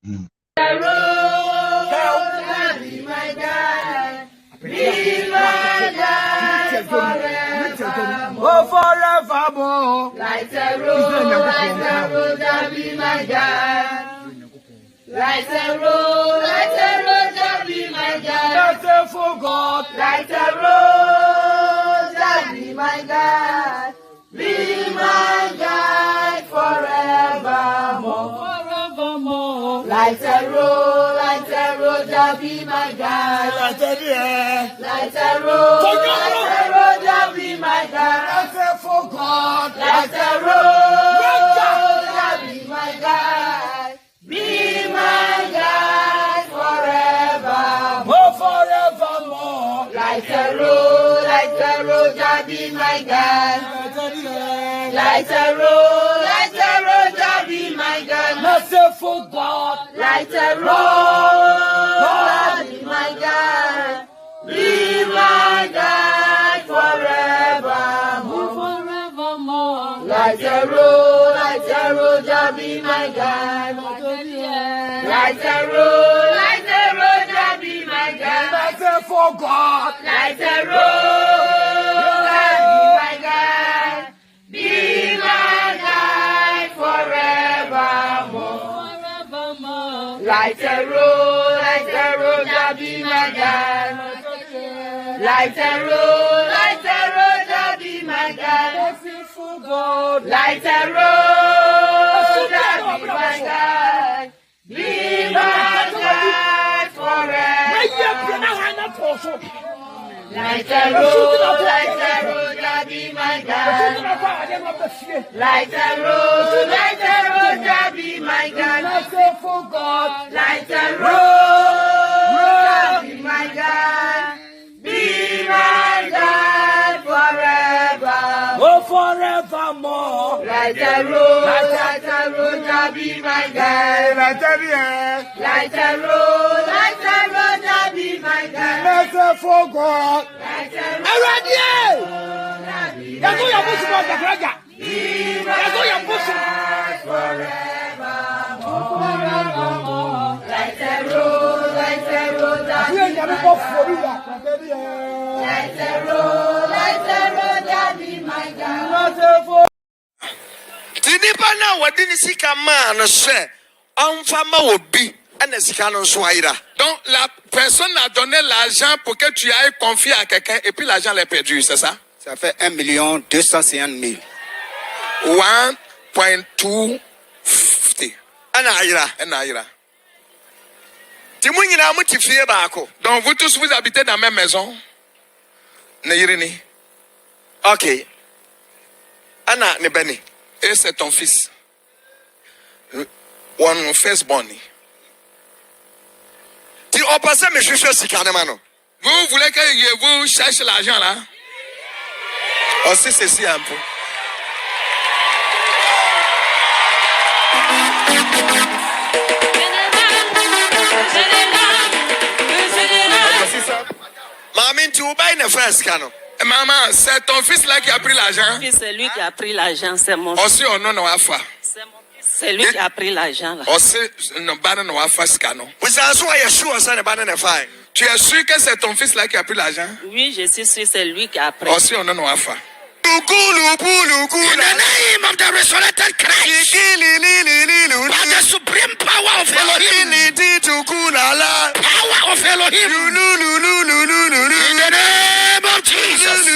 The road, be my guide, be my guide forevermore. Oh, forevermore. Like the road, be my guide. Like the road, be my guide. For God. Like the road, be my guide. Be my guide forevermore. Forevermore. Like the road, be my guide. Like the air. Like the road, be my guide. For God. Like the road, be my guide. Be my guide forevermore. Oh, forevermore. Like the road, be my guide. Like the air. Like the road, be my guide. Merciful God. Like the road, be my guide. Be my guide forevermore. Forevermore. Like the road, be my guide. Like the road, be my guide. Merciful God. Like the road, be my guide. Be my guide forevermore. Forevermore. Like the road, be my guide. Like the road, be my guide. Merciful God. Like the road, be my guide. Be my guide forever. Like the road, be my guide. Like the road, be my guide. Merciful God. Like the road, be my guide. Be my guide forever. Oh, forevermore. Like the road, be my guide. Like the air. Like the road, be my guide. Merciful God. Like the road, Already. be That's my all your bush was the Kraga. Be That's all your bush. guide forevermore. Like the road, You ain't never go for me. Like the air. like the road, be my guide. Merciful. Tinipa na wadi ni sika ma no hwe onfa ma obi na sika no so ayira. Donc la personne a donné l'argent pour que tu ailles confier à quelqu'un et puis l'argent l'est perdu, c'est ça? Ça fait 1,250,000. 1.250. Ana ayira. Timu nyina mu ti fie baako. Donc vous tous vous habitez dans la même maison? Ne yirini. OK. Ana ne beni. Et c'est ton fils. One firstborn. Tu as passé mes chouchous si carrément. Vous voulez que je vous cherche l'argent là? Aussi ceci un peu. Maman, tu vas une first canon. Maman, c'est ton fils là qui a pris l'argent? C'est lui qui a pris l'argent, c'est mon fils. Aussi, on n'a pas fait. C'est lui qui a pris l'argent là. Aussi, on n'a pas fait ce canon. Tu es sûr que c'est ton fils là qui a pris l'argent? Oui, je suis sûr, c'est lui qui a pris. Aussi, on n'a pas fait. In the name of the resurrected Christ, by the supreme power of Elohim, power of Elohim, in the name of Jesus.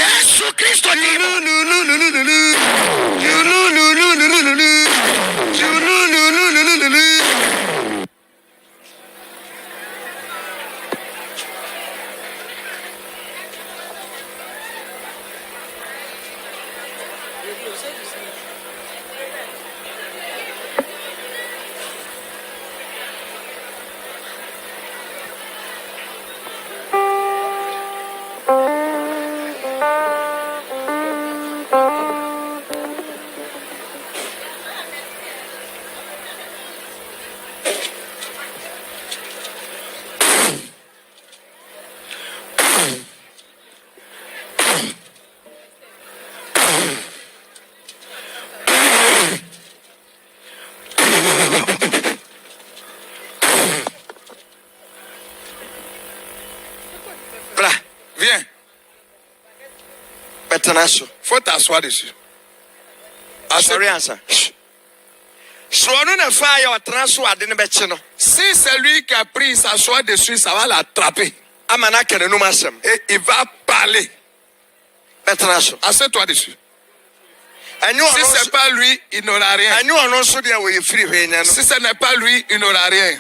Yesu Kristo Viens. Maintenant, Faut t'asseoir dessus. assurance. Si c'est lui qui a pris, il s'assoit dessus, ça va l'attraper. Et il va parler. maintenant, assieds-toi dessus. Si ce n'est pas lui, il n'aura rien. Si ce n'est pas lui, il n'aura rien.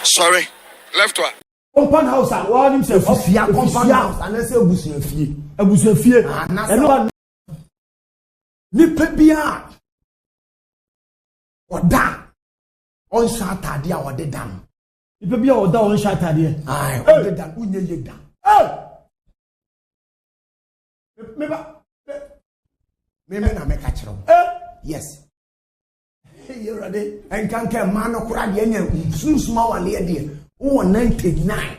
Sorry. Lève-toi. Compound house, what himself? Compound house, and I say Abusufie. Abusufie. And nipa bia oda on Saturday or the dam. Nipa bia oda on Saturday. Aye, on the dam unye yeda. Me na make a chiro. Yes. You ready? And can man no kura de anya sunsuma wale de. Oh 99.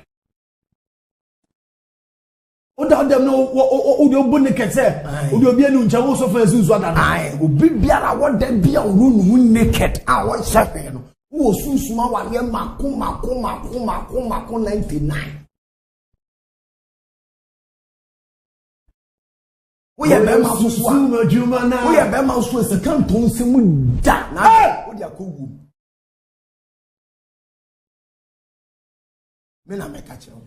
Oda dem no o de bone kete. O de obi anu ncha wo so fa sunsu ada. Aye, obi biara wo dem bia o nu naked. Ah, what shefe no. Wo sunsuma wale mako 99. We are Bema Susuma Jumana. We are Bema Sus, a canton simu da. What you call Men, I make a chill.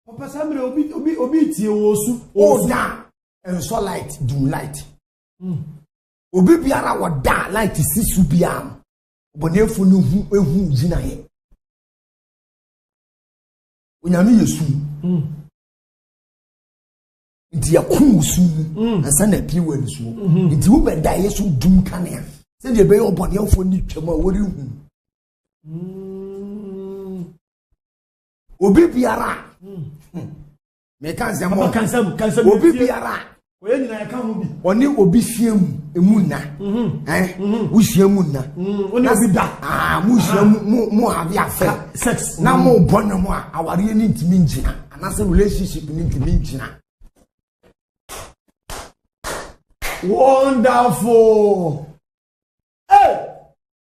Papa Samuel obi ti osu. Oh, da. And so light, do light. Obi biara wa da light is subiam. Bonefo no hu jina he. Onyame yesu. Nti yakusu ansa na piwe nso nti wo beda yesu dum kanea se de be obone afo ni twam a wori hu obi biara me kan se mo obi biara oye nyina ya kan ho bi oni obi fiam emu na wo fiam na oni obi da mu fiam mu have affair sex na mo bonno mo a aware ni ntimi ngina anase relationship ni ntimi ngina. Wonderful. Hey,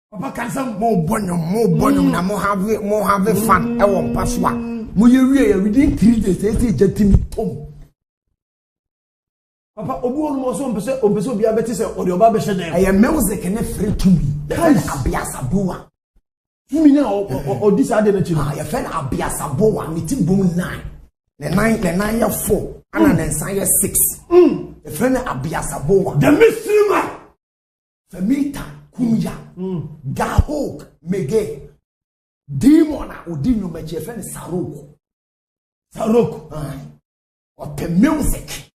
Papa Kansam, more bonum, na more have fun. I won't pass one. Muye, within 3 days, they say, Jetting Tom. Papa, Obu was on Peso be a better or your barber. I am music and a free to me. The friend Abiasaboa. You mean now or this identity? I friend Abiasaboa, meeting boom 9. The 9 year 4, and then 6. The friend Abiasaboa. The mystery man. Femita, Kumya, Gahok, Mege, Demona, Udino, my friend Saroko. Or per music,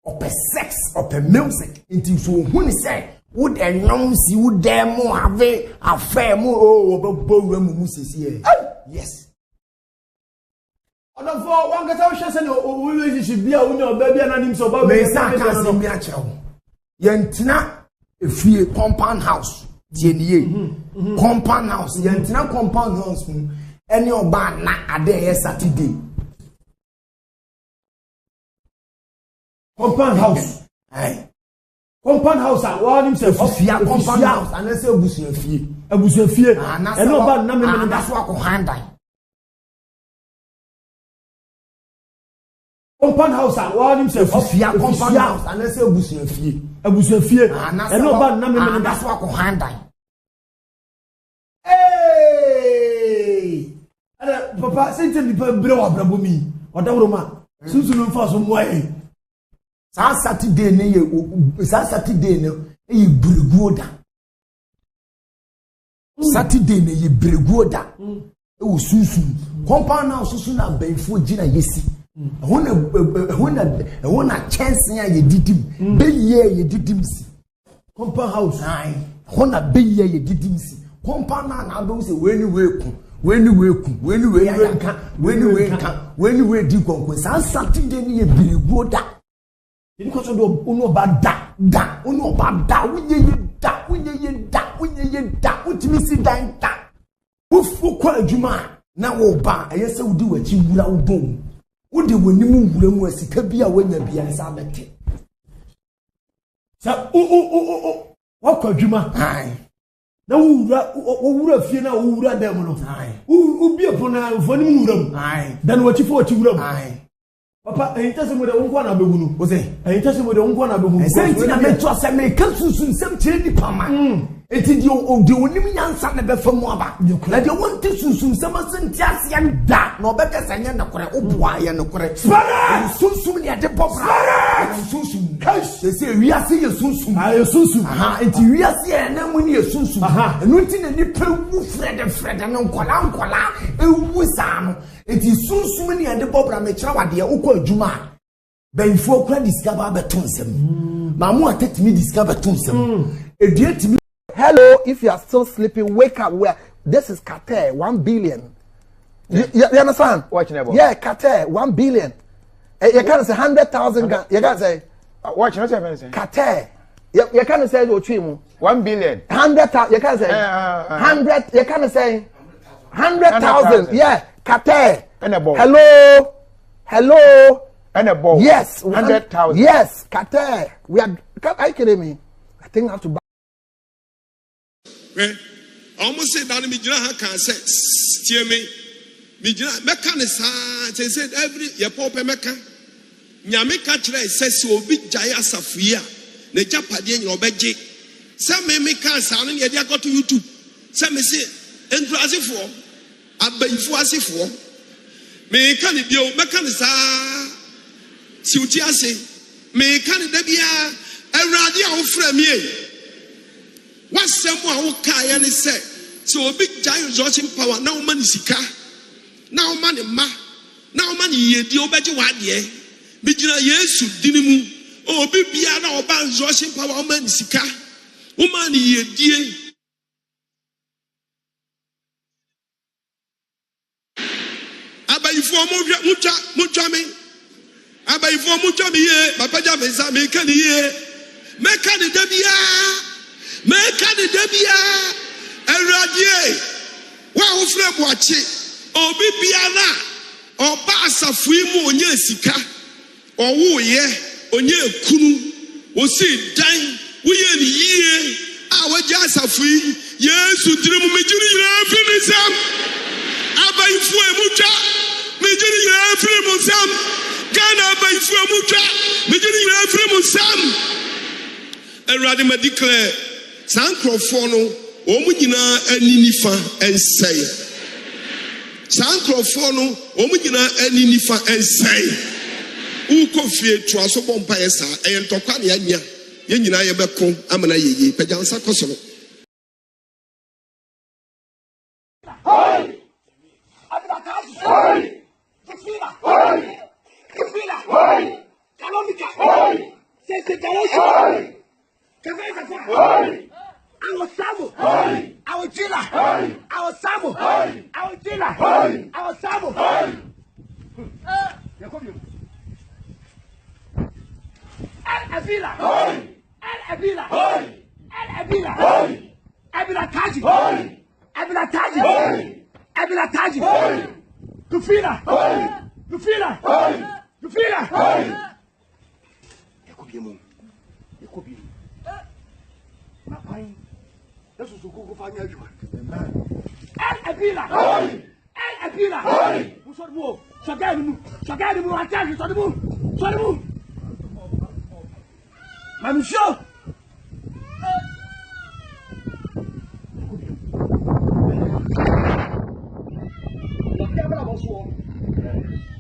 or per sex, or per music. Into so when he said, would announce you demo have a fair more yes. For one get out chance and relationship be a winner baby and him so about Yentina if we compound house compound house yentina compound house any oba na ade Saturday compound house compound house what himself compound house and say abusu fie and no ba na me that's what ko handle compound house what himself compound house and say abusu fie and no ba na me that's what ko handle hey papa say tell me bre wa brabo mi odawro ma sunsu no fa so mo Saturday ne ye breguoda Saturday ne ye breguoda e wo sunsu compound house so na banfo gina yesi hona chance ya ye didim be ye didim si compound house hona be ye didim si compound na do say weni we di konkon Saturday ne ye breguoda you because of uno bad da uno bad da unye da utimi si dan da ufu kwa adwuma na wo ba ayese wudi wachi wura wo bom wudi wonimu wura mu asika bia wanya bia sa bete sa wa kwadwuma na wura fie na wura dem no ubi opona mfoni muram dan wachifo wachiwuram papa entase mo de wonko na bewu no o say entase mo de wonko na bewu senti na meto aseme kansusu nsem kire di pama enti di onim nyansa na be famu aba na de wonte susu nsem asenti ase da na obeka sanya na kore oboa ye no kore susu ni ade popra susu they say we are see susu susu enti we are see na mu ni susu enu nti na ni pewu fred na nkola ewu sa no enti susu ni ade popra me kira wade ukọ adwuma benfo kra discover betonsem mamu atetimi discover betonsem edietimi. Hello, if you are still sleeping, wake up. Where this is Qatar, 1 billion. You understand? Watching about. Yeah, Qatar, 1 billion. You can't say 100,000. You can't say. Watching what's happening? Qatar. You can't say 1 billion. 100,000. You can't say 100. You can't say 100,000. Yeah, Qatar. And a ball. Hello. And a ball. Yes, 100,000. Yes, Qatar. We are. Are you kidding me? I think I have to buy. Almost said that Mijana can say, steer me. Mijana, Mechanism, they said every Yapope Mecca. Yameka says, you will be Jaya Safia, the Japadian or Beji. Some may can't sound and yet go to YouTube. Some may say, and for Abenfuasi for me can it be Mechanism Sutiasi, me can it be a radio from me. What someone who can say, so a big giant Joshing power, now money sika, now money ma, now money ye, the obeji wad ye, Bijina yesu dinimu, oh, Bibiana or ban Joshing power, money sika, woman ye, dear. Abayifo Mujami, Abayifo Mujami ye, Papa Jamesa, make any year, make any debia. Make the debia and radie. Wow, Fred Watchi, or Bibiana, or Bassa Fuimo, or Yesika, or woo ye, or ye Kunu, or see dying, we ye, our Jassa free, yes, who dream Major Finisam, Abai Fuemucha, Major Fimusam, Ghana by Fuemucha, Major Fimusam, and Radima declare. Sankrofono, Omugina Aninifa and say. Sankrofono, Omugina Aninifa and say. Uko fie Traso Bompaesa, and Tokani Anya, Yenina Yabako, Amana Ye, Pejansa Kosovo. Our Samu, our Jilla, our Samu, our Jilla, our Samu. El Avila, Abila Taji, Tufila. This is go find you. El Abila. Who should move? Shagadimu, I tell you, so the move. I'm sure.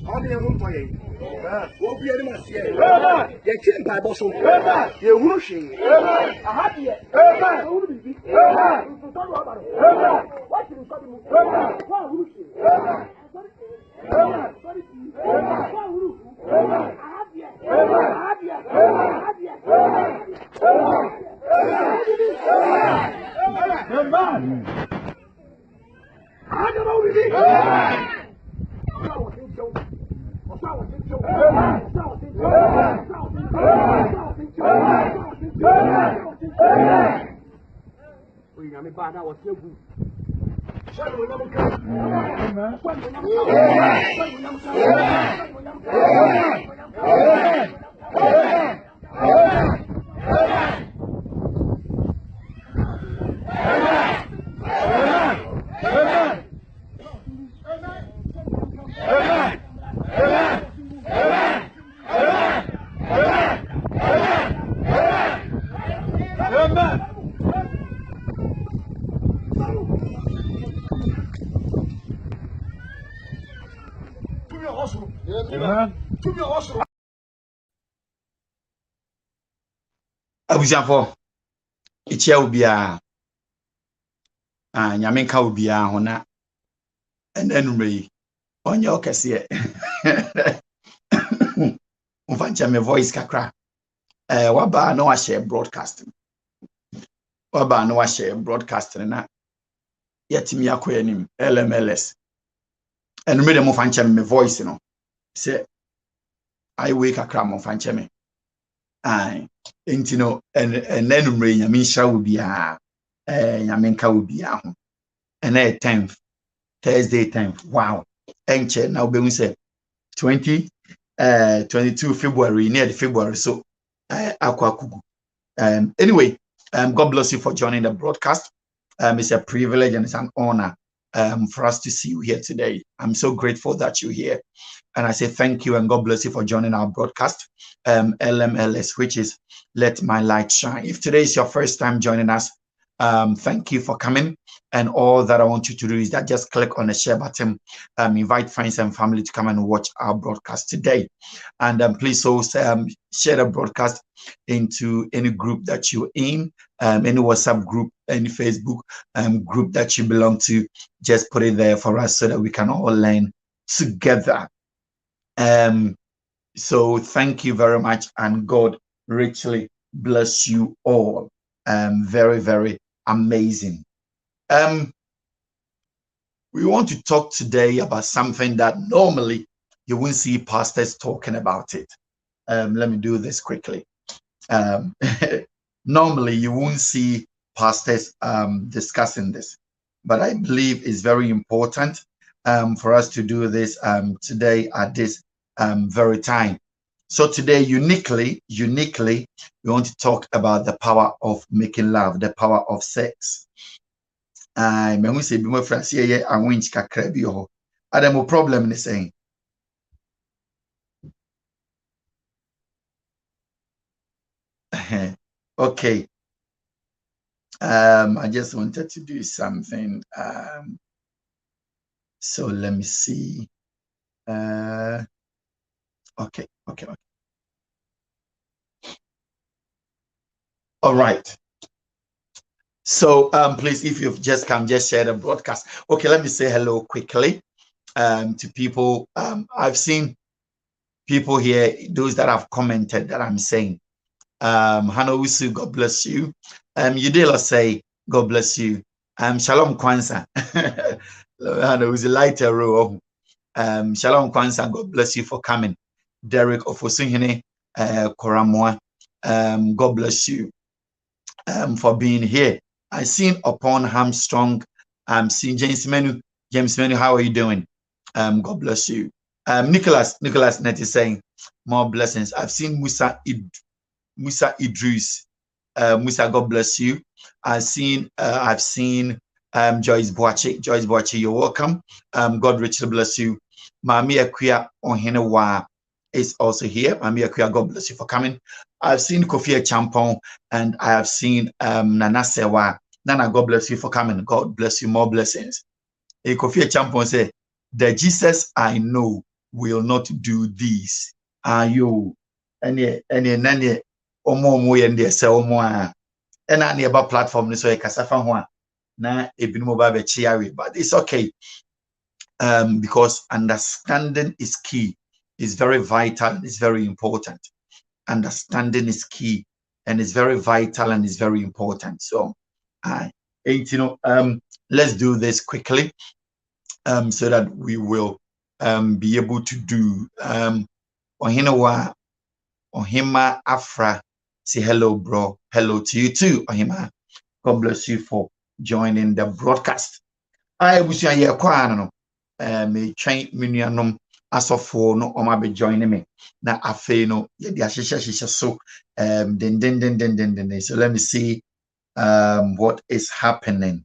How do you want to eat? What be any man say? You can't buy boss. You won't see. I have yet. I will be. What you got to move? What will you see? Abusiafo ichia obia nyame nka obia ho na enanumre yi onye okese mfancha me voice kakra waba na wa share broadcast na yetimi akoyanim LMLS enumre de mfancha me voice no se I wake kakra mfancha me entino enanumre nyame nhira obia nyame nka obia ho ena 10th Thursday 10th wow enche na obehu se 22 February near the February so akwakugu anyway God bless you for joining the broadcast. It's a privilege and it's an honor for us to see you here today. I'm so grateful that you're here. And I say thank you and God bless you for joining our broadcast, LMLS, which is Let My Light Shine. If today is your first time joining us, thank you for coming. And all that I want you to do is that just click on the share button, invite friends and family to come and watch our broadcast today. And please also share the broadcast into any group that you're in, any WhatsApp group, any Facebook group that you belong to. Just put it there for us so that we can all learn together. So thank you very much, and God richly bless you all. Very, very amazing. We want to talk today about something that normally you won't see pastors talking about it. Let me do this quickly. Normally you won't see pastors discussing this, but I believe it's very important for us to do this today at this very time. So today, uniquely, we want to talk about the power of making love, the power of sex. When we say bimo France here, I win kakra bi ho. Adam problem is saying. Okay. I just wanted to do something. So let me see. Okay. All right. So please, if you've just come, just share the broadcast. Okay, let me say hello quickly to people. I've seen people here, those that have commented that I'm saying. Hannah Usu, God bless you. Yudela say, God bless you. Shalom Kwanzaa. Hannah Usu lighter row. Shalom Kwanzaa, God bless you for coming. Derek Ofosunhene Koramwa, God bless you for being here. I seen upon Hamstrong. Seeing James Menu. James Menu, how are you doing? God bless you. Nicholas Net is saying more blessings. I've seen Musa Idris. Musa, God bless you. I've seen Joyce Boache. Joyce Boache, you're welcome. God richly bless you. Mami Akuya Ohenewa is also here. Mami Akuya, God bless you for coming. I've seen Kofi Champon and I have seen Nana Sewa. Nana, God bless you for coming. God bless you. More blessings. Kofi Champon say, the Jesus I know will not do this. Are you? Any omo yende se omo a ena na eba platform ni so e kasafa ho a na ebinu ba be chiari, but it's okay. Because understanding is key. It's very vital. It's very important. Understanding is key and it's very vital and it's very important. So let's do this quickly so that we will be able to do Ohima Afra, say hello, bro. Hello to you too, Ohima. God bless you for joining the broadcast. I wish I hear no me train minuanom asofo no o ma be join me na afe no ye dia hihye so den. So let me see what is happening.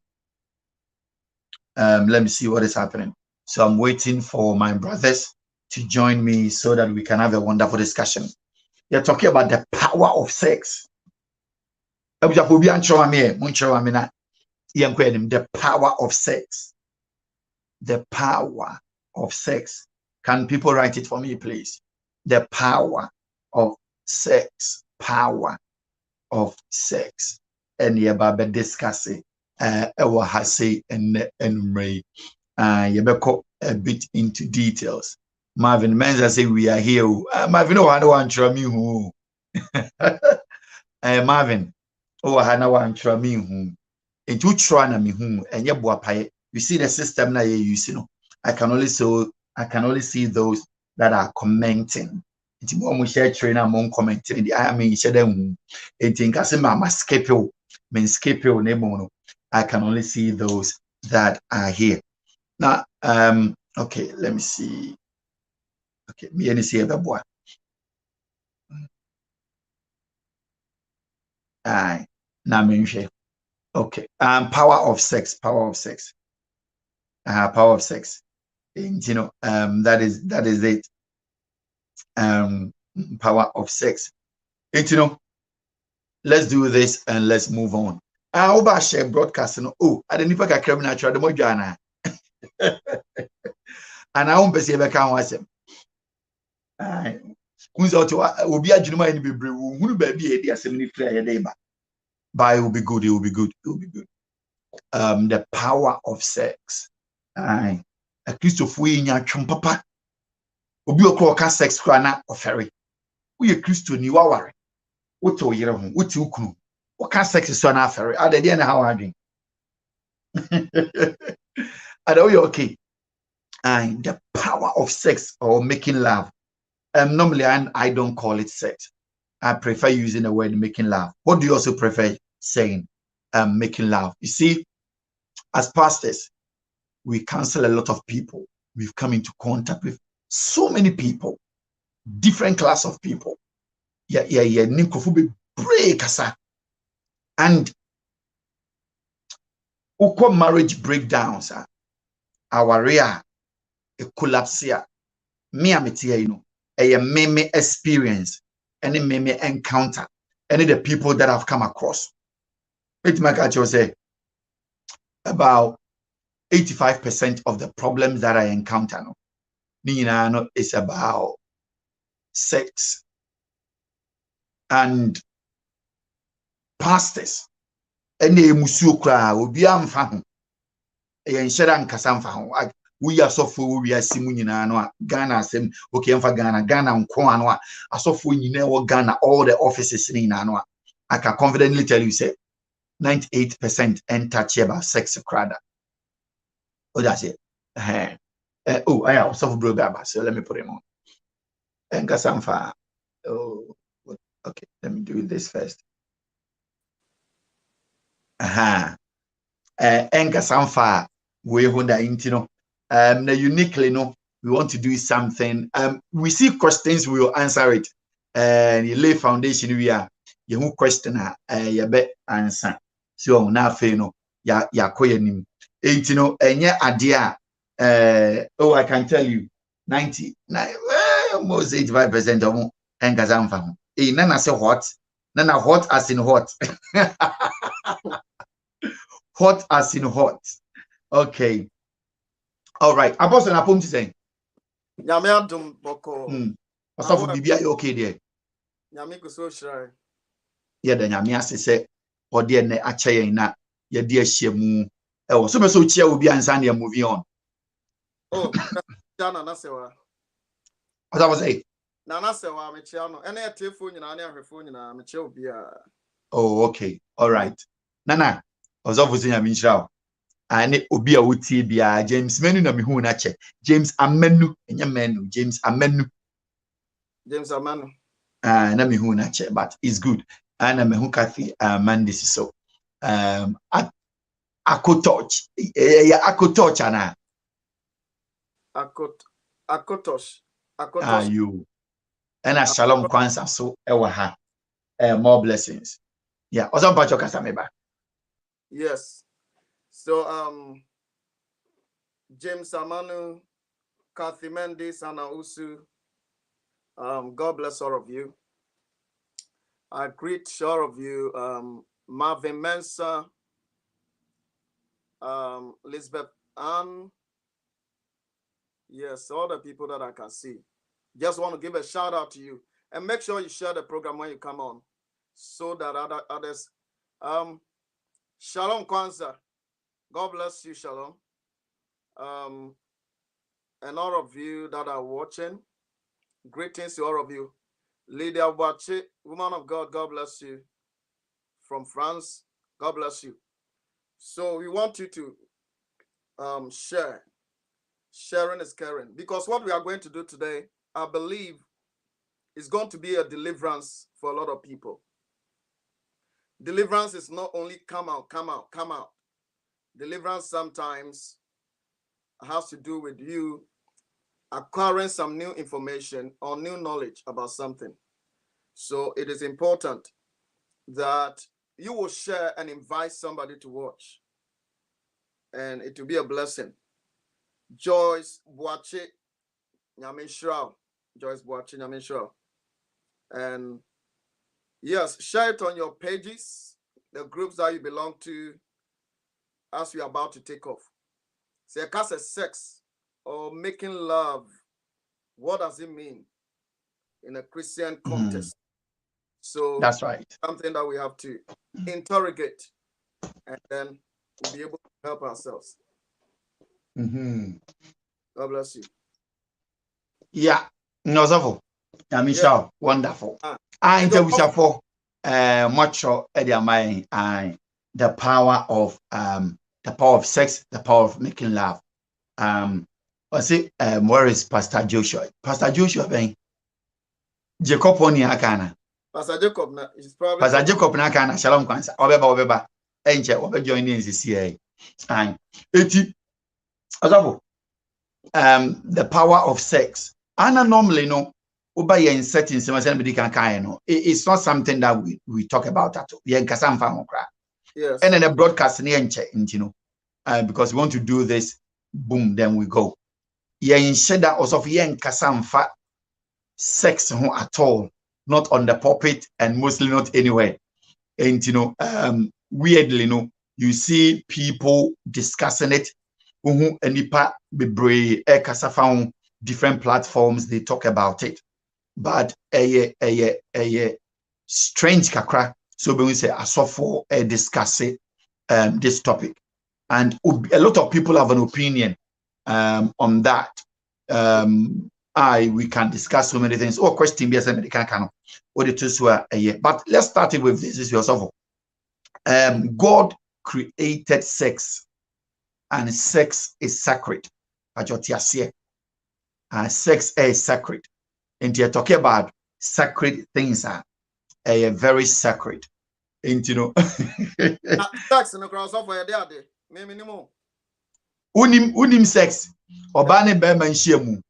Let me see what is happening. So I'm waiting for my brothers to join me so that we can have a wonderful discussion. You're talking about the power of sex. The power of sex. The power of sex. Can people write it for me, please? The power of sex. Power of sex. And yeba discuss it. Ewa hase and Ray. Yebeko a bit into details. Marvin Menza say we are here. Marvin, oh, I don't want to me who. Marvin, oh, I don't want to me who. And you try na me who. And you see the system na you use, I can only see those that are commenting. It's more share trainer among commenting. I mean, share them. It think I say mama skip you, nemo. I can only see those that are here. Now, okay, let me see. Okay, me and see the boy. Aye, now me share. Okay, power of sex. Power of sex. And, that is it. Power of sex. And, let's do this and let's move on. I share broadcasting. Oh, I didn't even get criminal trial. The more Jana. And I won't be able to count him. Who's out to will be a gentleman in the baby? Who baby a 73 a day, but it will be good. It will be good. It will be good. The power of sex. Aye. A Christopher in your chumpapa. Obi okro sex krana oferi. We a Christo ni waware. What to year home? What you crew? What kind sex is so na aferi? Are they there how I drink? Are you okay? And the power of sex or making love. Normally I don't call it sex. I prefer using the word making love. What do you also prefer saying? Making love. You see, as pastors, we counsel a lot of people. We've come into contact with so many people, different class of people. Yeah. Break asa. And uko marriage breakdowns, our real collapse here. Me ameti a meme experience, any meme encounter, any the people that I've come across. It might actually say about 85% of the problems that I encounter is about sex. And pastors and the musukra will be amfahu. A sharan kasamfahu. We are so full, we are Simunina, Ghana, Sim, okay, for Ghana, and Kwanwa, are so full, Ghana, all the offices in Anwa. I can confidently tell you, say, 98% untouchable sex crowd. Oh, that's it. I have soft brother, so let me put him on. And Kasamfa. Oh, okay, let me do this first. And Kasamfa, we hold that intino. Uniquely, we want to do something. We see questions, we will answer it. And you lay foundation, we are you question you bet answer. So now, ya koyanim. And yeah, idea. I can tell you, 99, almost 85% of Engazamfa. Nana say what? Nana hot as in hot. Hot as in hot. Okay. All right. Apostle Napom to say. Nyame adom boko. Aso for bibia you okay there? Nyame go so shire. Yeah, the nyame ase say ode ne ache na ye de ahiamu. E so me so chia obi ansa na moving on. Oh, Jana na sewa. What I was say? Na sewa me chia no. Ene telefone nyina na ahwefo nyina me chia obi a. Oh, okay. All right. Nana, ozo fuzi nyame nchira. Ane obi a wotie bia James Menu na me hu na che. James Amenu, enya Menu, James Amenu. James Amenu. Na me hu na che, but it's good. Ana me hu Kathy Mandis so. Akotouch. Akotouch ana. Akotosh. You. And a shalom kwanza so ewa ha. More blessings. Yeah. Ozo mpacho kasa meba. Yes. So James Amanu, Kathy Mendes, Anna Usu, God bless all of you. I greet all of you, Marvin Mensa, Elizabeth Ann, Yes, all the people that I can see. Just want to give a shout out to you. And make sure you share the program when you come on, so that others. Shalom Kwanzaa. God bless you, Shalom. And all of you that are watching, greetings to all of you. Lydia Wache, woman of God, God bless you. From France, God bless you. So we want you to share. Sharing is caring. Because what we are going to do today, I believe, is going to be a deliverance for a lot of people. Deliverance is not only come out, come out, come out. Deliverance sometimes has to do with you acquiring some new information or new knowledge about something. So it is important that you will share and invite somebody to watch. And it will be a blessing. Joyce Boache Nyamishra. Joyce Boache Nyamishra. And yes, share it on your pages, the groups that you belong to, as we are about to take off. Say, cast a sex or making love. What does it mean in a Christian context? So that's right. Something that we have to interrogate, and then we'll be able to help ourselves. God bless you. Yeah, no, so Michelle, wonderful. I interview for much of the power of sex, the power of making love. I say, where is Pastor Joshua? Pastor Joshua, ben Jacob on Yakana. Pastor Jacob is probably Pastor Jacob Nakana, Shalom Kwanzaa, Obeba, Angel, Obe joining the CA. And the power of sex. And normally, no, in certain it's not something that we talk about at all. Yes. And then the broadcast, because we want to do this, boom, then we go. In Sheda also Kasamfa sex at all, not on the pulpit and mostly not anywhere. And weirdly, you see people discussing it. Different platforms, they talk about it. But a strange kakra, so when we say I saw for discuss it, this topic. And a lot of people have an opinion on that. We can discuss so many things. Or question be but let's start it with this. Is yourself. God created sex, and sex is sacred. Sex is sacred. And you're talking about sacred things are very sacred. And sex in the crossover there. Minimum. Unim sex. Obane Bema Shiemu.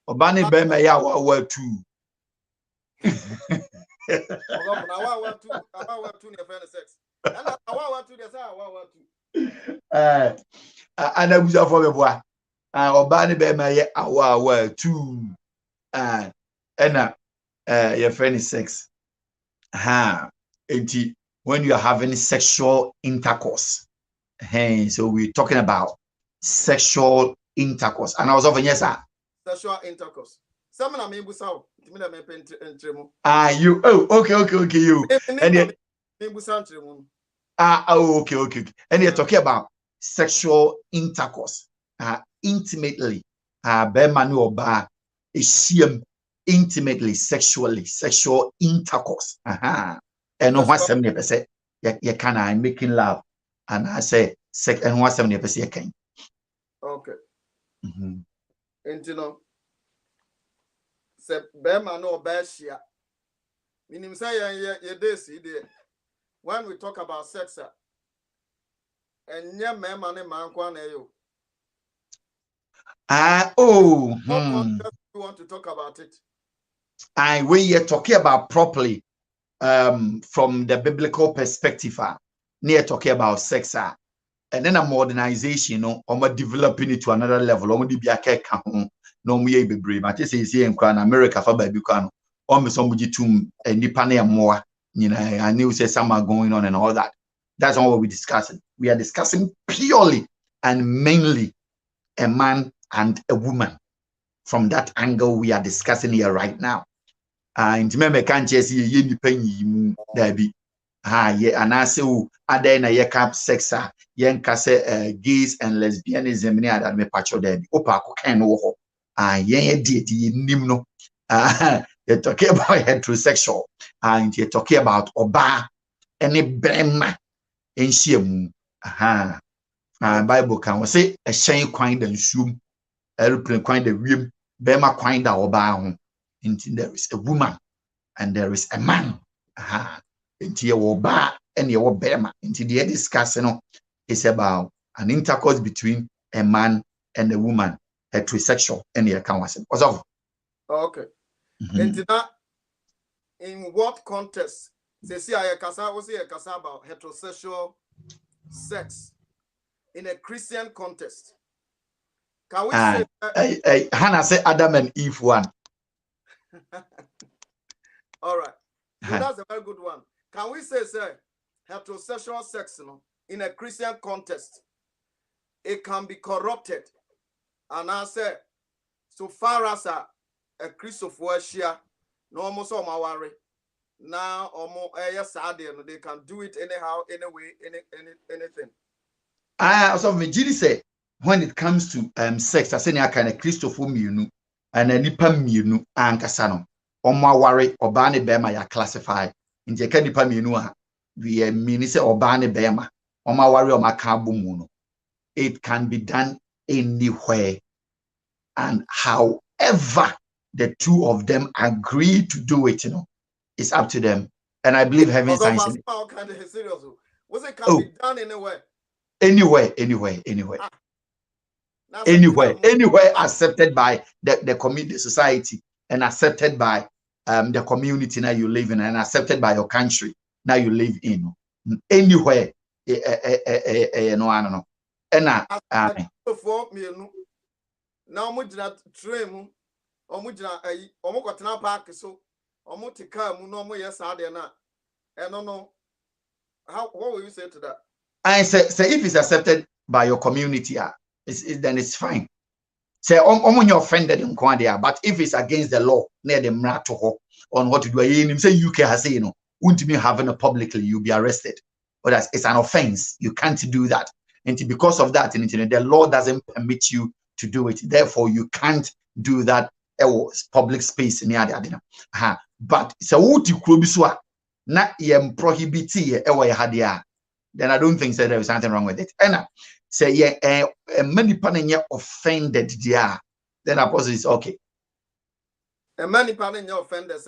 Obane Bema Yawa too. And I was for the boy. Obane Bema Yawa too. And your friend is sex. When you are having sexual intercourse. Hey, so we're talking about sexual intercourse. And I was over yes, sir. Sexual intercourse. You okay, you. Okay. And you're talking about sexual intercourse. Intimately. Intimately, sexually, sexual intercourse. And on 70%, you can making love. And I say sex and 170% can. Okay. And se bema no bashia. Minim say when we talk about sex, and yeah, mema ne man kwan eyo. You want to talk about it? We are talking about properly from the biblical perspective. Near talking about sex, and then a modernization, developing it to another level. Be a cake, no me be brave. I just say in America for baby can somebody to Nipane more. I knew say some are going on and all that. That's not what we're discussing. We are discussing purely and mainly a man and a woman. From that angle we are discussing here right now. And remember, can't you see ye penny there be? Yeah, and I say, other na ye cap sexa, yen kase gays and lesbianism near that me patcho there be. Opa ko ken wo. Yen deity nimno. You're talking about heterosexual, and you're talking about oba any brema in shiemu. Bible can say a shame kind and shoom, aeroplane kind of rim, bema kind of oba. There is a woman and there is a man. Into your bar and your bema. Into the discussion is about an intercourse between a man and a woman, heterosexual, and the account was of. Okay. And that, in what context? Say, see, I was here about heterosexual sex in a Christian context. Can we say Hannah said Adam and Eve one. All right. So that's a very good one. Can we say heterosexual sex in a Christian context, it can be corrupted? And I say, so far as a Christopher share, no almost all my worry. Now, yes, they can do it anyhow, anyway, anything. So me say when it comes to sex, I say I kind of Christopher Miunu and a nipa miunu ankasano. Oma worry obane bema ya classify. In the nipa miunu we mean say obane bema. Oma worry oma kabumuno. It can be done anywhere and however the two of them agree to do it, it's up to them. And I believe having science in it. Was it can be done anywhere? Anywhere. Anywhere accepted by the community, society, and accepted by the community now you live in, and accepted by your country now you live in. Anywhere, I don't know. And now mujina train omujina omukotena park so omutika mu no mo yesa de na no how what will you say to that? I say if it's accepted by your community, then it's fine. Say when you're offended in Kwandia, but if it's against the law, near the mrato on what to do, say UK has say wouldn't be having it publicly, you'll be arrested. But it's an offense. You can't do that. And because of that, the law doesn't permit you to do it. Therefore, you can't do that public space in the but so what you could be not prohibit then I don't think there is something wrong with it. And say many people offended there, then I suppose it's okay. And many people offended,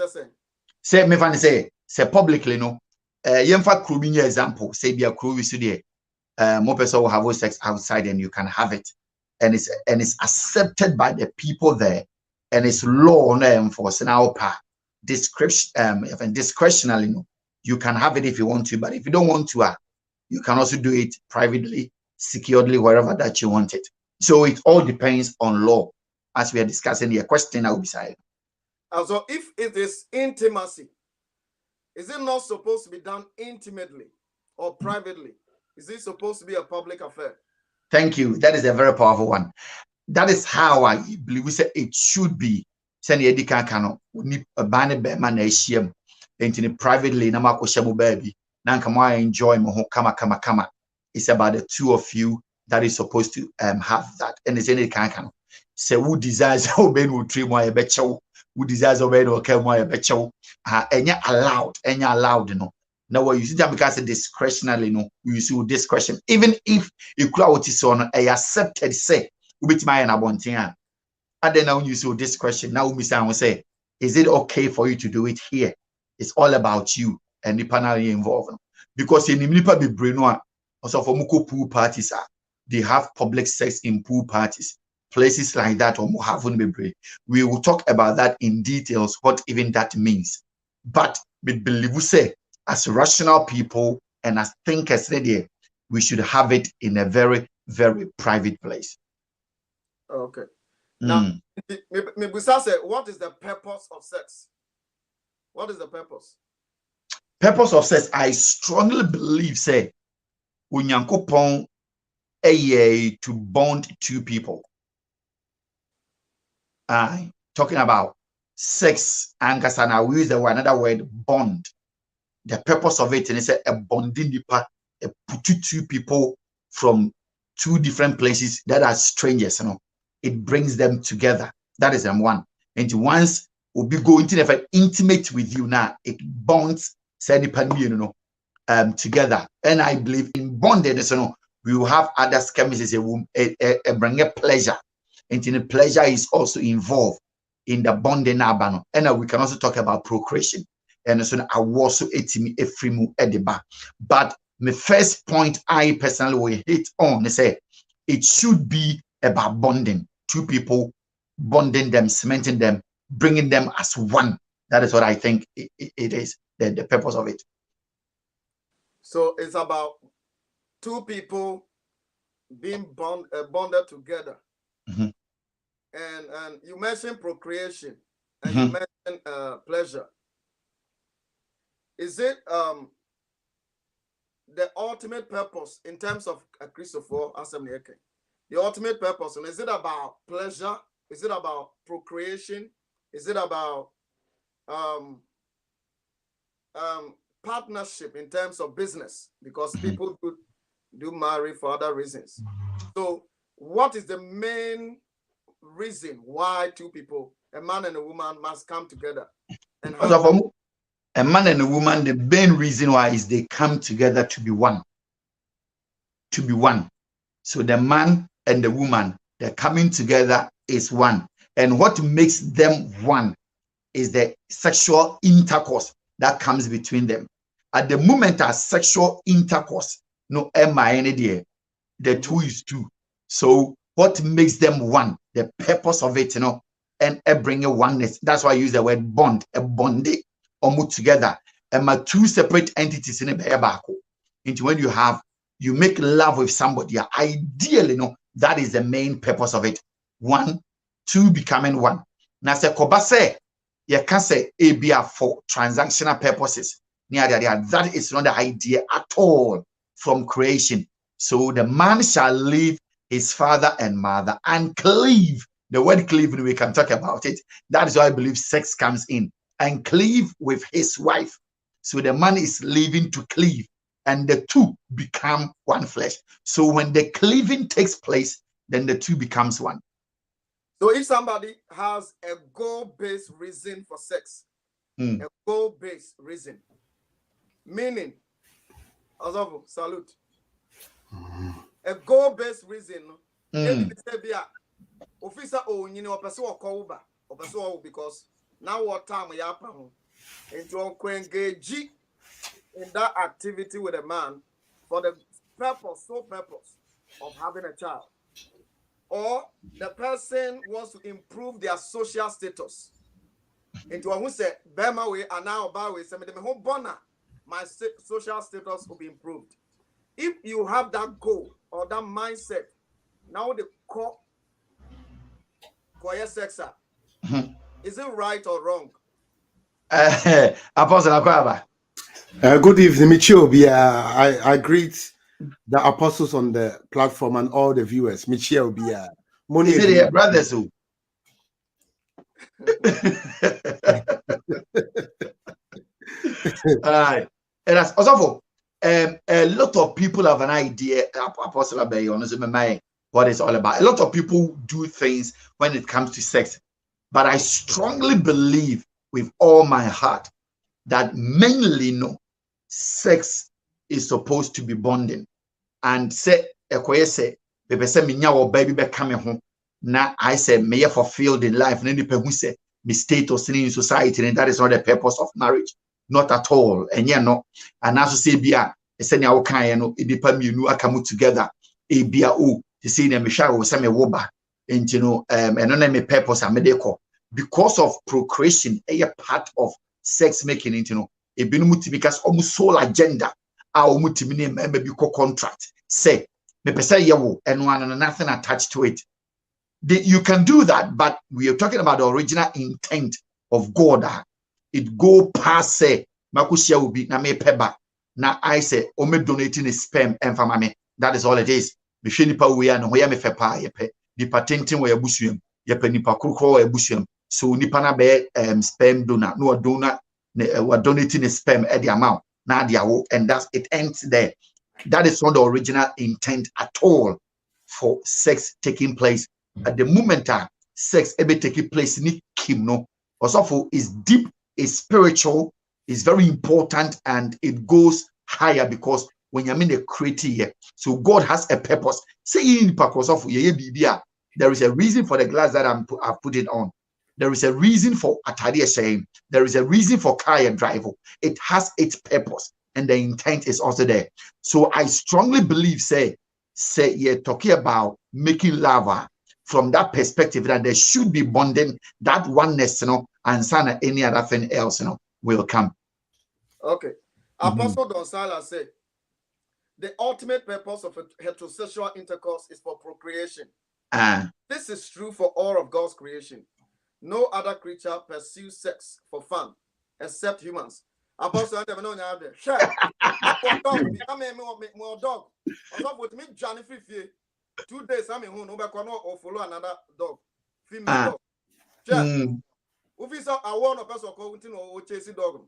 say me fan say publicly no. Yemfa crew be example. Say be a crew is there. More person will have sex outside and you can have it, and it's accepted by the people there, and it's law enforced in our part. Discretionally, you can have it if you want to, but if you don't want to, you can also do it privately, securely, wherever that you want it. So it all depends on law. As we are discussing the question, I will be silent. Also, if it is intimacy, is it not supposed to be done intimately or privately? Is it supposed to be a public affair? Thank you. That is a very powerful one. That is how I believe we say it should be. Send the Edika ni a banner man shame into privately namako shamu baby. Nankama enjoy mo kama. It's about the two of you that is supposed to have that. And it's any kind. Say who desires obey will treat more a becho, who desires obey will care more a becho. And you're allowed, Now what you see that because discretionally, you see discretion. Even if you crowd is on a accepted say, which my and abontia. And then now you see discretion. Now we say, is it okay for you to do it here? It's all about you and the panel involved. Because in the be brainwa, also for muko pool parties they have public sex in pool parties. Places like that or haven't been brave. We will talk about that in details, what even that means. But we believe we say, as rational people and as thinkers, we should have it in a very, very private place. Okay. Now, what is the purpose of sex? What is the purpose? Purpose of sex, I strongly believe, say, unyankopon to bond two people. talking about sex, and I will use another word, bond. The purpose of it is a bonding deeper, two people from two different places that are strangers, it brings them together. That is one. And once we'll be going to intimate with you now, it bonds together. And I believe in bondedness, we will have other schemes, a bring a pleasure. And the pleasure is also involved in the bonding. And we can also talk about procreation. And so I was so a free move at the back. But my first point I personally will hit on is say it should be about bonding. Two people, bonding them, cementing them, bringing them as one. That is what I think it is, the purpose of it. So it's about two people being bonded together. Mm-hmm. And you mentioned procreation, and you mentioned pleasure. Is it the ultimate purpose in terms of Christopher Asemnieke? The ultimate purpose, and is it about pleasure? Is it about procreation? Is it about partnership in terms of business? Because people do marry for other reasons. So what is the main reason why two people, a man and a woman, must come together? And how a man and a woman, the main reason why is they come together to be one. To be one. So the man and the woman, they're coming together is one. And what makes them one is the sexual intercourse that comes between them. At the moment of sexual intercourse, no the two is two. So what makes them one? The purpose of it, and bring a oneness. That's why I use the word bond, a bonding. Almost together, and my two separate entities in a baako. Into when you make love with somebody, ideally, that is the main purpose of it. One, two becoming one. Now, say kobase, you can say ABR for transactional purposes. That is not the idea at all from creation. So the man shall leave his father and mother and cleave. The word cleave, we can talk about it. That is why I believe sex comes in. And cleave with his wife. So the man is leaving to cleave, and the two become one flesh. So when the cleaving takes place, then the two becomes one. So if somebody has a goal-based reason for sex, a goal-based reason, meaning, salute, a goal-based reason, because now what time we are and to engage in that activity with a man for the sole purpose of having a child, or the person wants to improve their social status. Into who say Bema way and now by way some of them home bonner, my social status will be improved. If you have that goal or that mindset, now the core sexer. Is it right or wrong? Apostle Akwaba. Good evening, Michio. I greet the apostles on the platform and all the viewers. Michio, is it your brothers who? And as also a lot of people have an idea, Apostle Abayi, honestly, what it's all about. A lot of people do things when it comes to sex. But I strongly believe with all my heart that mainly sex is supposed to be bonding. And say, baby be coming home. Now I say, may I fulfilled in life, and any person say, me status in society, and that is not the purpose of marriage. Not at all. And and also say, Bia, send your kind, it depends you come together. A Bia, to see them, Michelle, send me woba. And and on my purpose I made because of procreation, a part of sex making, a because almost sole agenda, our maybe contract say me pesa yawo and one and nothing attached to it. You can do that, but we are talking about the original intent of God. It go past say makushia will be na me peba. Now I say ome donating a sperm and famame. That is all it is. Me sheni pa we and where me fepa yepe. The patenting where busuem. yepa nipa kokro ebusuam so nipa na be sperm donor no donor we donating a sperm at the amount na dia wo, and that's it ends there. That is not the original intent at all for sex taking place. At the moment sex ever taking place ni kim no also is deep, is spiritual, is very important, and it goes higher because when you mean a creative, so God has a purpose. Say in there is a reason for the glass that I've put it on. There is a reason for Atadia saying, there is a reason for Kaya driver. It has its purpose, and the intent is also there. So I strongly believe, say you're talking about making lava from that perspective, that there should be bonding, that oneness, and sana any other thing else, will come. Okay. Apostle Don Silas said, the ultimate purpose of heterosexual intercourse is for procreation. This is true for all of God's creation. No other creature pursues sex for fun except humans. Apostle, I know you there. Share. I'm dog. Also, with me, Johnny 2 days, I'm in home. Or follow another dog, female dog. Share. If you saw a one person counting or chasing dog.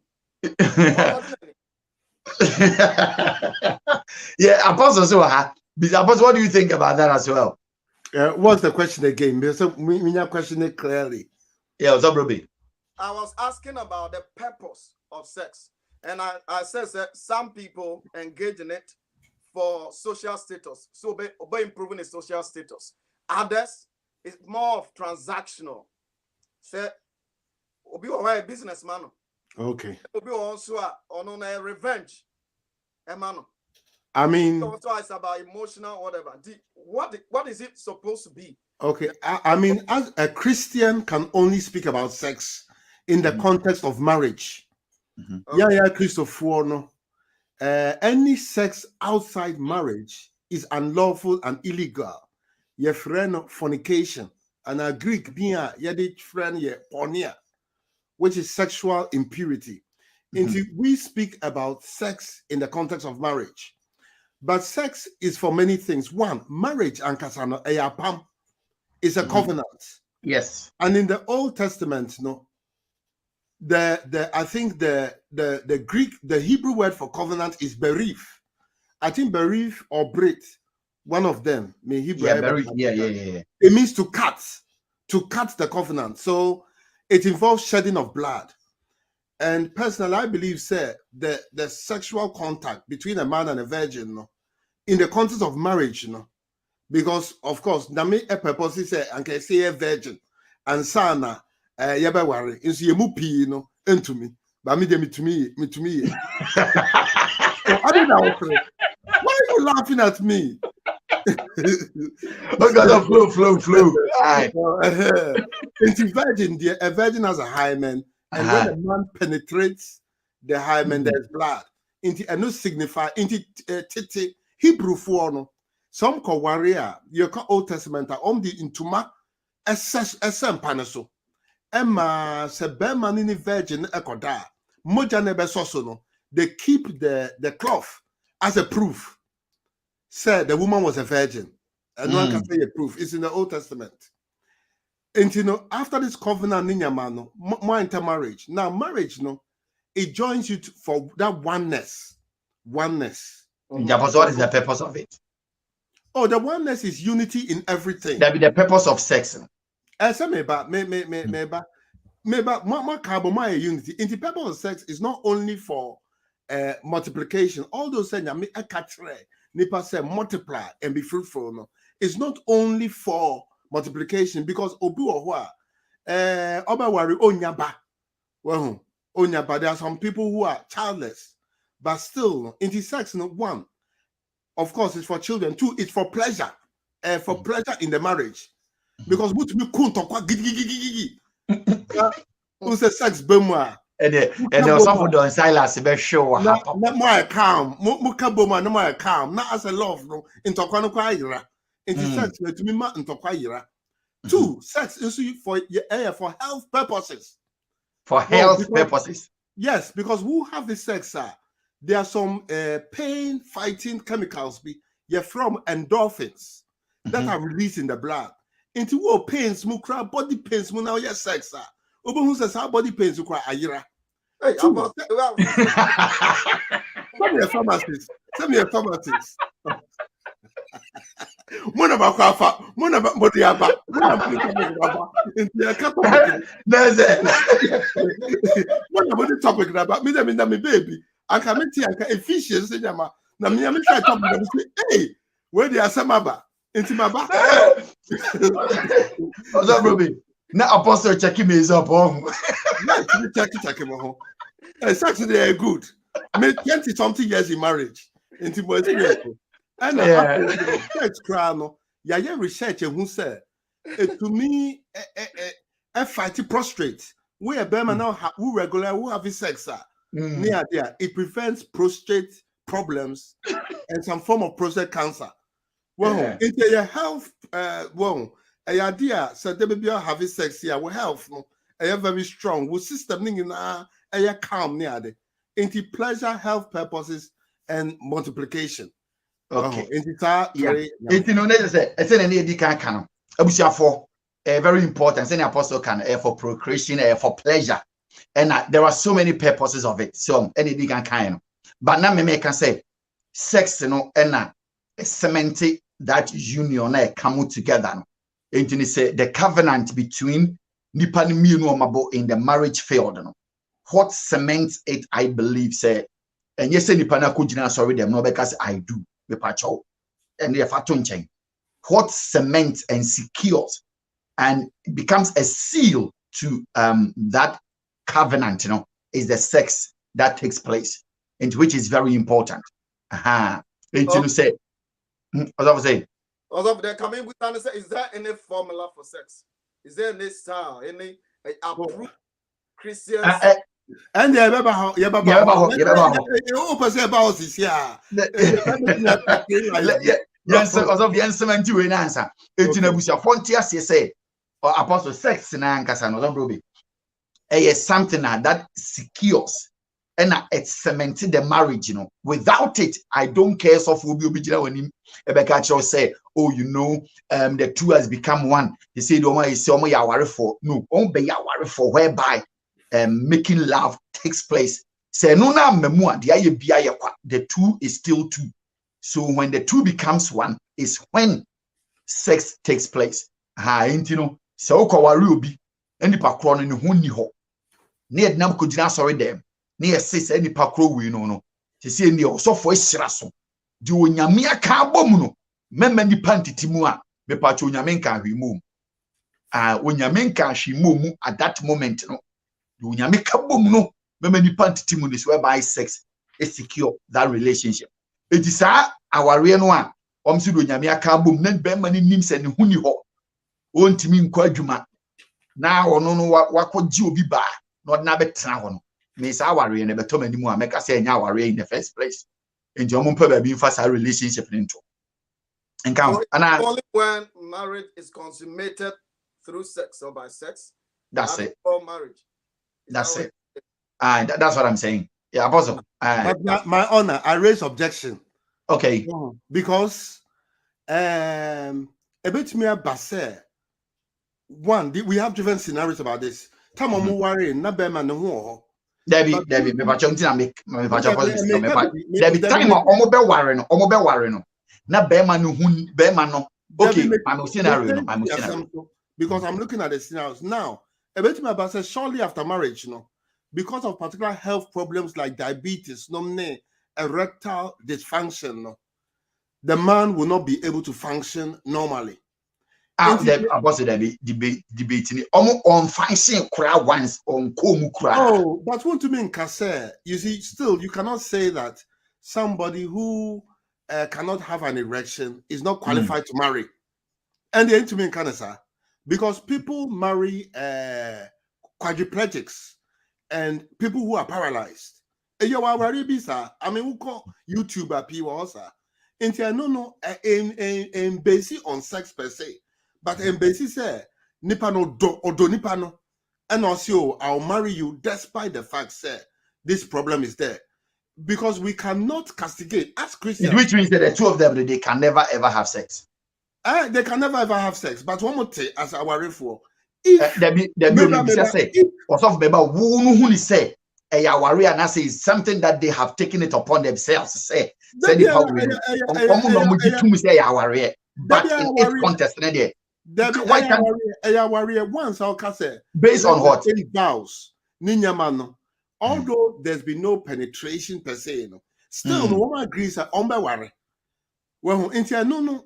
Yeah, Apostle, Apostle, what do you think about that as well? What's the question again? Because we have questioned it clearly. Yeah, what's up, Ruby? I was asking about the purpose of sex, and I said that some people engage in it for social status, so by improving the social status. Others, it's more of transactional. Say, obi a businessman. Okay. Obi also on a revenge. I mean, also it's about emotional whatever. What is it supposed to be? Okay, I mean, as a Christian can only speak about sex in the context of marriage. Yeah, Christopher, no. Any sex outside marriage is unlawful and illegal. Your friend fornication, and a Greek being a friend porneia, which is sexual impurity. We speak about sex in the context of marriage, but sex is for many things. One, marriage and kasano ayapam is a covenant. Yes, and in the Old Testament, no, I think the Greek, the Hebrew word for covenant is berif. I think berif or brit, one of them. Yeah. It means to cut the covenant. So it involves shedding of blood. And personally, I believe, sir, the sexual contact between a man and a virgin, no, in the context of marriage, no, because of course, name a purpose say and can say a virgin and sana yeba worry. Is ye mupi no into me, but me to me. I don't know. Why are you laughing at me? Look at the flow. Into virgin, a virgin has a hymen, and when a man penetrates the hymen, there's blood. Into and no signify into titi Hebrew for no. Some call warrior, you call Old Testament, the intuma, panaso. Emma, Sebema nini virgin ekoda, moja nebe sosono. They keep the cloth as a proof. Said the woman was a virgin. And no one can say a proof. It's in the Old Testament. And after this covenant, ninyamano, more intermarriage. Now, marriage, it joins you for that oneness. Yeah, but what is the purpose of it? Oh, the oneness is unity in everything. That be the purpose of sex. Maybe my unity. In the purpose of sex is not only for multiplication. All those things Nipa say multiply and be fruitful. No, it's not only for multiplication because obu ohwa oba wari onyaba. Well, onyaba. There are some people who are childless, but still, into sex, one, of course, it's for children. Two, it's for pleasure, pleasure in the marriage, because what me kunto gigi. Who's a sex bema? And also Don Silas be show na more calm muka boma no more calm na as a love no intokwa no kwa yira into sex na tumi ma intokwa yira. Two, sex is for health purposes. Purposes. Yes, because who have the sex there are some pain fighting chemicals from endorphins that are released in the blood. Into what pains mu cry body pains mu now yes sex ah. Obo who says how body pains you cry ayira. Hey, Two. about Send me a pharmacist. Send me a pharmacist. One about Kwafa, one about Bodiaba, one about into a couple of That's it. one about the topic about me, me baby. I can make efficiency. Now, me, I'm trying to talk to them. Hey, where they are some about into my back. What's up, Ruby? Now, Apostle checking me is up home. Check him home. It's actually a good. I mean, 20-something years in marriage. Into boys. And sex crime, yeah, research who said to me a fighting prostrate. We are Burma now who regular who have sex near there. It prevents prostate problems and some form of prostate cancer. Well, it's a health well, a idea so the baby having sex here with health no very strong with system in a calm near the into pleasure, health purposes, and multiplication. Okay. It's very important. Say apostle can for procreation, for pleasure, and there are so many purposes of it. So any can kind. But now me can say sex, and cement that union come together. And say the covenant between nipa ni mienu omabo in the marriage field. What cements it, I believe, say, and yes, nipa na kujina sorry them no because I do. And what cements and secures and becomes a seal to that covenant, is the sex that takes place, and which is very important. You say, as I was saying, they're coming with and say, is there any formula for sex? Is there any style, any approved Christian? And yeah, apostle sex na nkasa no don't be something that secures and it cemented the marriage, Without it, I don't care so for you say, oh, the two has become one. They say for no, for whereby making love takes place. Say no na the two is still two. So when the two becomes one is when sex takes place. So kawari obi eni pakro no ne ho ni ho. Na yednam kogina sorry dem. Na yesese eni pakro wi no. Sese eni osofo ehira so. Di onyame aka abom no. Mema ni pantitimu a me pacho onyame nka hwemom. Onyame nka hwemom at that moment no. Onyame ka bom no. Mema ni pantitimu this whereby sex is secure that relationship. It is aware no a omsi do onyame aka abom na be ma ni nim se ne ho ni ho. Ontimi nkwa adwuma na ono no wakoji obi ba na odna betena ho no me sa aware ne beto manimu a meka say nya aware in the first place enti omo mpa ba bi mfa sa relationship into only when marriage is consummated through sex or by sex. That's it. Or marriage. That's it. That's what I'm saying. Yeah, apostle. But my honor, I raise objection. Okay. Because a bit me a one, we have different scenarios about this. Time I'm worrying, not bear man no. Debbie, me pachong tina me pachong Debbie, time omo be worry no. Na bear man no. Okay, I'm scenario. Because I'm looking at the scenarios now. A bit me about shortly after marriage, because of particular health problems like diabetes, erectile dysfunction, the man will not be able to function normally. Debating on function once on komukra. Oh, but what to mean, Kase? You see, still you cannot say that somebody who cannot have an erection is not qualified to marry. And the to mean Kanasa, because people marry quadriplegics and people who are paralyzed. I mean, who call YouTuber people also. No, in basic on sex per se. But embassy say nipa no do nipa no, and also I'll marry you despite the fact say this problem is there, because we cannot castigate as Christians. Which means that the two of them they can never ever have sex. They can never ever have sex. But one more thing, as our for if there be say or of beba who say and I say is something that they have taken it upon themselves to say but in its context why can't once I'll say based on what vows ninyamano although there's been no penetration per se, still no one agrees that worry. Well, no,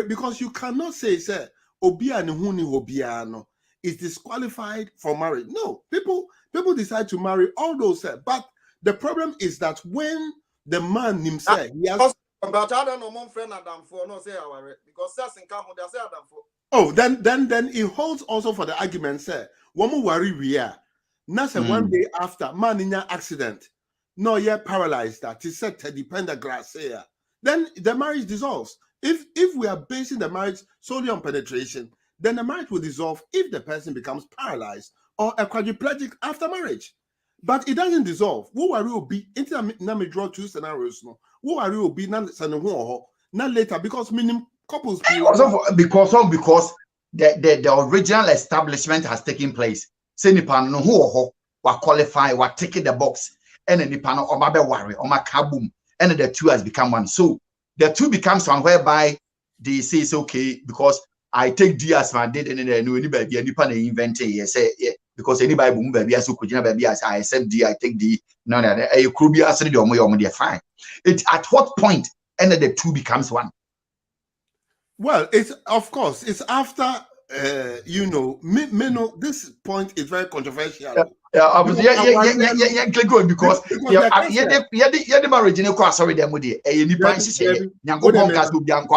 because you cannot say obia ni huni hobiano is disqualified for marriage. No, people decide to marry all those, but the problem is that when the man himself he has. But I don't know, my friend Adam for no say because that's in Cameroon, they say Adam for. Oh, then it holds also for the argument, sir. One more worry we are. Now, one day after man in your accident, no, you're paralyzed. That is said to depend the grass here. Then the marriage dissolves. If we are basing the marriage solely on penetration, then the marriage will dissolve if the person becomes paralyzed or a quadriplegic after marriage. But it doesn't dissolve. Who are you be? Now me draw two scenarios. No, who are you be? Not later because minimum couples because the original establishment has taken place. Say nipa no who qualify, wa taking the box, and then nipa no omabe worry, oma kaboom, and the two has become one. So the two becomes one whereby they say it's okay because I take D as my date and then no anybody nipa na invent it. Say yeah, because anybody boom baby as kujina baby as I accept D, I take D. No, you could be asking the omo they fine. It at what point and then the two becomes one. Well, it's of course it's after this point is very controversial. Because the marriage in a sorry them with the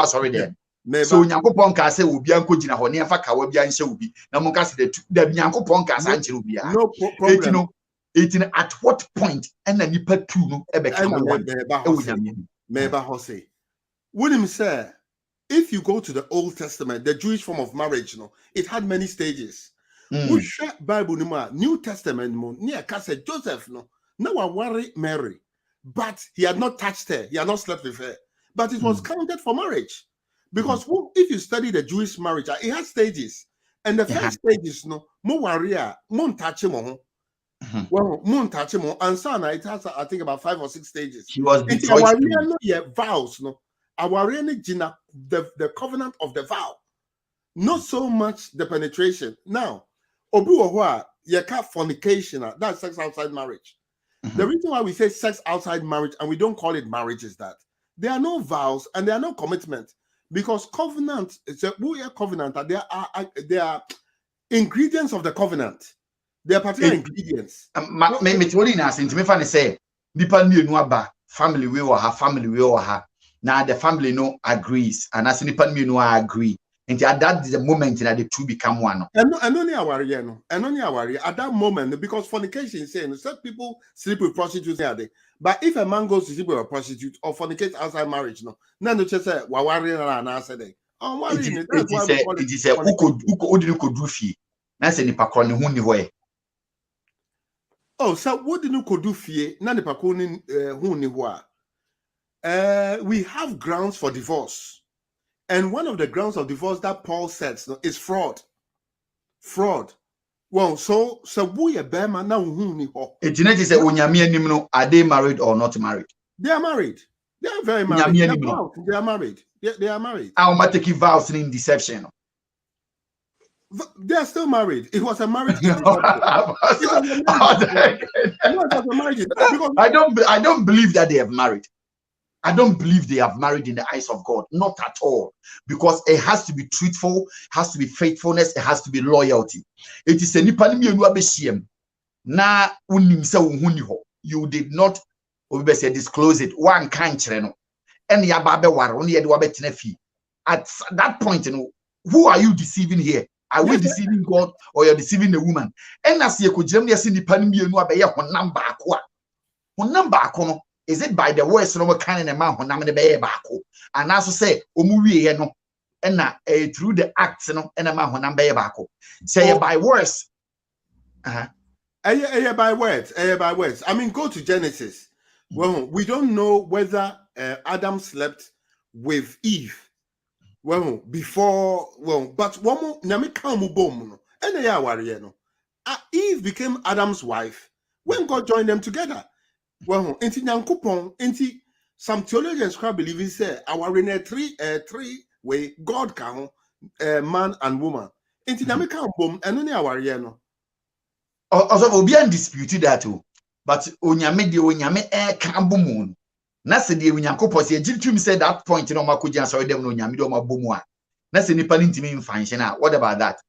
sorry them. So Nyankopon ka say obi anko gina ho ne fa ka wa bia nse obi na mo ka say the Nyankopon ka sa nche obi a no problem. It at what point and na nipa two no e be come one meba ho say wonim say if you go to the Old Testament, the Jewish form of marriage, it had many stages. We share Bible New Testament near Castle Joseph now I worry Mary, but he had not touched her, he had not slept with her, but it was counted for marriage. Because if you study the Jewish marriage, it has stages. And the first stages, mo warrior, mon touch him. Well, mon touch him. And son, it has, I think, about 5 or 6 stages. He was vows, the covenant of the vow. Not so much the penetration. Now, obu yeka fornication, that's sex outside marriage. The reason why we say sex outside marriage and we don't call it marriage is that there are no vows and there are no commitments. Because covenant, it's a covenant, there are ingredients of the covenant. There are particular ingredients. Family we will have family we will have. Now the family no agrees, and as nipa no agree. And at that is the moment that the two become one. And only at that moment, because fornication is saying some people sleep with prostitutes there. But if a man goes to sleep with a prostitute or fornicates outside marriage, none of just say wawari and answer day. Oh, it is a who could do fee. That's a nipa crony who oh, so what did you could do fee? None of who we have grounds for divorce. And one of the grounds of divorce that Paul says is fraud. Fraud. Well, so we a bema now it is a are they married or not married? They are married. They are very married. They are married. They are married. I'll take vows in deception. They are still married. It was a marriage. I don't believe that they have married. I don't believe they have married in the eyes of God. Not at all. Because it has to be truthful, has to be faithfulness, it has to be loyalty. It is a na you did not disclose it. One can't and at that point, who are you deceiving here? Are we deceiving God or you're deceiving the woman? And as you could number is it by the words no kind of man who and also say no and through the acts no and a man who say by words by words. I mean, go to Genesis. Well, we don't know whether Adam slept with Eve Well, before, but one more, Nyame come bom no. And ya warrior no. Eve became Adam's wife when God joined them together. Well, inti nyankopon, inti some theologians can believe in say our in a three way God can man and woman. Inti Nyame come bom and only our no. Also, will be undisputed that too. But onyame de onyame can bom. Na se de onyankopon se agiri tumi say that point no makoji answer dem no onyame de o mabomu a. Na se nipa ntimi mfanhye na. What about that?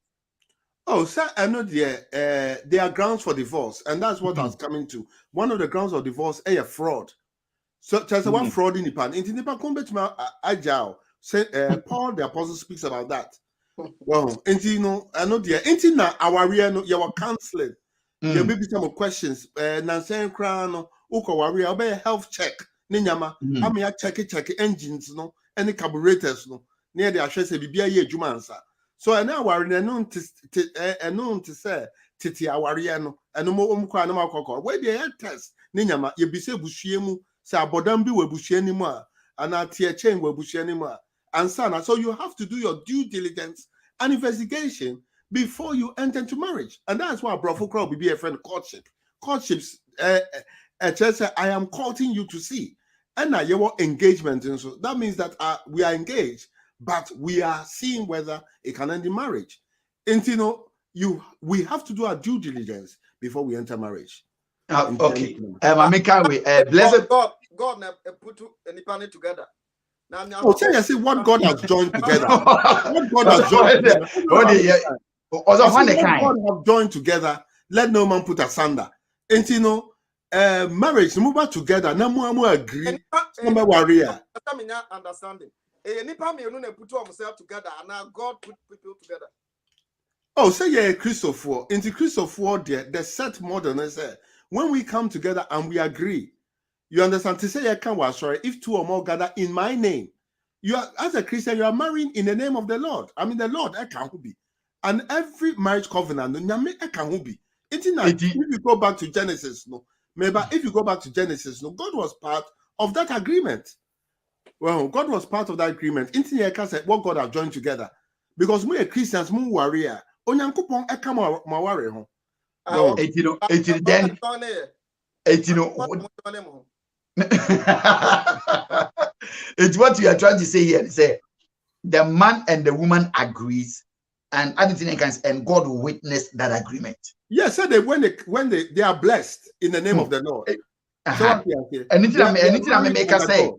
Oh, sir, I know there are grounds for divorce, and that's what I was coming to. One of the grounds of divorce is a fraud. So, there's one fraud in Nipan. In Nipan, come back to my agile. Say, Paul the Apostle speaks about that. Well, I know there. Na our no, you are counseling. There may be some questions. Nansen crown, uko warrior, obey a health check. Ninyama, I mean, check engines, no, any carburetors, no, near the ashes, be a year jumansa. So I now worry known to say Titi Awariano and no more umquanama where they had test Ninyama, you be say bushiemu, say abodambi we bushi anymore, and our tear chain we bushi anymore. And son, so you have to do your due diligence and investigation before you enter into marriage. And that's why Brother Crowd will be a friend courtship. Courtships say I am courting you to see. And now your engagement, and so that means that we are engaged. But we are seeing whether it can end in marriage. And we have to do our due diligence before we enter marriage. Okay. Blessed God put any together. Now, I say what God has joined together. What God has joined together. What God have joined together, let no man put asunder. And marriage, move together. No more agree. No more warrior. Understanding. Put themselves together, and now God put people together. Oh, say yeah, Christopher. Into Christopher, the set model is when we come together and we agree. You understand? To say I can was sorry. If two or more gather in my name, you are as a Christian, you are marrying in the name of the Lord. I mean, the Lord, I can't be. And every marriage covenant, I can't be. If you go back to Genesis, no, maybe if you go back to Genesis, no, God was part of that agreement. Well, God was part of that agreement. Internet can say what God have joined together. Because we are Christians, we warrior. Onyankopon e come ma warrior ho. It's what you are trying to say here. Say the man and the woman agrees, and and God will witness that agreement. Yes, so when they are blessed in the name of the Lord. So anything I make us say.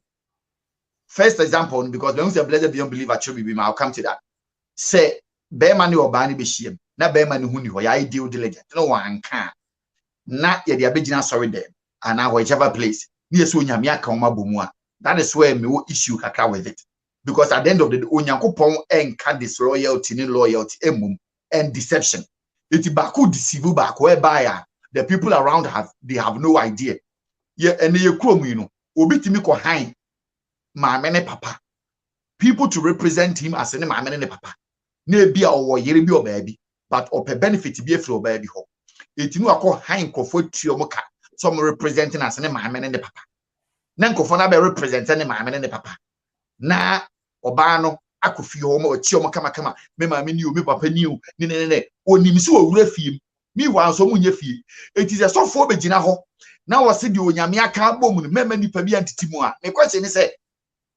First example, because when we say blessed beyond believer, I'll come to that. Say, bear money or banny be shame. Na bear money who you are ideal diligent. No one can. Na ye the abidina sorry them. And now whichever place. Yes, when yamia kama bumwa. That is where me issue kaka with it. Because at the end of the day, onyankopon enka disloyalty, loyalty, and deception. It's baku deceive back whereby the people around have no idea. Yeah, and you know, obitimi ko high. Mamene papa. People to represent him as any mamene papa. Ne be or yeri be or baby, but or per benefit be a flow baby ho. It no call high comfort to your mocha. Some representing as any mamene papa. Nanko for na be representing mamene papa. Na obano akufi home or chioma kama me mammy knew me papa knew ne onim so owura fiem me wan so munye fie. It is a so for be gina ho. Now was said you nyame aka bom me mani pa bi antitimu a. Me question is say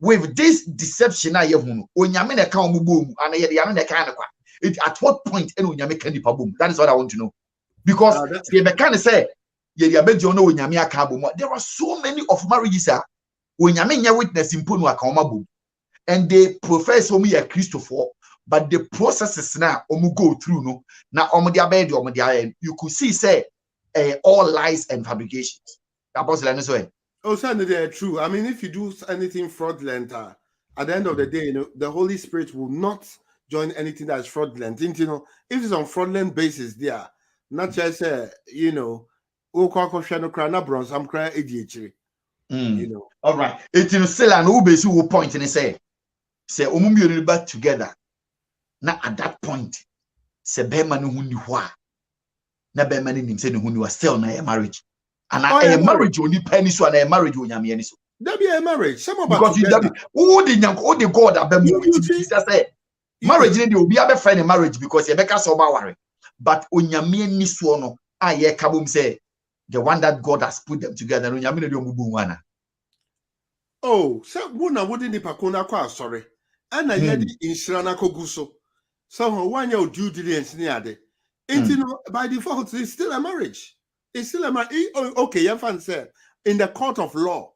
with this deception I have onyame na ka omubom and ye de na ka kwa at what point any onyame ka nipa bom? That is what I want to know. Because ye be can say ye de abejo na onyame aka bom. There are so many of marriages onyame nya witness imponu aka omabom, and they profess omu ya Christopher, but the processes now omu go through no na omu de abedi omu de you could see say all lies and fabrications. Apostle and so oh, certainly they're true. I mean, if you do anything fraudulent, at the end of the day, the Holy Spirit will not join anything that's fraudulent. If it's on fraudulent basis, there, not just all right. It's still an ubesi point and say umumi back together. Now at that point, say bema no huni wa na bema ni nimse no huni wa still na marriage. And a marriage only penny so and a marriage on yamianiso. There be a marriage. Some about because you together. all the God abem. You see, marriage need to be a friend in marriage because you beka so worry. But onyame ni so no aye kabum say the one that God has put them together. Onyame no mubu wana. Oh, so wouldn't the pakuna kwa sorry. And I yet in Shrana Koguso. So one year due diligence near the. By default, it's still a marriage. It's still a marriage. Okay, your fan said in the court of law,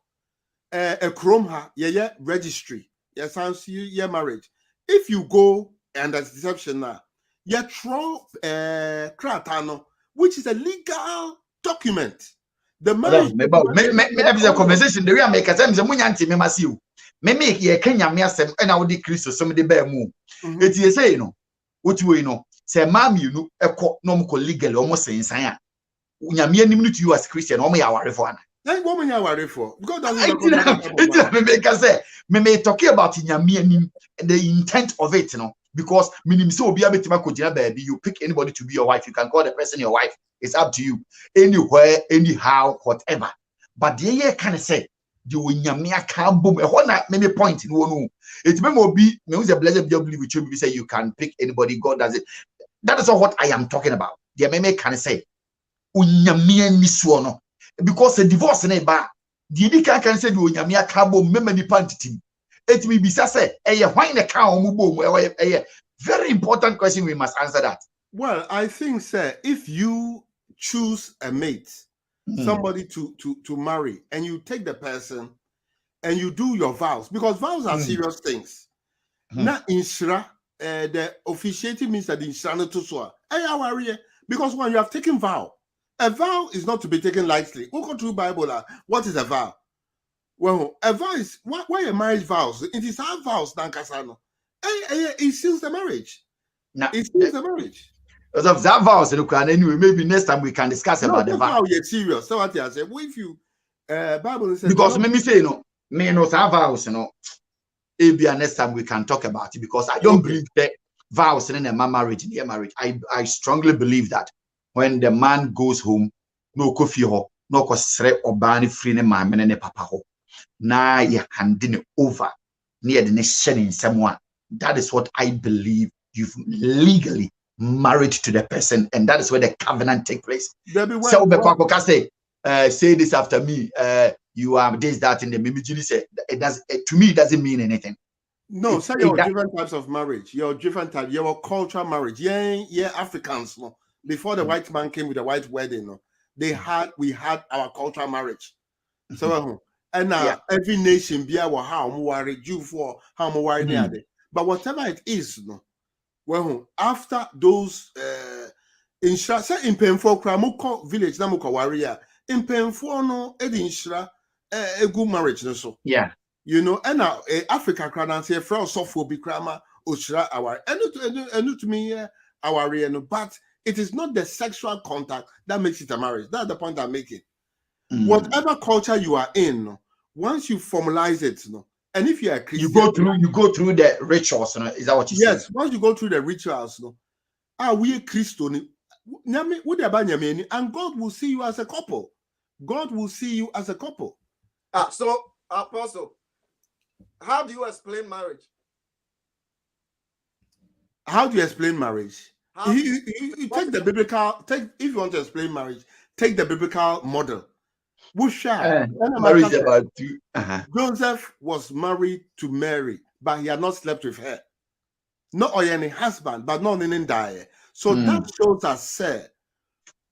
a chroma, yeah, registry, yes, sounds your marriage. If you go and that's deception now, you throw kratano, which is a legal document. The marriage. Maybe the conversation the way I make a time the munyanti me masiu. Me make ye Kenya me asem and I would decrease so some the bear move. It is say no. What you know, say mam you know no legal almost saying sign. Unyame anim to you as Christian or me aware for. Then woman you worry for God doesn't me may talk about Unyame anim the intent of it, you know, because minim so be able to baby, you pick anybody to be your wife, you can call the person your wife. It's up to you. Anywhere, anyhow, whatever. But the year can say the Unyame can boom a whole many point in one. It may be means a blessed believe with you say you can pick anybody, God does it. That is all what I am talking about. The meme can say Unyame ni suono. Because a divorce in a bar, the can say the Unyame cabo memani pantitim. It may be say, why in a cow mubo? Very important question. We must answer that. Well, I think, sir, if you choose a mate, somebody to marry, and you take the person and you do your vows, because vows are serious things. Now, in Shra, the officiating means that in Shra to swear. Because when you have taken vow, a vow is not to be taken lightly. We'll go through Bible. What is a vow? Well, a vow is why a marriage vows. It is our vows, Nankasano. It seals the marriage. It seals the marriage. Because of that vows, anyway, maybe next time we can discuss about the vow. You're serious. So what I say, well, if you Bible says because me say me no vows, maybe next time we can talk about it because I don't believe that vows in a marriage, in a marriage. I strongly believe that when the man goes home, no coffee ho, no kosre obani free ne mama ne papa ho. Na ye handing over near the next shedding someone. That is what I believe you've legally married to the person, and that is where the covenant takes place. Say this after me. You are this, that, in the Mimijini say it does. To me, it doesn't mean anything. No, say your different types of marriage. Your different type. Your cultural marriage. Yeah, Africans. No, before the white man came with the white wedding. No, we had our cultural marriage. So and now every nation be our how worry Jew for how worry near. But whatever it is, no. Well, after those in Penfo Kramuko village Namuka warrior in Penfo no Edinshra a good marriage no so. Yeah. You know, and now Africa cran say from software be krama Oshra our and to me our but it is not the sexual contact that makes it a marriage. That's the point I'm making. Whatever culture you are in, once you formalize it, and if you are Christian, you go through the rituals. Is that what you say? Yes, once you go through the rituals, we are Christian. And God will see you as a couple. God will see you as a couple. So, Apostle, how do you explain marriage? How do you explain marriage? You take the biblical. If you want to explain marriage, take the biblical model. Marriage about two. Joseph was married to Mary, but he had not slept with her. Not any husband, but not in die. So that shows us,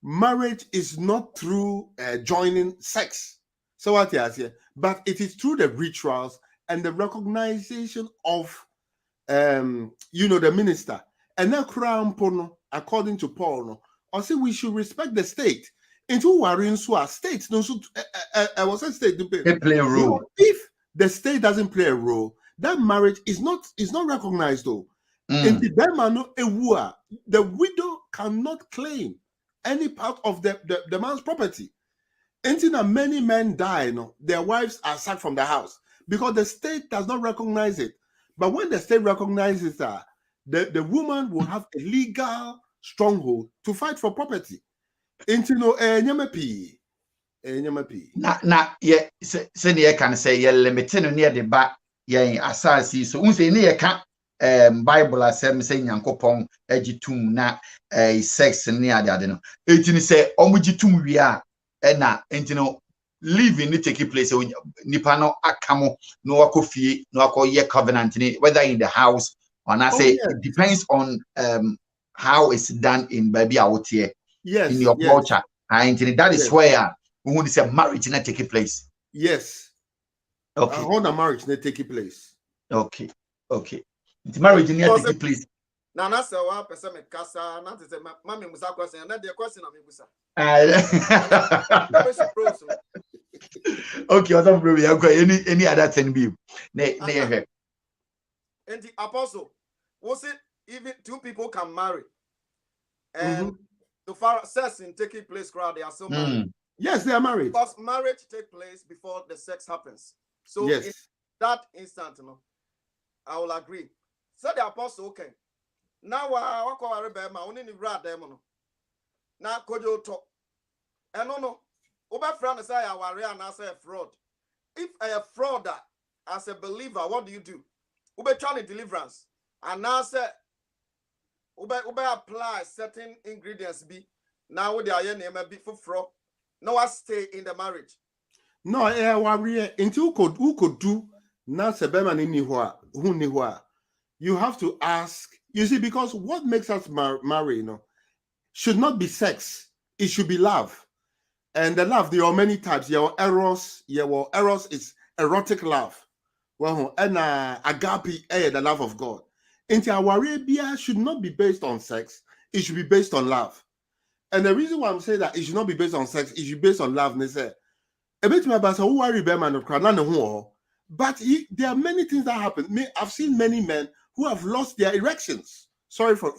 marriage is not through joining sex. So what he has here, but it is through the rituals and the recognition of, the minister. And now, according to Paul, I say we should respect the state. Into worrying so states no so I was a state they play a role. If the state doesn't play a role, that marriage is not recognized though. In the widow cannot claim any part of the man's property. Until many men die, their wives are sacked from the house because the state does not recognize it. But when the state recognizes that, the woman will have a legal stronghold to fight for property. Intino nyamepi na ye se ne can say ye limit no near the back ye asasi so unse ne ye ka Bible asem say Nyankopon agitum na sex ne ade no etini say omugitum wi a na entino living ni take place nipa no akamo no akofie no akoye covenant ni whether in the house or not say it depends on how it's done in baby out here in your culture and that is where we want to say marriage not take place. Yes. Okay. How the marriage not take place? Okay. The marriage not take place. Nana say one person me kasa na say mama musa question na the question na me busa. Okay, what's up, bro? Any other thing be? And the apostle was it even two people can marry and the far sex in taking place crowd they are still married. Yes, they are married. Because marriage takes place before the sex happens. So in that instant, I will agree. So the apostle okay. Now I call Rebema only in grad demon. Now kojo talk. And no. Over friend say I worry and I say fraud. If a fraud as a believer, what do you do? Ube trying deliverance. And now say ube apply certain ingredients be now they are name be for fraud. No, I stay in the marriage. No, worry until who could do now sebema ni who ni wa. You have to ask. You see, because what makes us marry, should not be sex. It should be love. And the love, there are many types. Your eros is erotic love. Well, and agape, the love of God. And our Arabia should not be based on sex. It should be based on love. And the reason why I'm saying that it should not be based on sex, it should be based on love. But there are many things that happen. I've seen many men who have lost their erections. Sorry for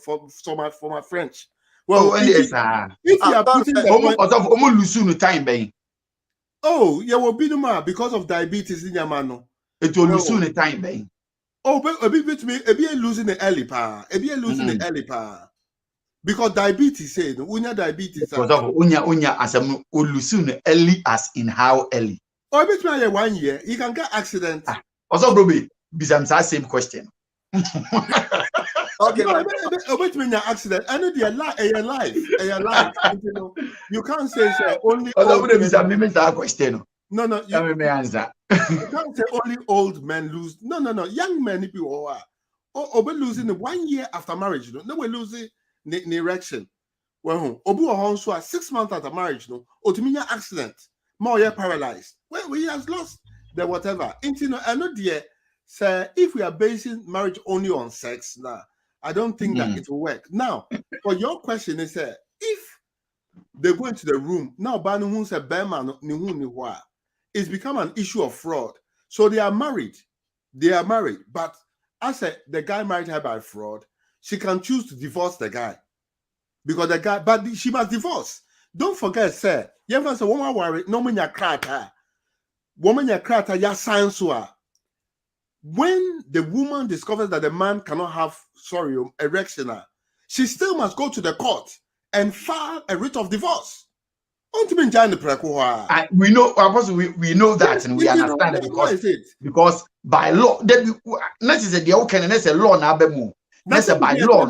my French. Well, if you are putting the time, yeah, well, be because of diabetes in your man. It will lose the time, baby. Oh, but a bit losing the early power. Losing the early power. Because diabetes said unya diabetes. Because of unya as a lose early as in how early. Oh, a bit 1 year, you can get accident. Also, probably because same question. Okay, but when you're accident, I know they're alive. You can't say only. Question. No, you may answer. You can't say only old men lose. No. Young men, if you are, we're losing 1 year after marriage. No, we're losing the erection. Well, obu also 6 months after marriage. No, or to me, accident. More year paralyzed. Well, we has lost the whatever. I know, dear. So if we are basing marriage only on sex, now I don't think that it will work. Now, for your question is if they go into the room now, it's become an issue of fraud. So they are married, but I said the guy married her by fraud. She can choose to divorce the guy because the guy, but she must divorce. Don't forget, sir. You ever say woman worry? No man ya krata. Woman ya krata ya science. When the woman discovers that the man cannot have, erection, she still must go to the court and file a writ of divorce. We know, we know that, and we understand it because by law, let's say the okay, and that's a law now. That's by law.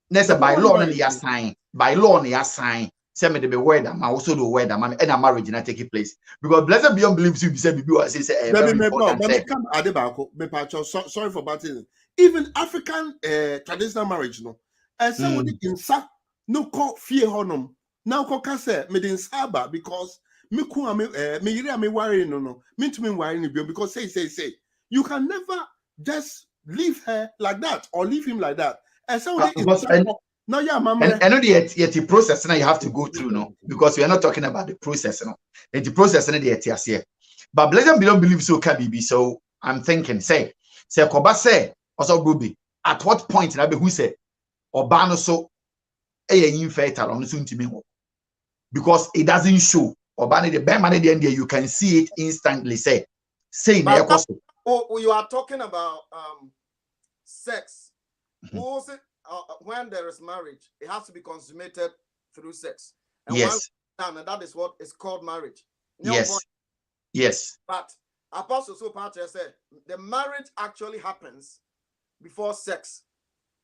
That's by law, and they assign by law, and they assign. Send me the word. I'm also the word. I'm and a marriage not taking place because blessed beyond believes you. Say sorry for batting. Even African traditional marriage, no, and somebody in sa no call fear honum now call kase me din saba because me ku me worry no me to me worry because say you can never just leave her like that or leave him like that. And somebody no, yeah, mama. And I know the process now you have to go through, no, because we are not talking about the process, no. And the process and the here. But blessed don't believe so can be. So I'm thinking, say Koba say also Ruby. At what point na be who say Obano so infertile on soon to me because it doesn't show Obano the bad money the end there you can see it instantly. Say you are talking about sex. Who was it? When there is marriage, it has to be consummated through sex. And yes. down, and that is what is called marriage. Yes. Yes. But Apostle Sopater said the marriage actually happens before sex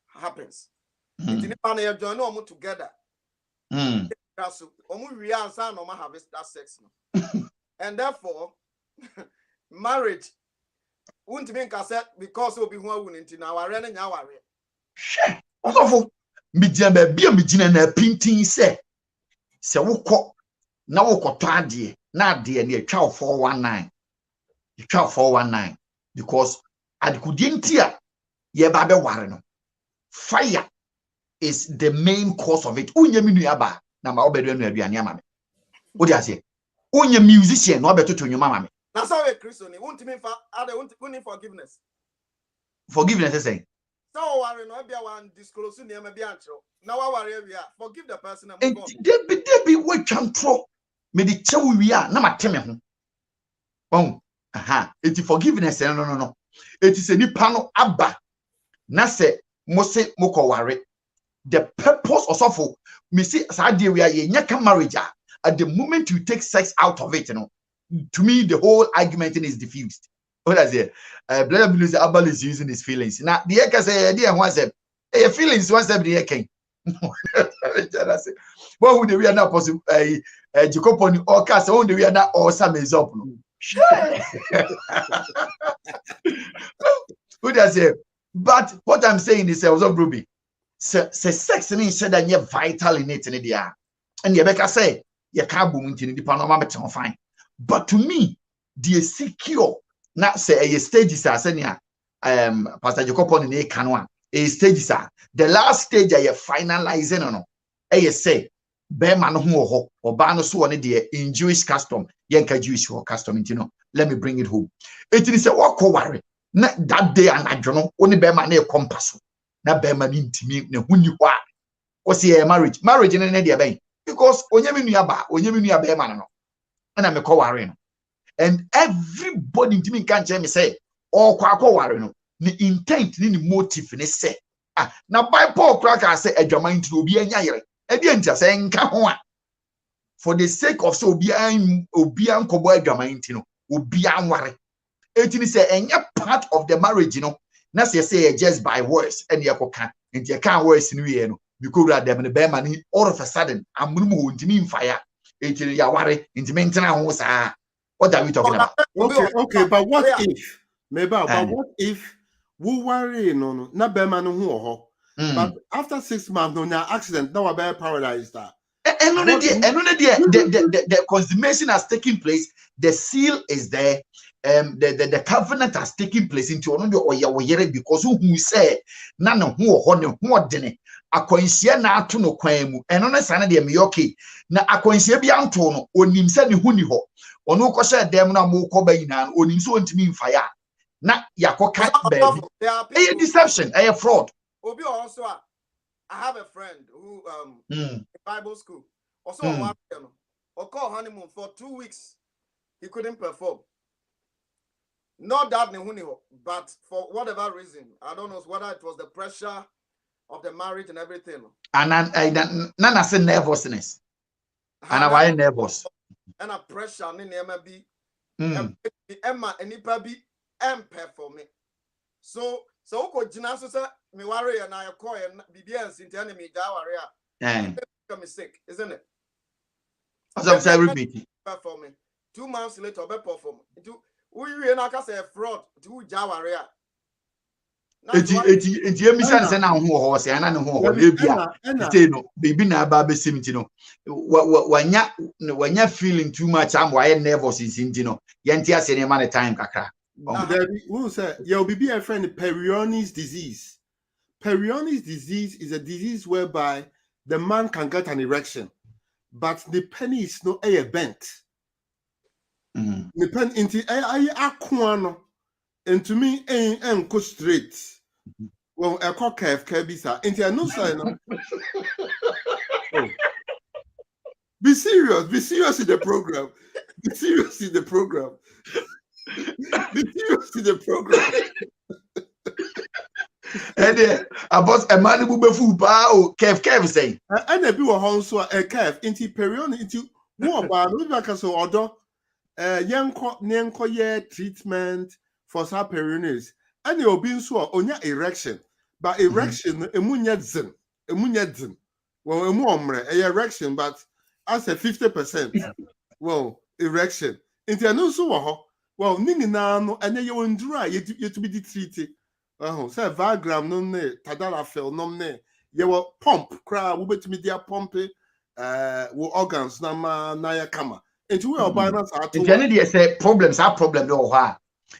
happens. Together. We have that sex. And therefore, marriage won't be because we'll be one in our running our way. Also, Mijambe be a Mijina na painting say woko na woko tadie na de near 12419. 12419 because at Kudintia ye babe wareno. Fire is the main cause of it. Unye minuaba na ma obedo enu aduane amame. What do you say? Unye musician no obeto to nyuma mame. Na so we Christian won't mean for other won't forgiveness. Forgiveness is saying. So worry no be one disclose near be antro. Now worry we are. Forgive the person and move on. There be we can throw me the chew we are na mateme ho. Oh, it is forgiveness no. It is a nipa no aba na se mose moko worry. The purpose of me see sadie we are nyaka marriage at the moment you take sex out of it, to me the whole argument is diffused. What I say, Brother Billy Abel is using his feelings. Now the eka say dear one said, hey, feelings one step the eka. What would we are now possible? Jacob on all cast on the we are not all some is up. What I say, but what I'm saying is also Ruby. Say sex in said that you're vital in it in the air. And you better say you can't boom into the panorama fine. But to me, the secure not say a stages are saying Pastor Jacob on the canoa. A stages are the last stage I finalizing on a say Beman who or Bano so on the in Jewish custom, Yanka Jewish or custom, let me bring it home. It is a walk worry. Not that day and I don't know only Beman a compass. Na bema ni ntimi na huni kwa osi marriage in any day because onyame nuaba bema no na me ware no and everybody ntimi kan che me say all kwa ware no ni intent ni motive ni say na by Paul cracker say adwaman nti obi anya yere e bi ntia say nka ho a for the sake of so obi ankobo adwaman nti no obi anware etini say enya part of the marriage na say just by words and yakoka nti e kan words ni we no because dem ne be mani all of a sudden amunum ho ntimi mfaya enti ya ware enti mentena ho saa. What are we talking about? Okay, but what if but what if we worry no na be mani ho ho but after 6 months no na accident now be paralyzed that and the consummation has taken place, the seal is there. The covenant has taken place into oya because who say none who ho dene akwansia na ato no kwan mu eno na sana de meyoke na akwansia bi anto no onim se ne huni ho ono ko sha dem na mo ko bayina onim so ontimi mfaya na yakoka baby a deception a fraud. Obi also I have a friend who in Bible school also call honeymoon for 2 weeks he couldn't perform. Not that but for whatever reason, I don't know whether it was the pressure of the marriage and everything. And none say nervousness. And I nervous. And a pressure in the Emma and Nipabi and perform me. So Jinasu said, me worry and I call and BBS in the enemy Dawaria. Become sick, isn't it? As I'm saying, repeat. Performing 2 months later, be perform. We na ka say fraud to Jawaria. Enti emisa nse na ho ho se ana ne ho ho le bia say no baby na ba be simti no wanya feeling too much am why nervous inti no yenti ase ne man time kakra. Who say your baby a friend Peyronie's disease. Peyronie's disease is a disease whereby the man can get an erection but the penny is not a bent. The pen into aquano and to me and go straight. Well, a cock have cabisa into a no sign. Be serious in the program. Be serious in the program. Be serious in the program. And about a man who be full bow, Kev say. And a be a home so a calf into period into More about we back so order yenko treatment for saperinis. And you'll be so onya erection. But erection emunyadzin. Well, erection, but as a 50%. Well, erection. Into no so well, ningina no and you endure you to be treated. Say Viagra no ne Tadalafil no ne. You will pump cry will be to media pump organs na ya kama. Into we are buying us at if any say problems are problem no ha.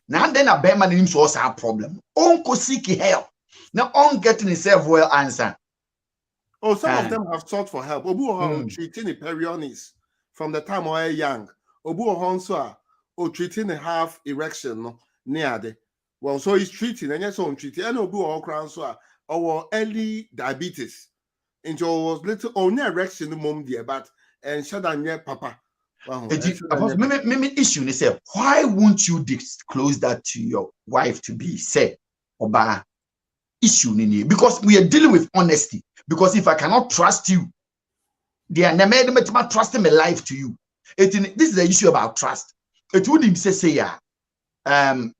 Now then a bear man him so a problem. Unko seek help. Now on getting himself well answer. Oh, some of them have sought for help. Obu treating the perionis from the time we are young. Obu honso or treating a half erection no near the well, so he's treating and yes, on treating and Obu or crown so our early diabetes. And so was little only erection the mom dear, but and shut down your papa. Maybe issue is say, why won't you disclose that to your wife to be said oba issue nini? Because we are dealing with honesty. Because if I cannot trust you, they are never trusting my life to you. This is the issue about trust. It wouldn't say yeah.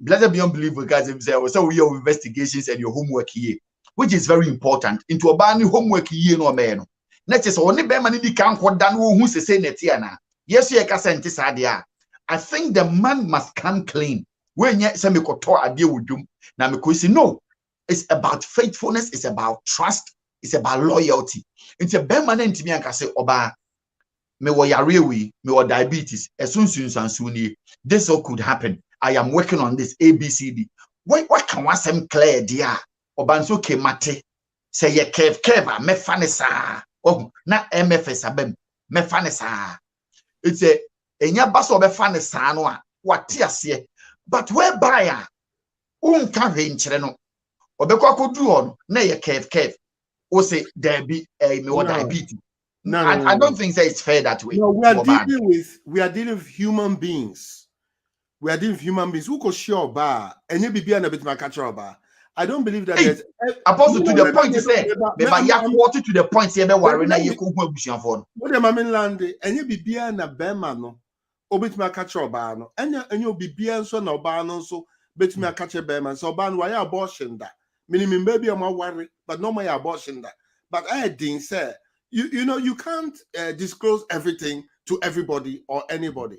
Blessed beyond belief because so we have investigations and your homework here, which is very important. Into a bani homework here no man. Next is only be man di kan kodan who say netiana. Yes, you can send this idea. I think the man must come clean. When you say me koto ade wudum na me ko say no. It's about faithfulness, it's about trust, it's about loyalty. It's a bear man to me and can say oba me wo yare we me wo diabetes esunsun this all could happen. I am working on this ABCD. What can one sem clear dia oba nso ke mate say ye kev me fanisa oh na MFS abem me fanisa. It's a enya baso be fanisa no a what ase but whereby unka hwenkyere no obekwa kodu on na ye kev o say there be me what diabetes. No, I don't think that it's fair that way. No, we are dealing with human beings. We are dealing with human beings who could share bar and you be a bit my catcher bar. I don't believe that there's opposed to the point to say water to the point say worry na you could go bush for. What am I mean land and you be na bema no obit my catcher bar no and you be so no bar no so bet me a catcher bema so ban why abortion that meaning baby I'm worry but no my abortion that but I didn't say you know you can't disclose everything to everybody or anybody.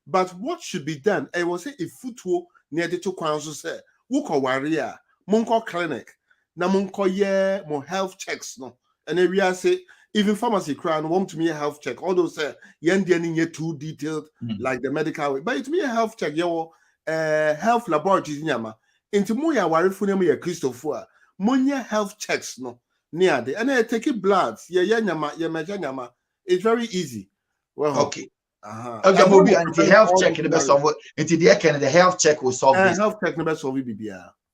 But what should be done? I will say if footwo near the two council say wuko warrior munko clinic na munko ye mo health checks no and then we are say even pharmacy crown want to me a health check. All those say yen ye too detailed like the medical way. But it me a health check your health laboratories nyama into mo ya wari fune mo ya Christopher monya health checks no near the and I take it blood nyama it's very easy. Well okay. Okay, maybe the health check in the best of it. The health check will solve this. Health check never solve it.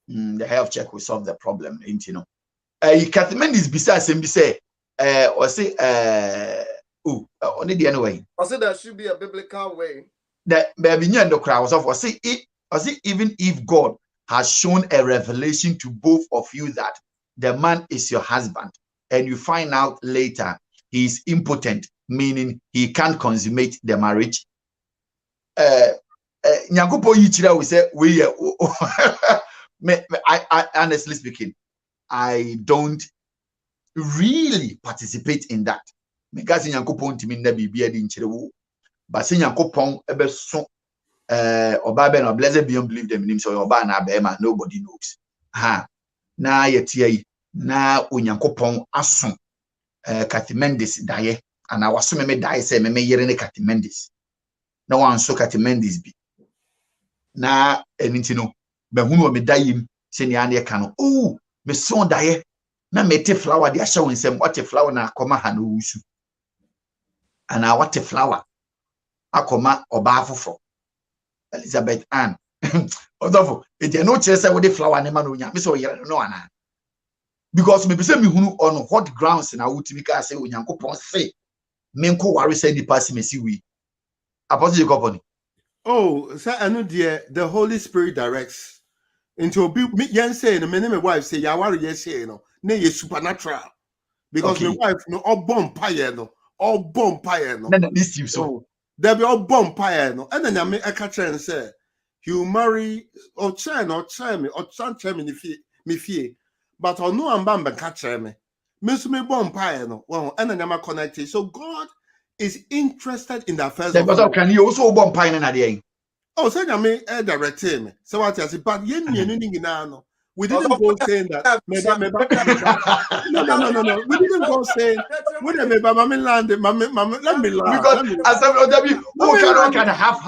The health check will solve the problem. You know, Catherine is besides him. Say, or say, only the anyway. I said there should be a biblical way. That maybe you the crowd of say it. I say even if God has shown a revelation to both of you that the man is your husband, and you find out later he is impotent, meaning he can't consummate the marriage. Nyangopo yichira we say we I honestly speaking, I don't really participate in that. Because Nyangopo ntimi na bibia di nchire wo. But say Nyankopon ebe so oba be no blessed beyond believe them in so oba na be ma nobody knows. Ha. Na yetie na Onyankopon aso Kathy daye and I was me die say me yere ne Kathy Mendes. No one so Kathy Mendes be. Na enti no be hunu me dayim se ne ane ka no. Oh, me son daye na me te flower de ahye wonsem what flower na akoma ha no wusu. Ana what flower akoma oba afofo. Elizabeth Ann. Odofo, e no chere say we de flower ne ma no nya. Me so yere no ana. Because maybe say me hunu on what grounds na wutimi ka say Onyankopon say me nko ware say di pass me si we apostle company. Oh, sir, I know the Holy Spirit directs into be yen say no me wife say ya ware yes say no na ye supernatural because my wife no all bomb fire no na this you so there be all bomb pie no and then I make a catcher and say you marry or try me or try me me fee but or no I'm bam catcher me me bomb pie no well and then I'm connected so God is interested in the affairs of God. Can you also bomb pie in a day? Oh, say I mean direct me. So what I say, but yen no. We didn't go saying that. No. We didn't go saying. We didn't let me land. Let me land. Because as I can have.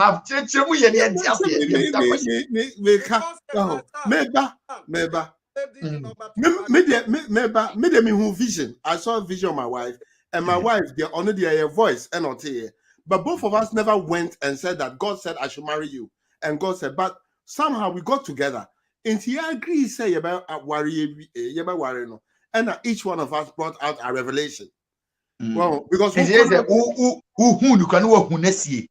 Me who vision. I saw a vision of my wife, and my wife, they only their voice and not here. But both of us never went and said that God said I should marry you. And God said, but somehow we got together. And he agreed, say about worry, no. And each one of us brought out a revelation. Well, because who you can know who nesi.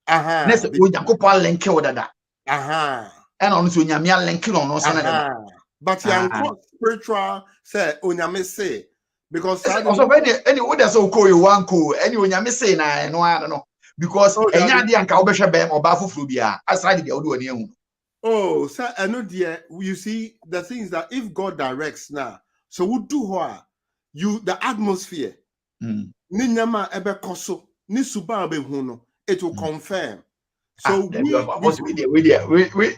Nesi Ujakopa link that. And on to Nyamia link on but you spiritual say Unyame say. Because also any others so call you one call any when you say na no I don't know because enya dey anka obehwe bem oba fufuru bia aside dey odo ani ehun. Oh sir I know dear you see the thing is that if God directs now so we do what you the atmosphere ni nyama ebe koso ni suba be hu no it will confirm so we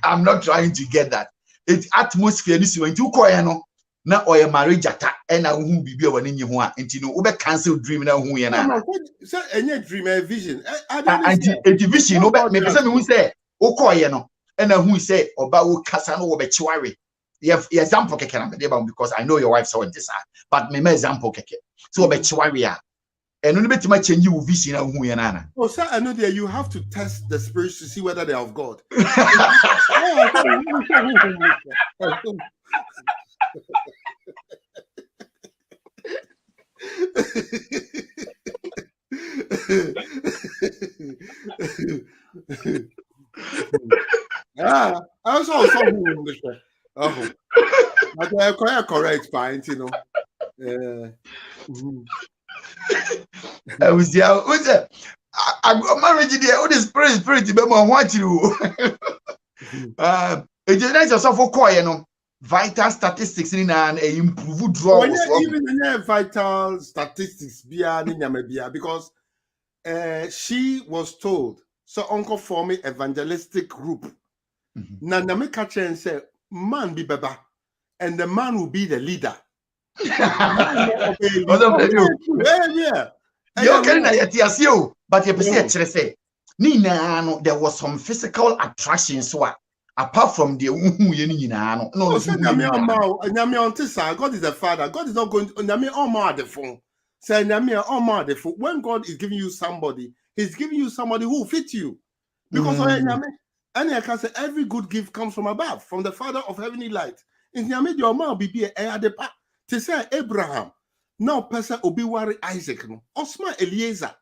I'm not trying to get that it's atmosphere ni when you call no na oye marriage ata na hu bibia wani nyi ho a enti no we cancel dream na hu ye na say any dream a vision anti vision no me pese me hu say wo koye no na hu say oba wo kasa no wo be chiware ye example keke na me dey because I know your wife saw this but me example keke so wo be chiware a eno no betima change wo vision na hu ye na oh sir I know there you have to test the spirits to see whether they are of God. I also saw English. Oh, but quite correct point, you know. I was there. I'm married there. All this spirit, be more want you. It is nice yourself for quiet, you know. Vital statistics in and improve draw. Even in vital statistics, because she was told so uncle form me evangelistic group. Now me catch and say man be baba and the man will be the leader. But you say Nina, there was some physical attraction so apart from the God is a father. God is not going to the phone. Say the phone. When God is giving you somebody, He's giving you somebody who will fit you. Because and I can say every good gift comes from above, from the Father of heavenly light. In Nyame your mouth be to say Abraham. Now person obiwari Isaac no. Osma Eliezer.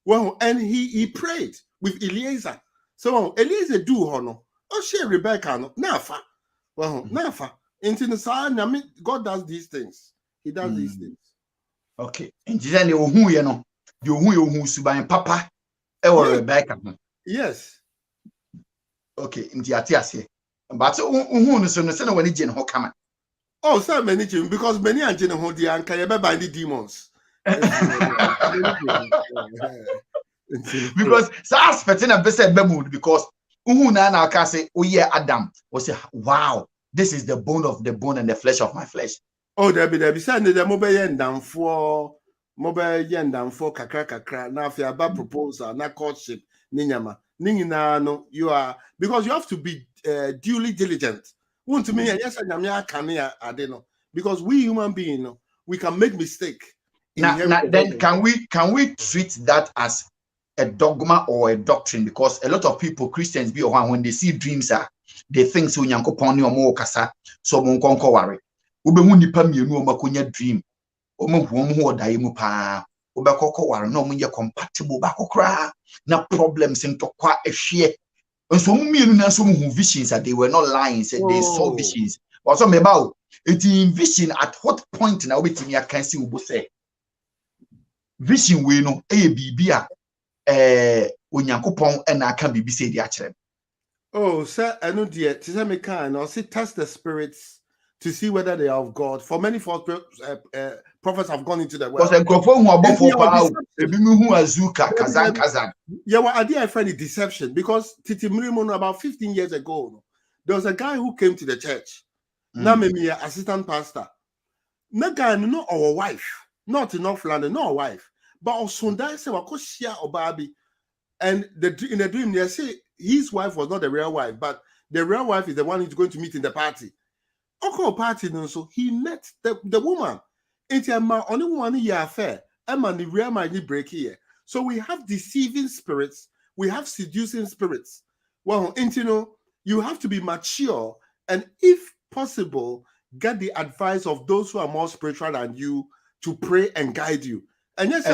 Well, and he prayed with Eliezer. So Eliezer do hono. Oh, she Rebecca no nafa. Well, nafa. Into the sign, God does these things. He does these things. Okay. And then you who you know, you who suban papa. Rebecca. Yes. Okay. In the atiase. But who so no when he ho come. Oh, so many because many and Jane ho dia anka yebe by the demons. Because so aspect in a best mood because na can say, oh yeah, Adam will say, wow, this is the bone of the bone and the flesh of my flesh. Oh, there be saying the mobile yen for kakra now if you have a proposal na courtship ninyama ningina no you are because you have to be duly diligent. Want to me yes and because we human beings we can make mistake. Now then can we treat that as a dogma or a doctrine? Because a lot of people, Christians, when they see dreams, they think so. Nyankopon or more kasa so mon konko worry. Ube mu nipa mienu makonya dream. Omo hu odai mu pa. Ube koko worry no munye compatible ba kokra. Na problems into kwa ehwe. And so mienu na so mu visions that they were not lying. Said they saw visions. Also meba it in vision at what point na obetimi akan si ubo say vision we no bibia onyankopon and aka bibi say di akyerem. Oh, sir, I know dear. To me kind or see test the spirits to see whether they are of God. For many false prophets have gone into the world. Because enkrofo hu abofo pa ebi mi hu azuka kazan. Yeah, well, I find it deception because Titi Mrimono about 15 years ago, there was a guy who came to the church. Now maybe assistant pastor. No guy, no our wife, not in North London, no wife, but also say wakoshia obabi. And in the dream, they say his wife was not the real wife, but the real wife is the one he's going to meet in the party. Okay, party, so he met the woman. It's only one year affair. And the real might break here. So we have deceiving spirits, we have seducing spirits. Well, you have to be mature, and if possible, get the advice of those who are more spiritual than you to pray and guide you. And yes,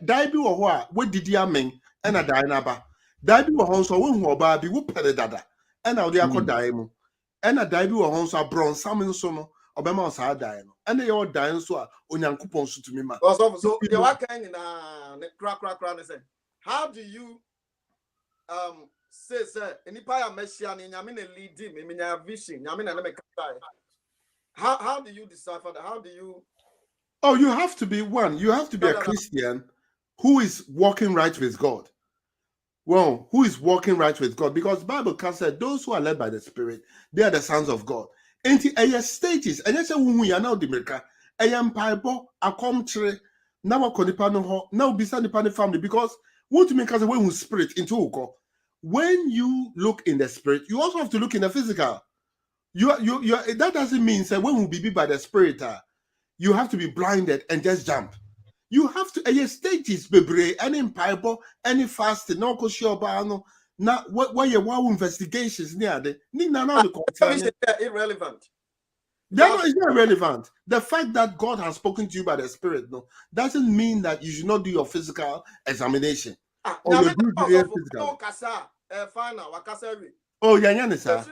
Daibi or what did you mean? And a Dainaba. Daibi or also won't baby who pay dada. And now they are called Daimo. And a Daibi or also bronze salmon sono, Obama was hard dying. And they all dying so Onyankupon to me. So they were kind in a crack and say, how do you say, any pie messian in Yamina lead him, in your vision, Yamina make how do you decipher that? How do you? Oh, you have to be one. You have to be a Christian who is walking right with God. Well, who is walking right with God? Because Bible can say those who are led by the Spirit, they are the sons of God. And the stages, and that's when we are now the America. I am Bible, I come to now beside the family because what to make us when we spirit into when you look in the spirit, you also have to look in the physical. You that doesn't mean that when we be by the spirit, you have to be blinded and just jump. You have to stages baby any Bible, any fasting, no no. Now what your wow investigations near the irrelevant. It's not relevant. The fact that God has spoken to you by the Spirit, doesn't mean that you should not do your physical examination. Or you do your physical. Oh, yeah, sir.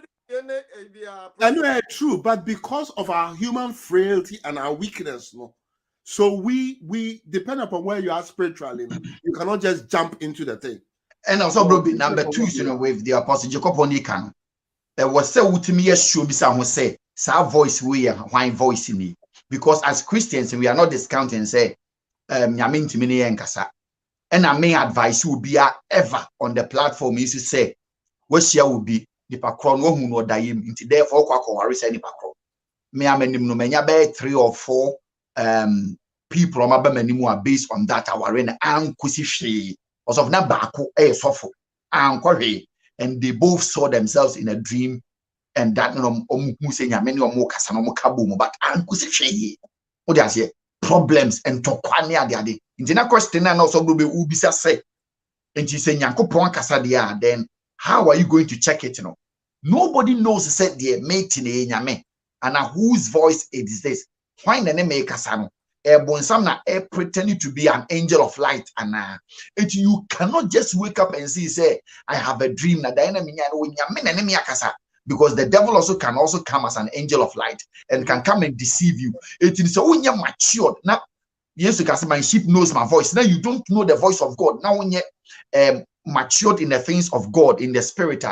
Anyway, true, but because of our human frailty and our weakness, so we depend upon where you are spiritually. You cannot just jump into the thing. And also, number 2, with the Apostle Jacob Onikan, there was so to me as show me someone say, "Sa voice we are why voice in me," because as Christians we are not discounting say, "Yamin to me and kasa." And our main advice would be ever on the platform is to say, "What share will be the pakron who no die into therefore kwako say the pakron." Me amenim no menya be 3 or 4 people on my are based on that our in and kusi was of na bako sofo and and they both saw themselves in a dream, and that problems and tokwane in question and also ubisa say and she say nyankopon kasa dia, then how are you going to check it? Nobody knows said the mate in nyame and whose voice is this. Why na make kasa pretending to be an angel of light, and you cannot just wake up and say I have a dream because the devil also can come as an angel of light and can come and deceive you. It is so when you're matured now. Yes, you can say my sheep knows my voice. Now you don't know the voice of God. Now when you're matured in the things of God, in the spirit,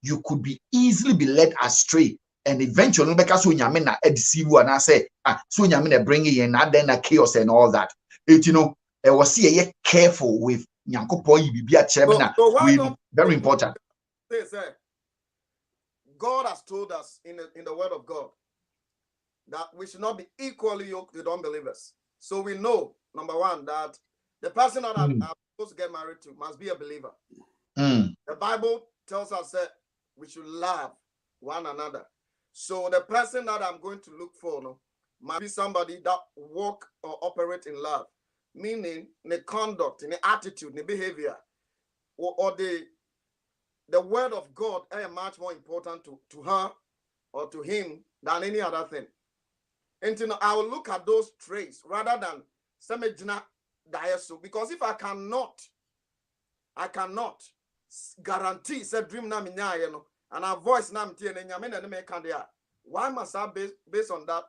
you could be easily be led astray. And eventually, because when you're deceive you and I say, so when you're bringing in and then a chaos and all that, I was see careful with Nyankopon be very important. God has told us in the word of God that we should not be equally yoked with unbelievers. So we know, number one, that the person that I'm supposed to get married to must be a believer. The Bible tells us that we should love one another. So the person that I'm going to look for might be somebody that walk or operate in love, meaning the conduct, the attitude, the behavior, or the word of God is much more important to her or to him than any other thing. And I will look at those traits rather than semejina diaso, because if I cannot guarantee say dream na minya and our voice na mtie na nyame na me kan dia, why must I based on that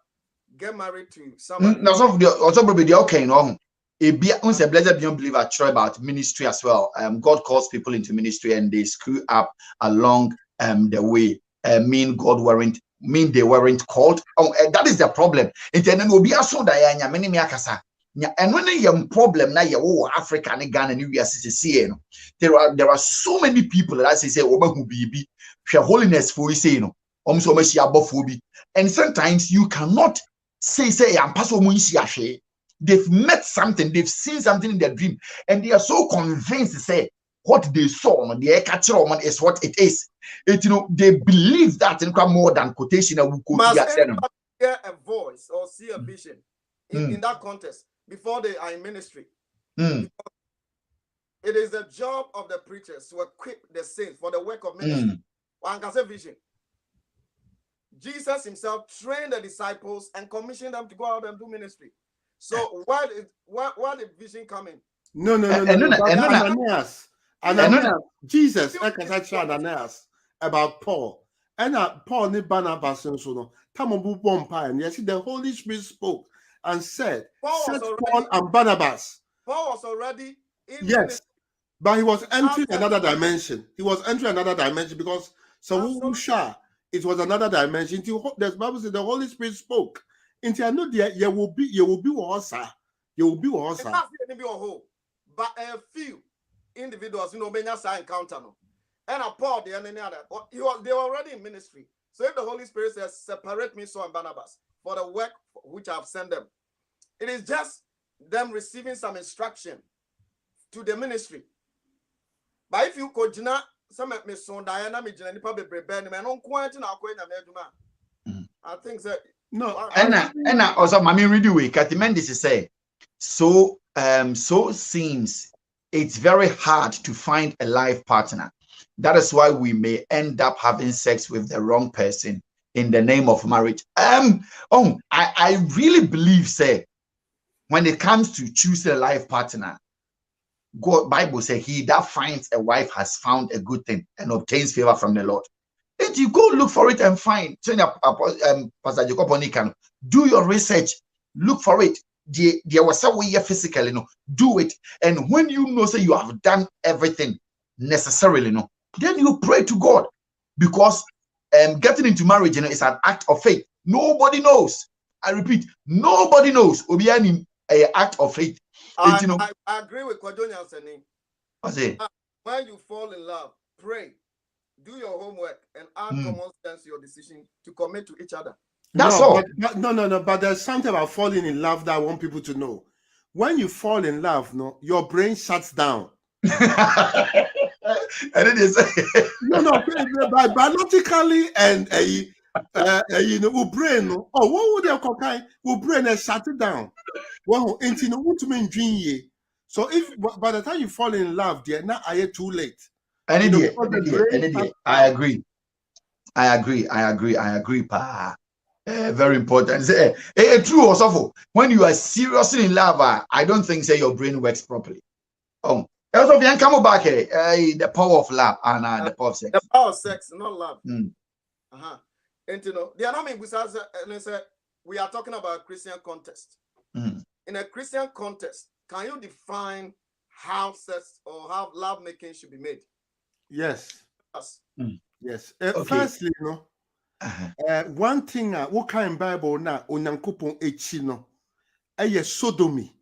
get married to somebody? Also probably okay no. Once a blessed beyond believer try about ministry as well. God calls people into ministry and they screw up along the way. Mean they weren't called. That is the problem. And then will be a so that many miakasa. And when you problem now you Africa and Ghana and you there are so many people that I say who be holiness for say no. And sometimes you cannot say I'm pastor. They've met something, they've seen something in their dream, and they are so convinced to say what they saw on the air is what it is. They believe that in more than quotation. Must anybody hear a voice or see a vision in that context before they are in ministry? It is the job of the preachers to equip the saints for the work of ministry. One can say vision. Jesus himself trained the disciples and commissioned them to go out and do ministry. So why did vision come in? No. Ananias. Jesus, Ananias about Paul. And Paul ni Barnabas and so no. Tamobu Bompa and yes, the Holy Spirit spoke and said, set Paul and Barnabas. Paul was already in ministry. But he was entering another dimension. He was entering another dimension because it was another dimension. The Bible says the Holy Spirit spoke. Into I know there you will be also. But a few individuals, encounter no. And Paul, they were already in ministry. So if the Holy Spirit says, separate me, Saul and Barnabas, for the work which I have sent them, it is just them receiving some instruction to the ministry. But if you could not, some me son Diana, me Jenny, probably prepare me, and on quantity now, I think that. No, and also, I mean, really, we Katimendis is say so. So seems it's very hard to find a life partner. That is why we may end up having sex with the wrong person in the name of marriage. I really believe, say, when it comes to choosing a life partner, God Bible says he that finds a wife has found a good thing and obtains favor from the Lord. If you go look for it and find, Pastor Jacob Onikan, do your research, look for it. There was some way physically, do it. And when you know, say you have done everything necessarily, then you pray to God, because getting into marriage, is an act of faith. Nobody knows. I repeat, nobody knows. An act of faith. I agree with Kwadonya Seni. What's it? When you fall in love, pray. Do your homework and add common sense to your decision to commit to each other. That's all. But there's something about falling in love that I want people to know. When you fall in love, your brain shuts down. I didn't say. Biologically and brain. What would they call brain shut it down? Well, so if by the time you fall in love, dear, now are you too late? I agree. Pa. Very important. True also. When you are seriously in love, I don't think your brain works properly. Also, if you come back, the power of love and the power of sex. The power of sex, not love. And they are not mean besides. We are talking about a Christian context. In a Christian context, can you define how sex or how love making should be made? Yes. Yes. Okay. Firstly, one thing what kind of Bible na onyankopon echi no sodomy.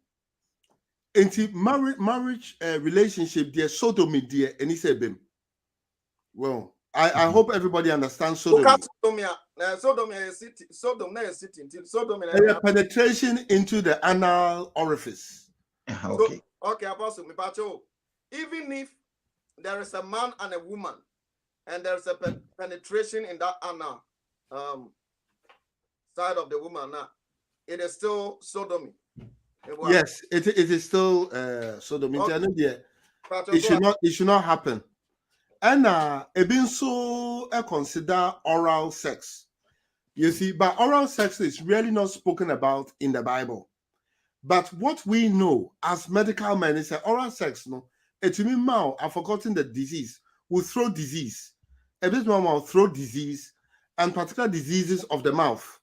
Enti marriage relationship there sodomy there any say bem. Well, I hope everybody understands sodomy. Sodomy is sitting. Penetration into the anal orifice. Okay. Okay, Apostle, even if there is a man and a woman, and there's a penetration in that anal side of the woman, now it is still sodomy. Yes, it is still sodomy. Okay. It should not happen. And been so consider oral sex. You see, but oral sex is really not spoken about in the Bible. But what we know as medical men is that oral sex, it means now I've forgotten the disease. Will throw disease. A bit more will throw disease and particular diseases of the mouth.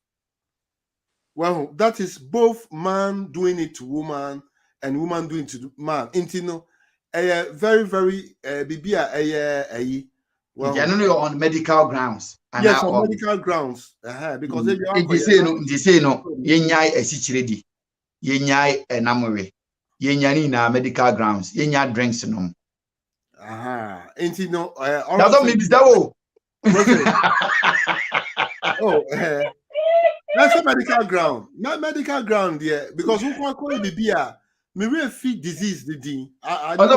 Well, that is both man doing it to woman and woman doing to man. Intino, a very, very bibia a generally on medical grounds. Yes, on medical grounds. Because if you say no, yenyai esichiredi, yenyai enamore, yenyani na medical grounds, yenya drinks no. Intino, that's what means that. Oh, that's a medical ground. Not medical ground, yeah. Because who can call it the me really feed disease the D. But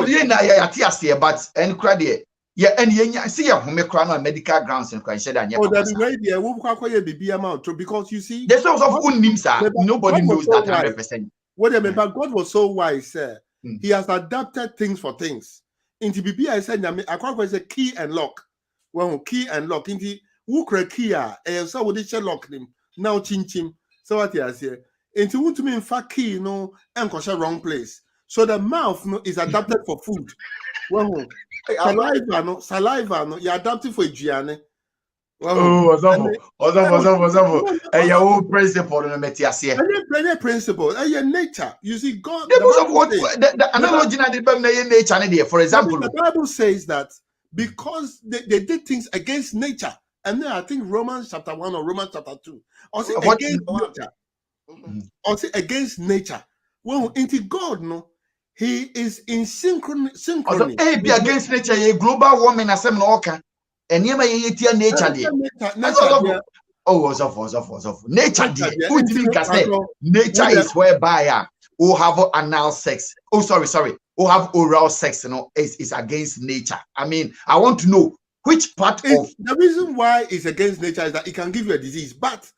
and credit. Yeah, and see a home crown on medical grounds and cry said that. Oh, that's the way there. Who can call it the amount? Because you see, there's also of names, nobody knows that 100%. What I mean, but God was so wise, sir. He has adapted things for things. Into BB, I said, I can't say key and lock. Well, key and lock. Into who crack key, and so would it lock him. Now chin. So what you say? Into who to me in fact key no and wrong place. So the mouth no is adapted for food. Well, saliva no you adapted for Gianni. What's up? Your principle no metiasie. Any principle, nature. You see, God. The analogy na the nature. For example, the Bible says that because they did things against nature. And then I think Romans chapter 1 or Romans chapter 2. Or say against nature. Or say against nature. Well, into God, no, he is in synchrony. Be against nature, a global warming as some oka. And you may eat your nature. Nature, nature is whereby who have anal sex. Oh, sorry. Who have oral sex, is against nature. I mean, I want to know. Which part of the reason why it's against nature is that it can give you a disease, but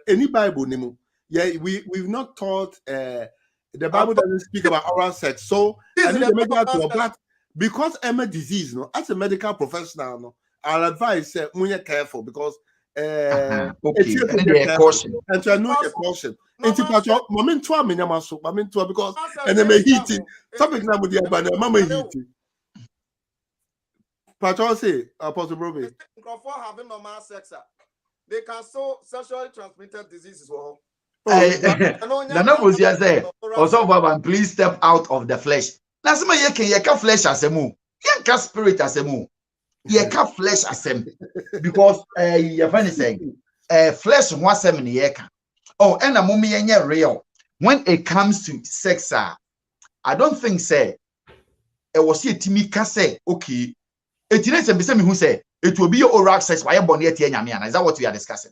any Bible name. Yeah, we've not taught the Bible doesn't speak about oral sex. So I need to make that to a but because I'm a disease, no, as a medical professional, no, I'll advise when you're careful because caution. And to know your caution. Into moment because and then heating topic now with the mama heating. Patrol say, Apostle Brobe. Having normal sex, they can so sexually transmitted diseases. Please step out of the flesh. Now, some of you flesh as a move. You spirit as a move. You flesh as a because you're funny saying, flesh was a year. Oh, and a mummy real. When it comes to sex, I don't think say it was here to me. Say okay. It is a who say it will be your oral sex. Why born yet? Is that what we are discussing?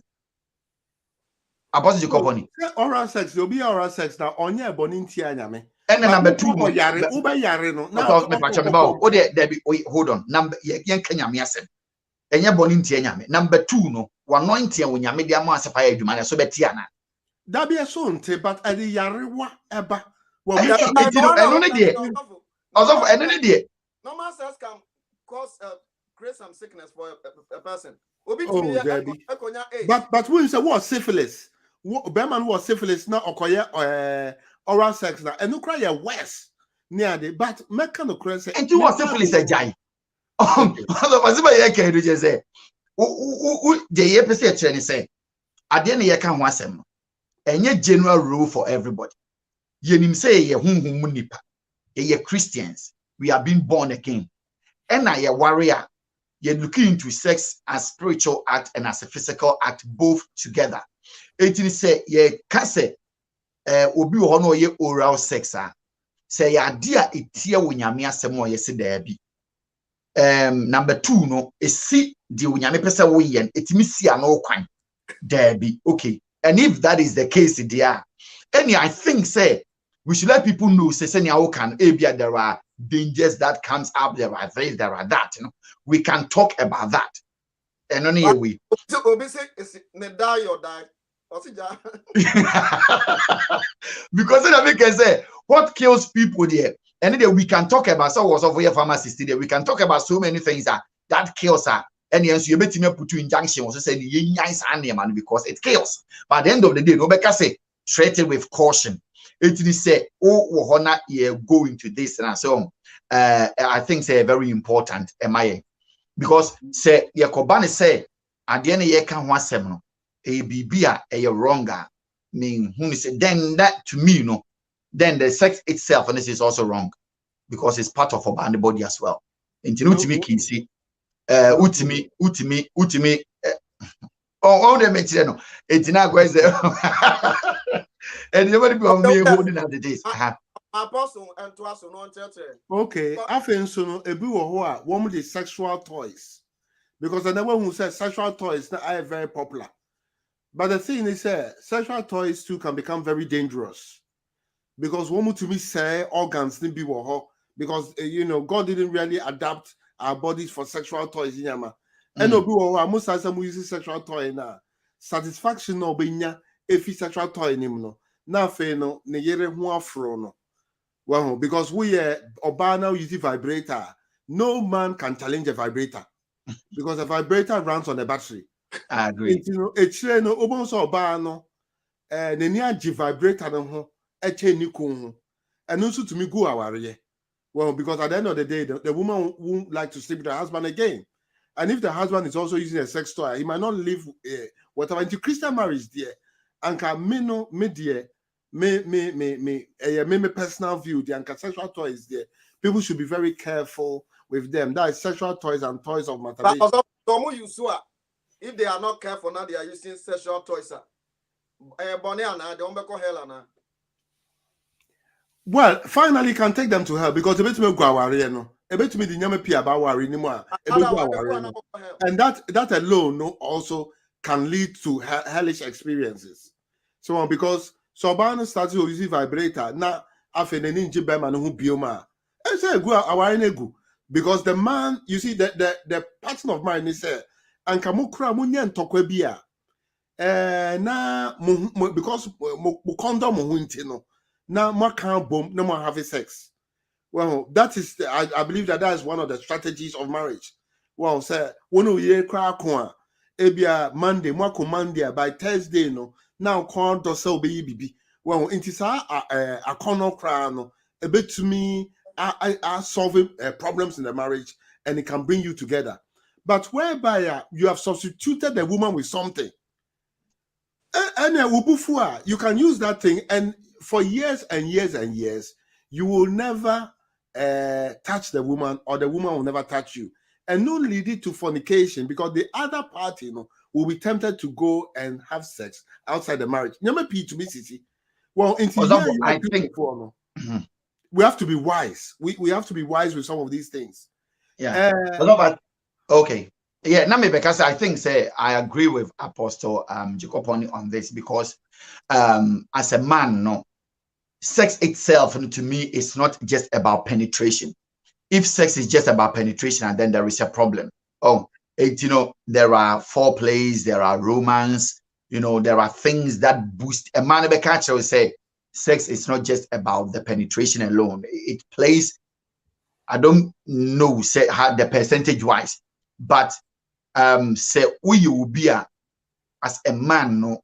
About the company. Oral sex, there'll be oral sex now on your boning tianyame. And then number 2, hold on. Number and your boning tianyame. Number 2, no, 190 when you made your mass of fire, so betiana. That be a son, but at the Yarewa Eba. Well, normal sex can cause create some sickness for a person. But when you say what syphilis, Berman was syphilis now or oral sex now, and no cry worse near the but mechanical crazy. And you was syphilis a giant. Otherwise, I can just say, the episode say, I didn't hear can once and yet general rule for everybody. You say, ye munipa, ye Christians, we are being born again. And I a warrior, you're looking into sex as spiritual act and as a physical act, both together. It is say, ye can say, obi hono ye oral sex. Say, ya dear, it here when you mean some more, yes, there be. Number 2, no, is see the unyame pesa we and it missi no quine. There be okay. And if that is the case, dear, any I think say we should let people know, say, can there are dangers that comes up, there are this, there are that, we can talk about that. And only we die or die. Because then I can say what kills people there. And then we can talk about so was of your pharmacist there. We can talk about so many things that kills her. And yes, you bet me put you injunction also say nice animal because it kills. But at the end of the day, no better say treat it with caution. It is say, oh, honor you go into this and so on. I think say very important. Because say your kobani say at the end of the year can one a bibia a wronger mean who say then that to me no then the sex itself, and this is also wrong because it's part of our body as well. And you know, to me, Kinsey, utimi. Oh, they make it no. It's not going there. And nobody be on me holding at the days. Apostle and to us no church. Okay, I think so. No, ebi wo ho a one the sexual toys, because I never who said sexual toys are very popular. But the thing is, sexual toys too can become very dangerous, because one to me say organs ni bi wo ho, because you know God didn't really adapt our bodies for sexual toys. And obi wo ho most time we use sexual toy na satisfaction no be nya efi sexual toy nim no na fe no ne yere ho afro no. Well, because we Oba now using vibrator, no man can challenge a vibrator because a vibrator runs on a battery. I agree. You know, a chain no Oba Oba no, the near vibrator no a chain you and also to me go our well, because at the end of the day, the woman won't like to sleep with her husband again, and if the husband is also using a sex toy, he might not live whatever. Into Christian marriage, dear, and can me no me dear. Me personal view, the sexual toys there. People should be very careful with them. That is sexual toys and toys of masturbation. If they are not careful now, they are using sexual toys. Well, finally, you can take them to hell because a bit me go no. A bit me the nyame pia ba worry anymore. And that alone no also can lead to hellish experiences. So because Sobana started using vibrator. Now, after the ninja beman who bioma, I say go our nego because the man, you see, the pattern of mine is and kamukra munyan tokwebia. Na because condom no now more can't bomb no more having sex. Well, that is I believe that is one of the strategies of marriage. Well, sir, one of ye crack one, ebia Monday, more Monday by Thursday no. Now, corn does so be well, it is a corner crown a bit to me. I solving problems in the marriage and it can bring you together. But whereby you have substituted the woman with something, and you can use that thing, and for years and years and years, you will never touch the woman, or the woman will never touch you, and not lead it to fornication because the other party, will be tempted to go and have sex outside the marriage. To me, well, I think we have to be wise. We have to be wise with some of these things. Yeah. Okay. Yeah, now because I think I agree with Apostle Jacob on this because as a man, no, sex itself to me is not just about penetration. If sex is just about penetration, and then there is a problem. There are foreplays, there are romance, there are things that boost a man. Will say sex is not just about the penetration alone. It plays, I don't know, say how the percentage wise, but say you will be as a man, no,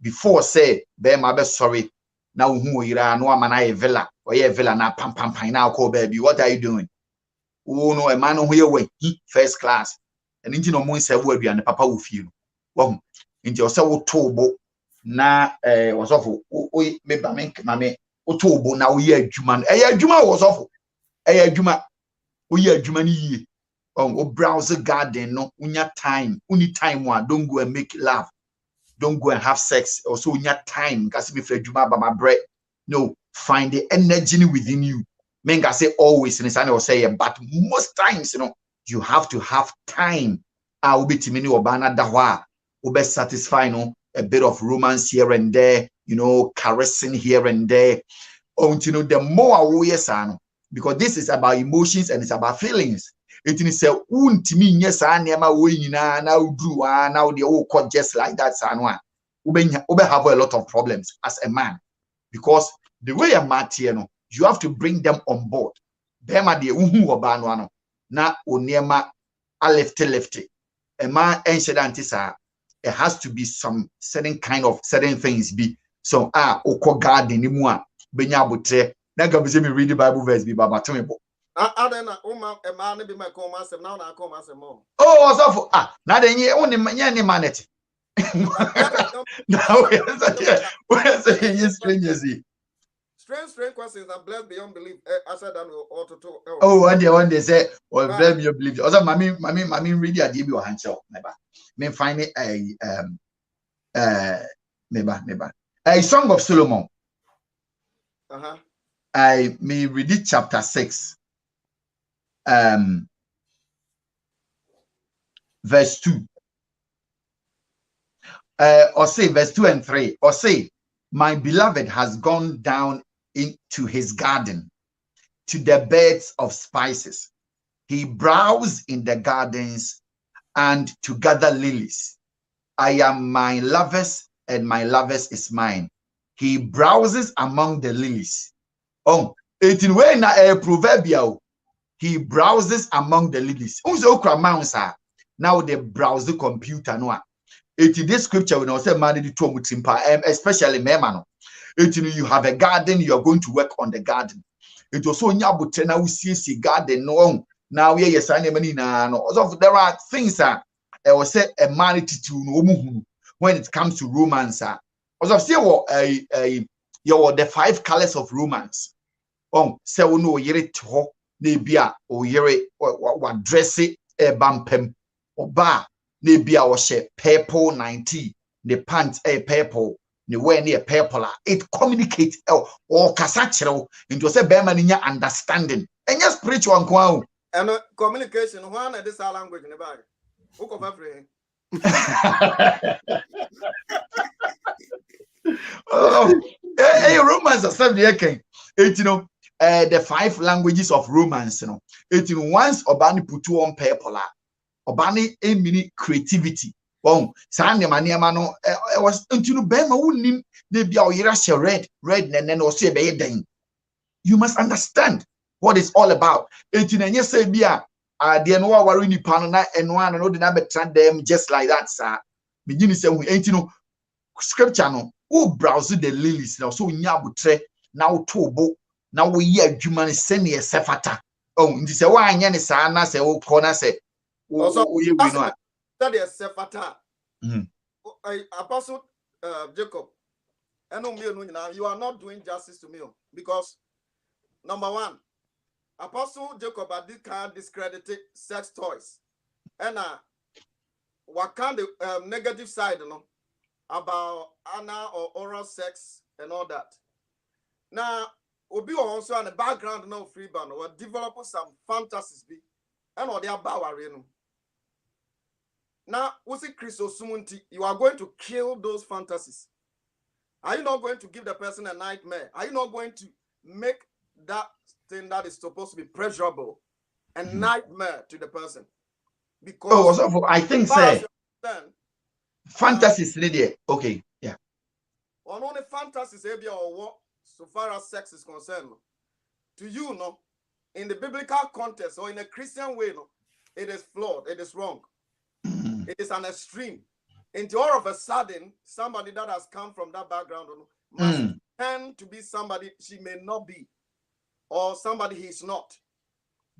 before say be sorry now no man villa or villa na pam now call baby, what are you doing? Oh no, a man who you first class. And into no moon say will be and papa will feel. Well, into yourself tobo na was awful. Oh, maybe tobo now ye juman. Juma was awful. Juma, we jumani. Oh, browse the garden, no, unya time, one. Don't go and make love. Don't go and have sex. Also, unya time. Kasi me for juma by my bread. No, find the energy within you. Menga say always in his or say, but most times, you have to have time. I will be timini obana dahwa. Ube satisfy, a bit of romance here and there, caressing here and there. The more we are, because this is about emotions and it's about feelings. It is a untimi yes, nema winina now do now the old court just like that. Ube have a lot of problems as a man because the way a man you have to bring them on board. Them are the uhu na oniema a lefty. A man ancient it has to be some certain things be so oko garden ni mu a benya botre na ga be me read the Bible verse be baba to me bo adena a man be my come asem now na come asem mo so na den ye oni nya ni maneti Now we're saying yes, strangers. Strange questions are blessed beyond belief. I said that auto. Oh, one day say, well, blame your belief. Also, mommy, really, I give you a handshake. Never. Me find it never. A Song of Solomon. I may read it chapter 6. Verse 2. Or say verse 2 and 3. Or say, my beloved has gone down into his garden, to the beds of spices. He browsed in the gardens and to gather lilies. I am my lover's, and my lover's is mine. He browses among the lilies. Oh, 18 way na proverbial. He browses among the lilies. Now they browse the computer. No, this scripture when I say especially memano. You have a garden, you are going to work on the garden. It was so nyabutena we see garden no. Now we yes no. There are things I will say a manity to when it comes to romance. Also say the 5 colors of romance. Say we know yere to nebia o yere wa dress e bampem oba nebia o she purple 90 the pants purple the wear near purple. It communicates or kasachero into say be man understanding and yes spiritual nko and communication one this language in the bag book of everything. Romance are the 5 languages of romance, once Obani put on paper, Obani a mini creativity. Sanya maniamano was until Bema wouldn't be our red, and then or say bay. You must understand what it's all about. 18 and yes, say bia. The no worry ni panona and one and the them just like that, sir. Beginning say we ain't scripture no. Who browse the lilies now? So nyabutre now tobo now we hear human send a sefata. Oh, this is why any sana say oh corner say. Also, we know study a sefata. Apostle Jacob, you are not doing justice to me because number 1. Apostle Jacob had this kind of discredited sex toys. And what kind of negative side, about anal or oral sex and all that. Now, Obi also on the background no free band or develop some fantasies be and or they are bawariano. Now, what's it Christo Sumunti? You are going to kill those fantasies. Are you not going to give the person a nightmare? Are you not going to make that thing that is supposed to be pleasurable a nightmare to the person? Because I think say fantasies lady. Okay, yeah. On only fantasies or what so far as sex is concerned. To you, in the biblical context or in a Christian way, it is flawed, it is wrong. It is an extreme. Into all of a sudden, somebody that has come from that background must tend to be somebody she may not be, or somebody he is not.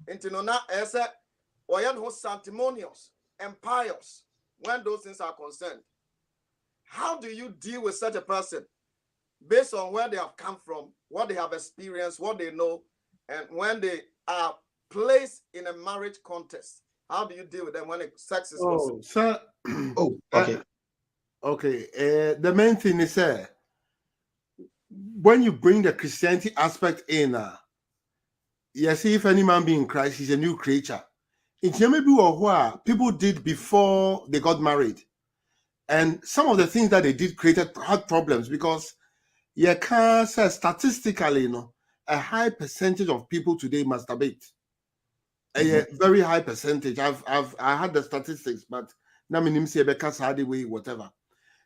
Into no as a or sanctimonious and pious when those things are concerned. How do you deal with such a person based on where they have come from, what they have experienced, what they know, and when they are placed in a marriage context? How do you deal with them when sex is concerned? Sir, okay. The main thing is when you bring the Christianity aspect in, you see, if any man be in Christ, he's a new creature. It may be what people did before they got married. And some of the things that they did had problems because you can say statistically, a high percentage of people today masturbate. A very high percentage. I had the statistics, but now whatever.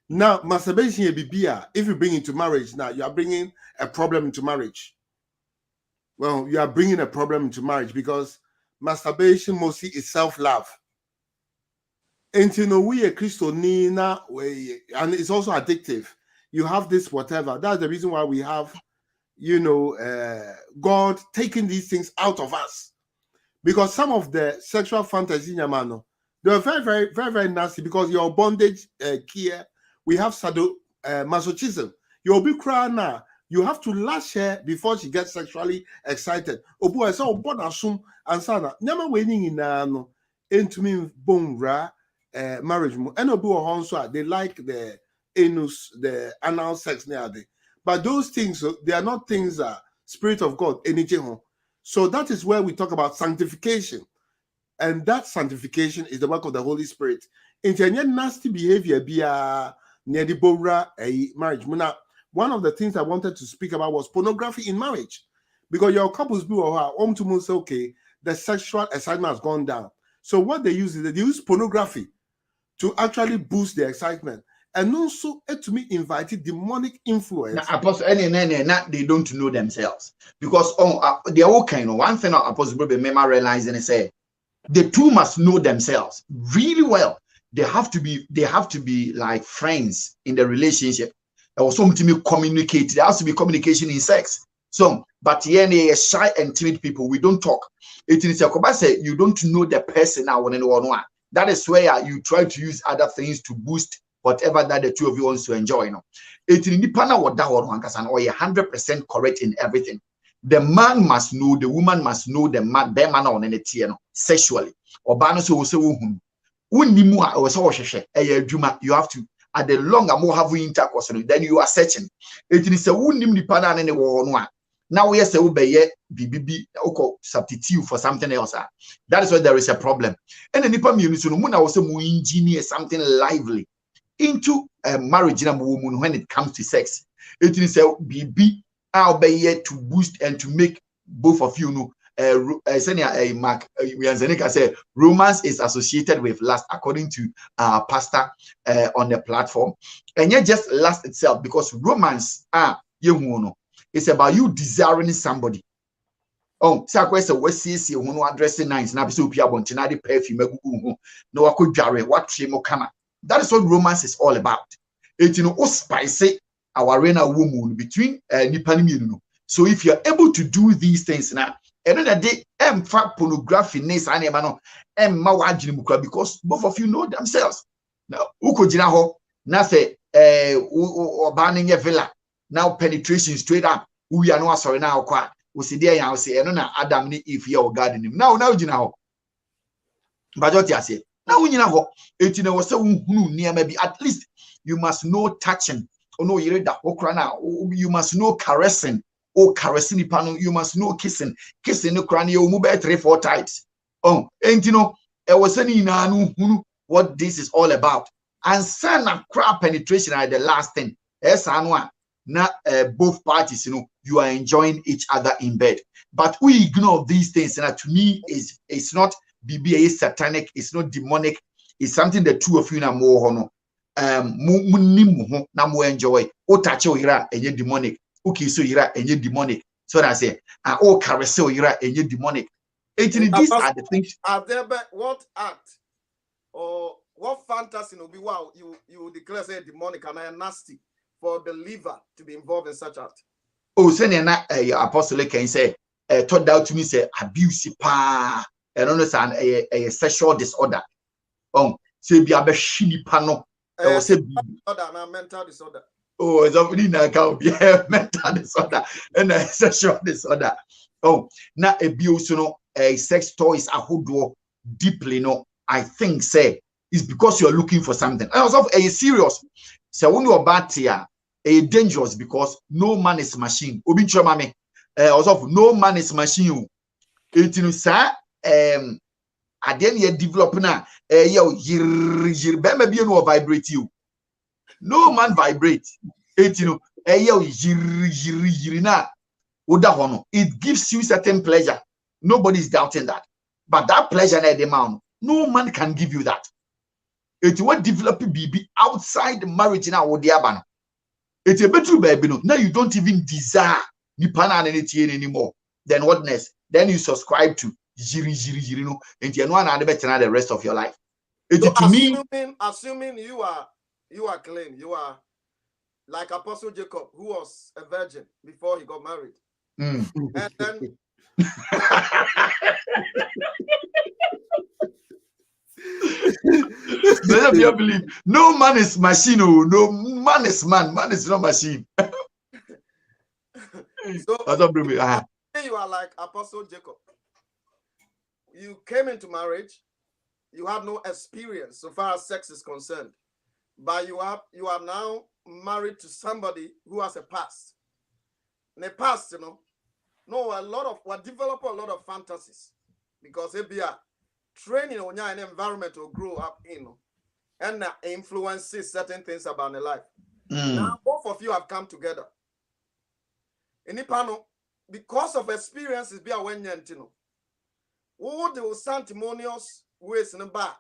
Now, masturbation if you bring into marriage, now you are bringing a problem into marriage. Well, you are bringing a problem into marriage because masturbation mostly is self-love. And we a Christian, and it's also addictive. You have this whatever. That's the reason why we have, God taking these things out of us. Because some of the sexual fantasy, they They are very, very, very, very nasty because your bondage here, we have masochism. You'll be crying now. You have to lash her before she gets sexually excited. Obu I saw born assume and sana. Never waiting in no into me bone marriage. And Obu also they like the anus, the anal sex near there. But those things, they are not things that Spirit of God, anything. So that is where we talk about sanctification. And that sanctification is the work of the Holy Spirit. In any nasty behavior, be near the Bora marriage. One of the things I wanted to speak about was pornography in marriage. Because your couples be to say, okay, the sexual excitement has gone down. So what they use is they use pornography to actually boost the excitement. And also, to me, invited demonic influence. Apostle, they don't know themselves because they are all kind of one thing. Apostle be realizing is say the two must know themselves really well. They have to be like friends in the relationship. Or something to communicate. There has to be communication in sex. So, but here shy and timid people, we don't talk. It is a say you don't know the person now one. That is where you try to use other things to boost whatever that the two of you wants to enjoy. It is what that one can or 100% correct in everything. The man must know, the woman must know the man, bear man on any sexually. Or banos will say, you have to, at the longer more have we intercourse, then you are searching. It is a wound in the panel and one. Now we are saying, BBB, substitute for something else. That is why there is a problem. And then Nipa Munisuna was a more engineer something lively into a marriage in a woman when it comes to sex. It is a BB, I'll be here to boost and to make both of you know. Mark, say romance is associated with lust, according to pastor on the platform, and yet just lust itself, because romance it's about you desiring somebody. Oh, so we see who addressing nice na so pia bontina de perfume agugu no akodware what mo kama. That is what romance is all about. It spicy our arena woman between nipa ni mienu. So if you're able to do these things now, another day, pornography because both of you know themselves. Now, now say banning a villa. Now penetration straight up. We are not sorry now. We see there and say, Adam if you're gardening. Now, but what you say? Now, you know, it was so near maybe at least you must know touching. Oh no, you read that. You must know caressing. Oh, caressing panel, you must know kissing. Kissing the cranial, you move 3-4 times. Oh, and I was saying what this is all about. And son of crap penetration are the last thing. Now both parties, you are enjoying each other in bed. But we ignore these things. And to me, it's not BBA satanic, it's not demonic, it's something the two of you are more honor. More enjoy. Oh, touch your ira and demonic. Okay, so you're and you're demonic. So I say, oh, carousel, you're and you're demonic. These are the things. Are there what act or what fantasy will be wow you declare say demonic and nasty for the liver to be involved in such act? Oh, send apostle can say, taught out to me say abuse and understand a sexual disorder. Oh, say be a shini pano. Say mental disorder. Oh, it's already now mental disorder and a sexual disorder. Oh, now abuse, a sex toys a who deeply, I think say it's because you're looking for something. And also a serious. So when you're bad here, a dangerous because no man is machine. Also no man is machine. It sir, I then you develop now. Maybe you vibrate you. No man vibrate. It gives you certain pleasure. Nobody is doubting that. But that pleasure at the amount, no man can give you that. It will develop BB outside the marriage now with the abano. It's a better baby. Now you don't even desire Nipana anymore. Then what next? Then you subscribe to jiri no, and you're not better the rest of your life. It So to me, assuming you are clean, you are like Apostle Jacob, who was a virgin before he got married. And then Many of you believe no man is machine. Oh, no man is man. Man is not machine. So I don't believe it. you are like Apostle Jacob. You came into marriage, you had no experience so far as sex is concerned, but you are now married to somebody who has a past. In the past, a lot of develop a lot of fantasies because if you are training on your environment to grow up in and influences certain things about the life. Now both of you have come together. In the panel, because of experiences, be aware all the sanctimonious ways in the bar,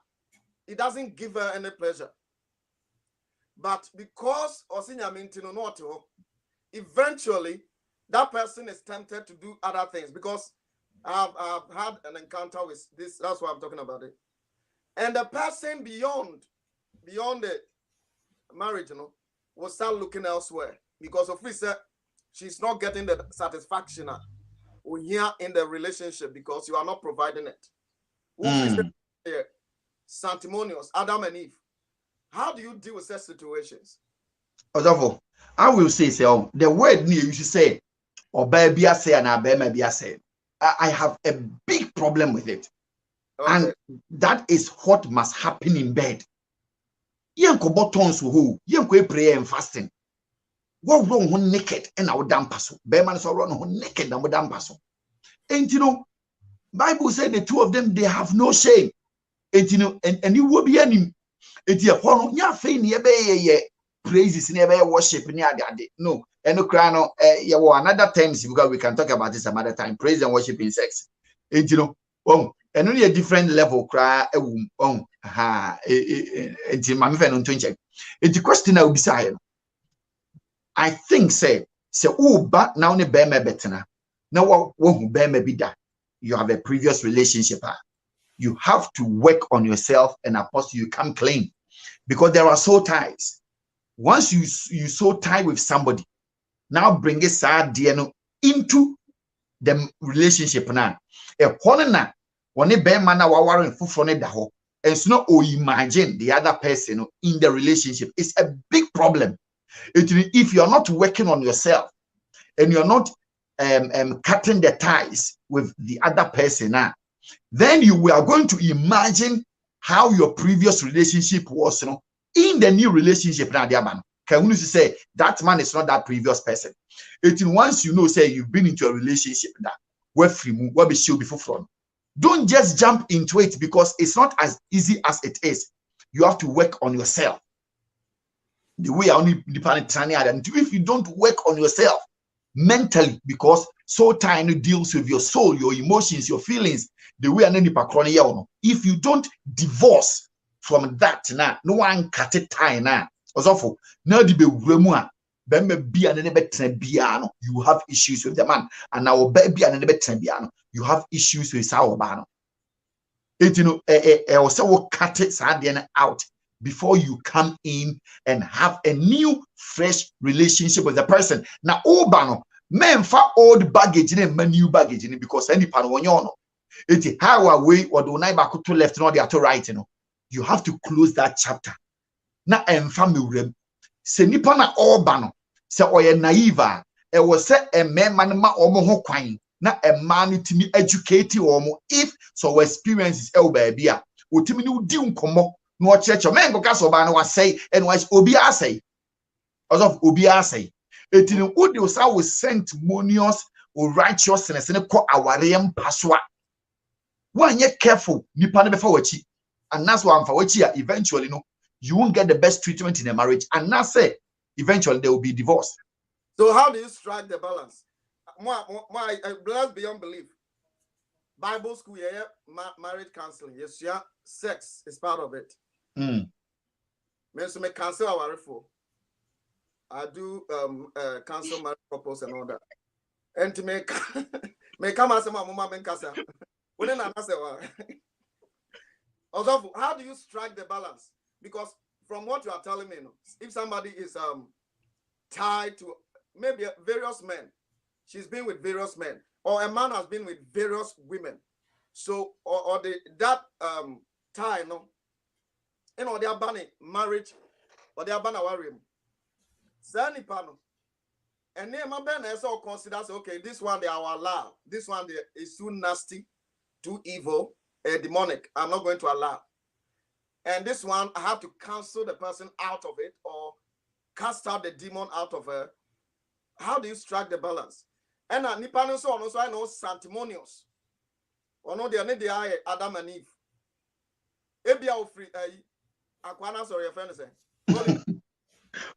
it doesn't give her any pleasure. But because eventually that person is tempted to do other things because I've had an encounter with this. That's why I'm talking about it. And the person beyond the marriage, will start looking elsewhere because of which she's not getting the satisfaction here in the relationship because you are not providing it. Sanctimonious, Adam and Eve. How do you deal with such situations? I will say so. The word you should say, or baby I say and baby I say. I have a big problem with it. Okay. And that is what must happen in bed. Yanko buttons who yanko prayer and fasting. What wrong when naked and our damn paso? Bearman so run naked and damn paso. And Bible said the two of them they have no shame. And and you will be any. It's a one ya fain ye praises never worship near the no. And no another times because we can talk about this some other time. Praise and worship in sex. And and only a different level cry a womb it's the question I will be I think say but now ne bear me better now who bear me be that you have a previous relationship. You have to work on yourself and apostle you come clean because there are soul ties. Once you soul tie with somebody, now bring it sad into the relationship now. A corner when a bear man warring for and so imagine the other person in the relationship. It's a big problem. If you're not working on yourself and you're not cutting the ties with the other person now, then you are going to imagine how your previous relationship was in the new relationship now. Can you say that man is not that previous person? Once say you've been into a relationship that where free move, where be show before from. Don't just jump into it because it's not as easy as it is. You have to work on yourself. The way I only depend on if you don't work on yourself mentally, because soul tiny deals with your soul, your emotions, your feelings, the way if you don't divorce from that now, no one cut it tie now. Also, now the you have issues with the man, and now baby and you have issues with our man. Also cut it out before you come in and have a new fresh relationship with the person. Now obano men for old baggage and new baggage because any pan it's how away or the one back to left not the to right you have to close that chapter. Now family se nipa na obano se oye naive e was say a man ma omo ho kwan na a man to me educate omo if so experiences el baby a otimi ni udi nkomo no church men go kaso ba na wa say and was obi asay as of obi asay etini udi osa was sanctimonious or righteousness ne ko aware mpasoa when you careful nipa ne befa wachi and that's why I'm for wachi eventually you won't get the best treatment in a marriage, and now say eventually there will be divorce. So how do you strike the balance? Blessed beyond belief. Bible school, marriage counseling, yes, yeah, sex is part of it. So me cancel our referral. I do cancel marriage proposal and all that. And to make come as a mama men casa. When I say also, how do you strike the balance? Because from what you are telling me, if somebody is tied to maybe various men, she's been with various men, or a man has been with various women, so or that tie you know, they are banning marriage or they are banning warrior. Sani pano. And name a banner so considers okay, this one they are allowed. This one they is too nasty, too evil, demonic. I'm not going to allow. And this one I have to cancel the person out of it or cast out the demon out of her. How do you strike the balance? And Nipano so also I know sanctimonious. Or no, they are Adam and Eve. Ebia free Aquana, sorry, your friend say.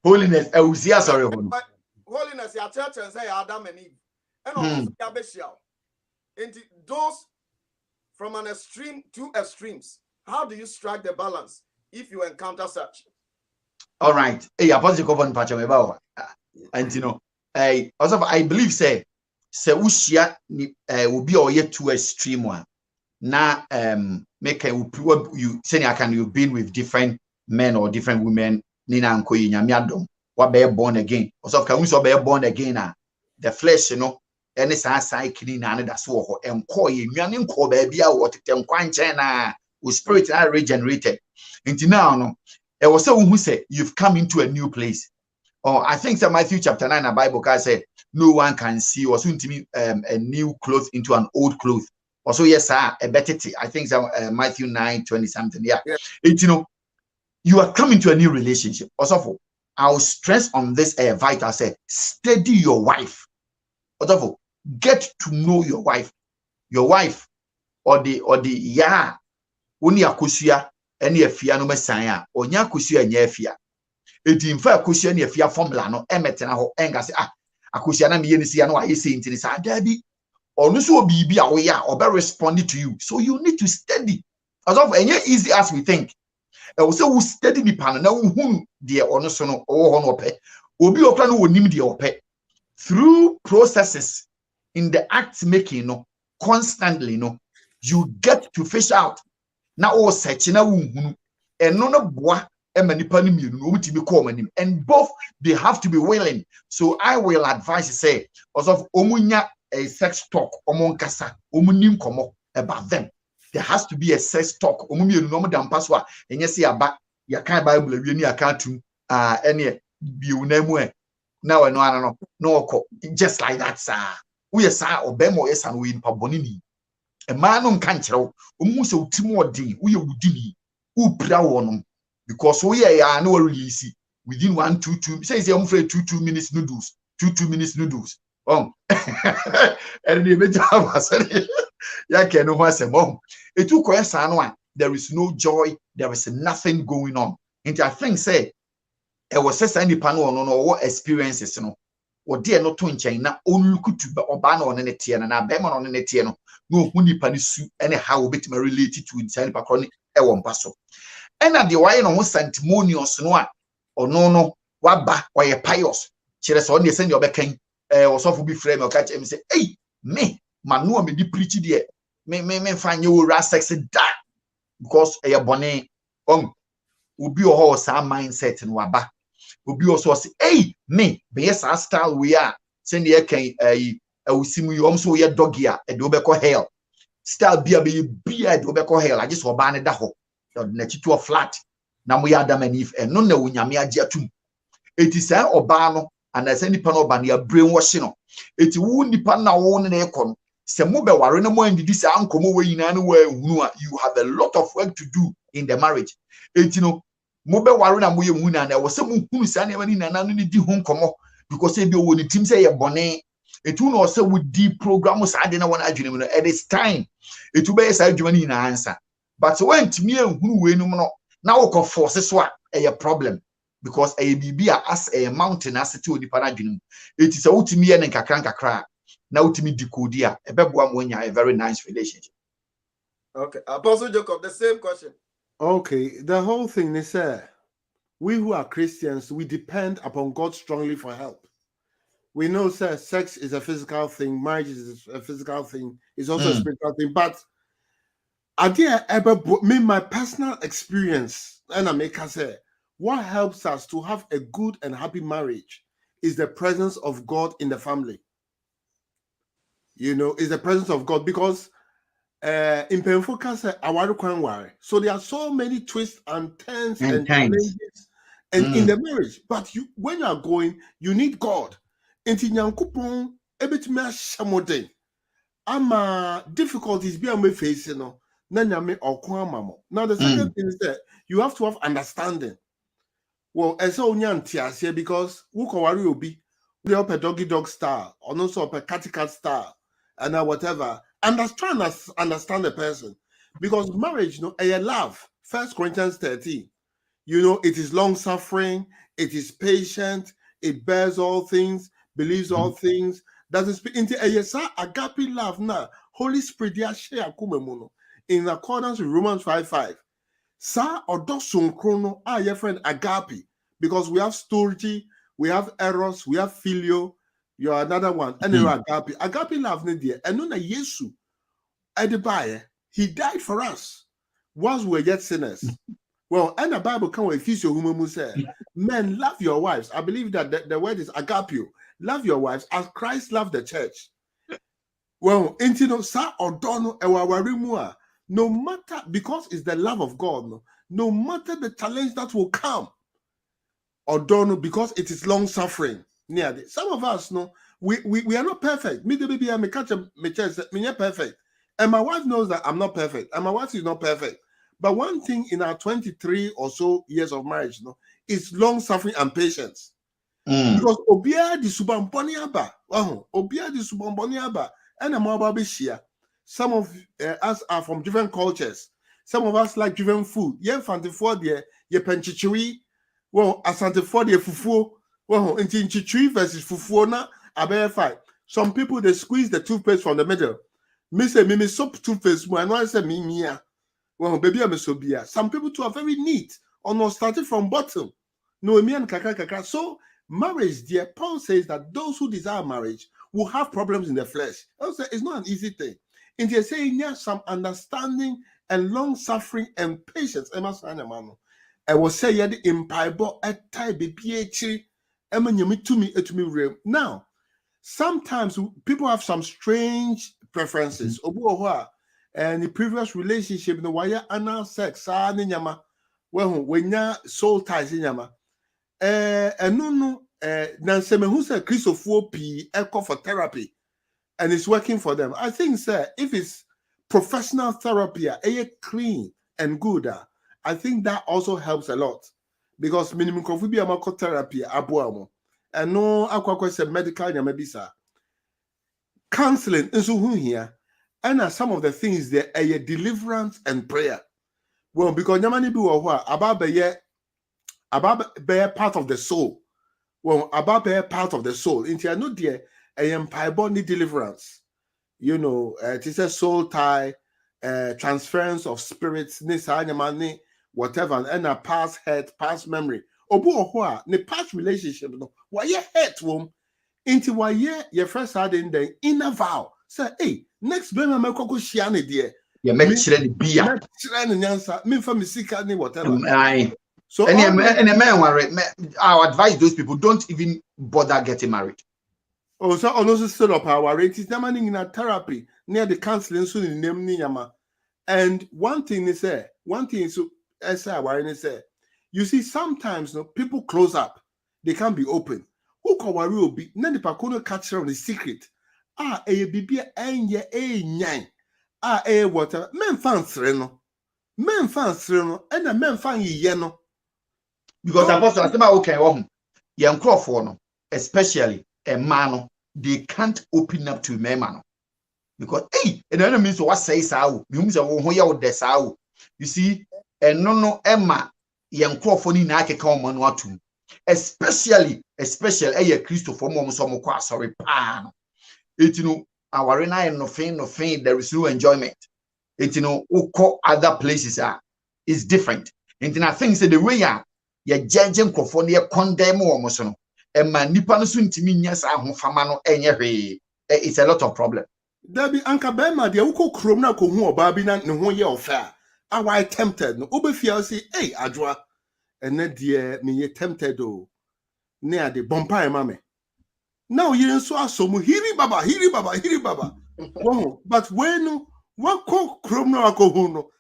Holiness, sorry. Holiness, your church and say Adam and Eve. And also Yabeshia. And those from an extreme to extremes. How do you strike the balance if you encounter such? All right. Hey, Apostle Coven Pachameba. And you know, also I believe say ushia will be or yet to extreme one. Now make you say you've been with different men or different women, Nina and Koyi Nyamiadom, what be born again. Also can we so be born again the flesh, you know, any side clean and that's what and Koyi Nyanin ko baby what them quanchena with spirit are regenerated. Until now, no, it was someone who said you've come into a new place. Or I think that Matthew chapter 9, the Bible can say no one can see or soon to me a new cloth into an old cloth. Also, yes, sir, a better I think that Matthew 9:20 something. Yeah. It, you know, you are coming to a new relationship. Also, I'll stress on this vital say, steady your wife. Also, get to know your wife. Your wife or the yeah. Uni akusia any afia no mesanya onya akusia nya afia edi mfa akusia ne afia formula no emetena ho enga se akusia na meye ne sia no aye se ntini sa da bi onu so bibi a wo ya obe respond to you, so you need to study as of enye easy as we think e wo se wo study ni pan na wo hu de onu so no wo ho no pe obi okra no wonim de ope through processes in the act making no constantly no you get to fish out. Now, all such na wunhunu and no boa emanipa ni mienu no mutimi call manim, and both they have to be willing. So I will advise say also omunya a sex talk omonkasa omunim komo about them. There has to be a sex talk omumienu no modam paswa enye se aba ya kan Bible awie ni aka tum ene biu na mu e na we no ana no just like that sir. We sa obemo esa no we in pabonini. A man on cancer, almost a timid, we are within who proud because we are no release within 1 2 2 says I'm afraid 2 minutes noodles, 2 minutes noodles. And the better ya can know what's a mom. It took one. There is no joy, there is nothing going on. And I think say it was any panel or what experiences, you know. Or dear not to in China, only could to be ban on any tier and a bemon on any tier. No, who panisu anyhow bit related to inside Paconi, a one passo. And at the wine almost sanctimonious no or no, waba or a pious. She has only send your backing or so be frame or catch him say, hey, me, Manu, me deep pretty dear. May find you ras sexy that because a bonnet will be a horse our mindset and waba. Will be also say, hey, me, yes, our style we are. Send the can I will see you also your dog here at Dobeko Hell. Style be at Dobeko Hell. I just obane daho. The net to a flat. Now we are Adam and Eve and no Yamia Jatum. It is an Obano and as any panobania brainwashing. It won't depend now on an aircon. Semube warren more in this uncle way in anywhere. You have a lot of work to do in the marriage. It you know. Mobe waruna moye muna na wo se mu hunu sane wani na nanu ni di ho komo because e bi o ni tim say ye bone etu no se with di program sa ade na wona adwene mu no it is time etu be say adwuma ni na answer but when timi ehunu we no no na wo ko force so a problem because a bibia as a mountain as ti onipa na adwene mu eti se wotimi ye ne nkakra na wotimi decode a e beboa mo nya a very nice relationship. Okay, Apostle Jacob, the same question. Okay, the whole thing is we who are Christians, we depend upon God strongly for help. We know, sir, sex is a physical thing, marriage is a physical thing, it's also a spiritual thing. But I did ever my personal experience, and I make us say, what helps us to have a good and happy marriage is the presence of God in the family. You know, is the presence of God, because in Penfocus, aware kwan ware. So there are so many twists and turns And and times. challenges and in the marriage. But when you are going, you need God. Inti nyankopon ebetumi ahyamode. Ama difficulties be am facing no. Na nyame okon amamo. Now the second thing is that you have to have understanding. Well, as onya ntiase because who ko ware obi, we up a dog style or no so up a cat style and whatever. Understand the person because marriage, a love. 1 Corinthians 13. It is long suffering, it is patient, it bears all things, believes all things, doesn't speak into a agape love now. Holy Spirit, share in accordance with Romans 5:5. Sa odosun chrono your friend agape, because we have stority, we have eros, we have filio. You're another one. And agape. Agape love nedia. And no Yesu. Edibaye. He died for us whilst we were yet sinners. Well, and the Bible can say, men, love your wives. I believe that the word is agapio. Love your wives as Christ loved the church. Well, sa odono ewawarimua. No matter, because it's the love of God, no matter the challenge that will come, odono, because it is long suffering. Some of us, we are not perfect. Me, the baby, I catch me chest, me not perfect. And my wife knows that I'm not perfect. And my wife is not perfect. But one thing in our 23 or so years of marriage, is long suffering and patience. Because obia di subamponi aba, obia di subamponi aba, and a mobile share. Some of us are from different cultures. Some of us like different food. Ye fantifo de ye penchichiri. Well, asantifo de fufu. Well, in chichiri versus fufu na abe fight. Some people they squeeze the toothpaste from the middle. Me say me soap toothpaste. I know I say me. Well, baby, I'm so beer. Some people too are very neat. Or not starting from bottom. No, me and kaka. So marriage, dear Paul says that those who desire marriage will have problems in the flesh. Also, it's not an easy thing. And they're saying yes, some understanding and long suffering and patience. I will say yeah, the impiebo at type BPH. Now, sometimes people have some strange preferences. And the previous relationship, the wire anal sex, well, when ya soul ties in yama. And no, Nanseme who said Christopher P. Echo for therapy. And it's working for them. I think, sir, if it's professional therapy, clean and good, I think that also helps a lot. Because minimum coffee therapy, and no aqua said medical yamabisa. Counseling is who here. And some of the things there are deliverance and prayer. Well, because yamani be about bear part of the soul. Well, about bear part of the soul. Into no dear. A body deliverance, it is a soul tie, transference of spirits, whatever, and a past hurt, past memory. Obu ne past relationship, why you hurt womb into why your first had in the inner vow. Say, hey, next time I'm going to share dear. You make children be a me for me sick whatever. So and a man, I advise those people don't even bother getting married. Oh, so also set up our rate is not in a therapy near the counseling soon in name Niyama. And one thing is you see, sometimes people close up, they can't be open. Who can worry be none the pacono catch on the secret? Baby, nyan. Water. Men fans reno. Men fans reno, and a men fan yeno. Because Apostle Asema okay, young Crawford, especially a man, they can't open up to a man. Because and then means what says how you see, and no Emma, young Crawford in Ake come on what to, especially a Christopher Momso sorry pan. Our no fame, there is no enjoyment. Other places is different. And I think the way you're judging Crawford, condemn almost. And my nippon soon to me, yes, I'm famano any it's a lot of problem. Debbie Anka Bema, the Uko Krona Kuhu, Babina, no 1 year of fair. I tempted, no Ubefia say, hey, Adwa, and then dear me tempted, near the Bompire Mammy. Now you saw some Hiri Baba. But when What cook criminal alcohol?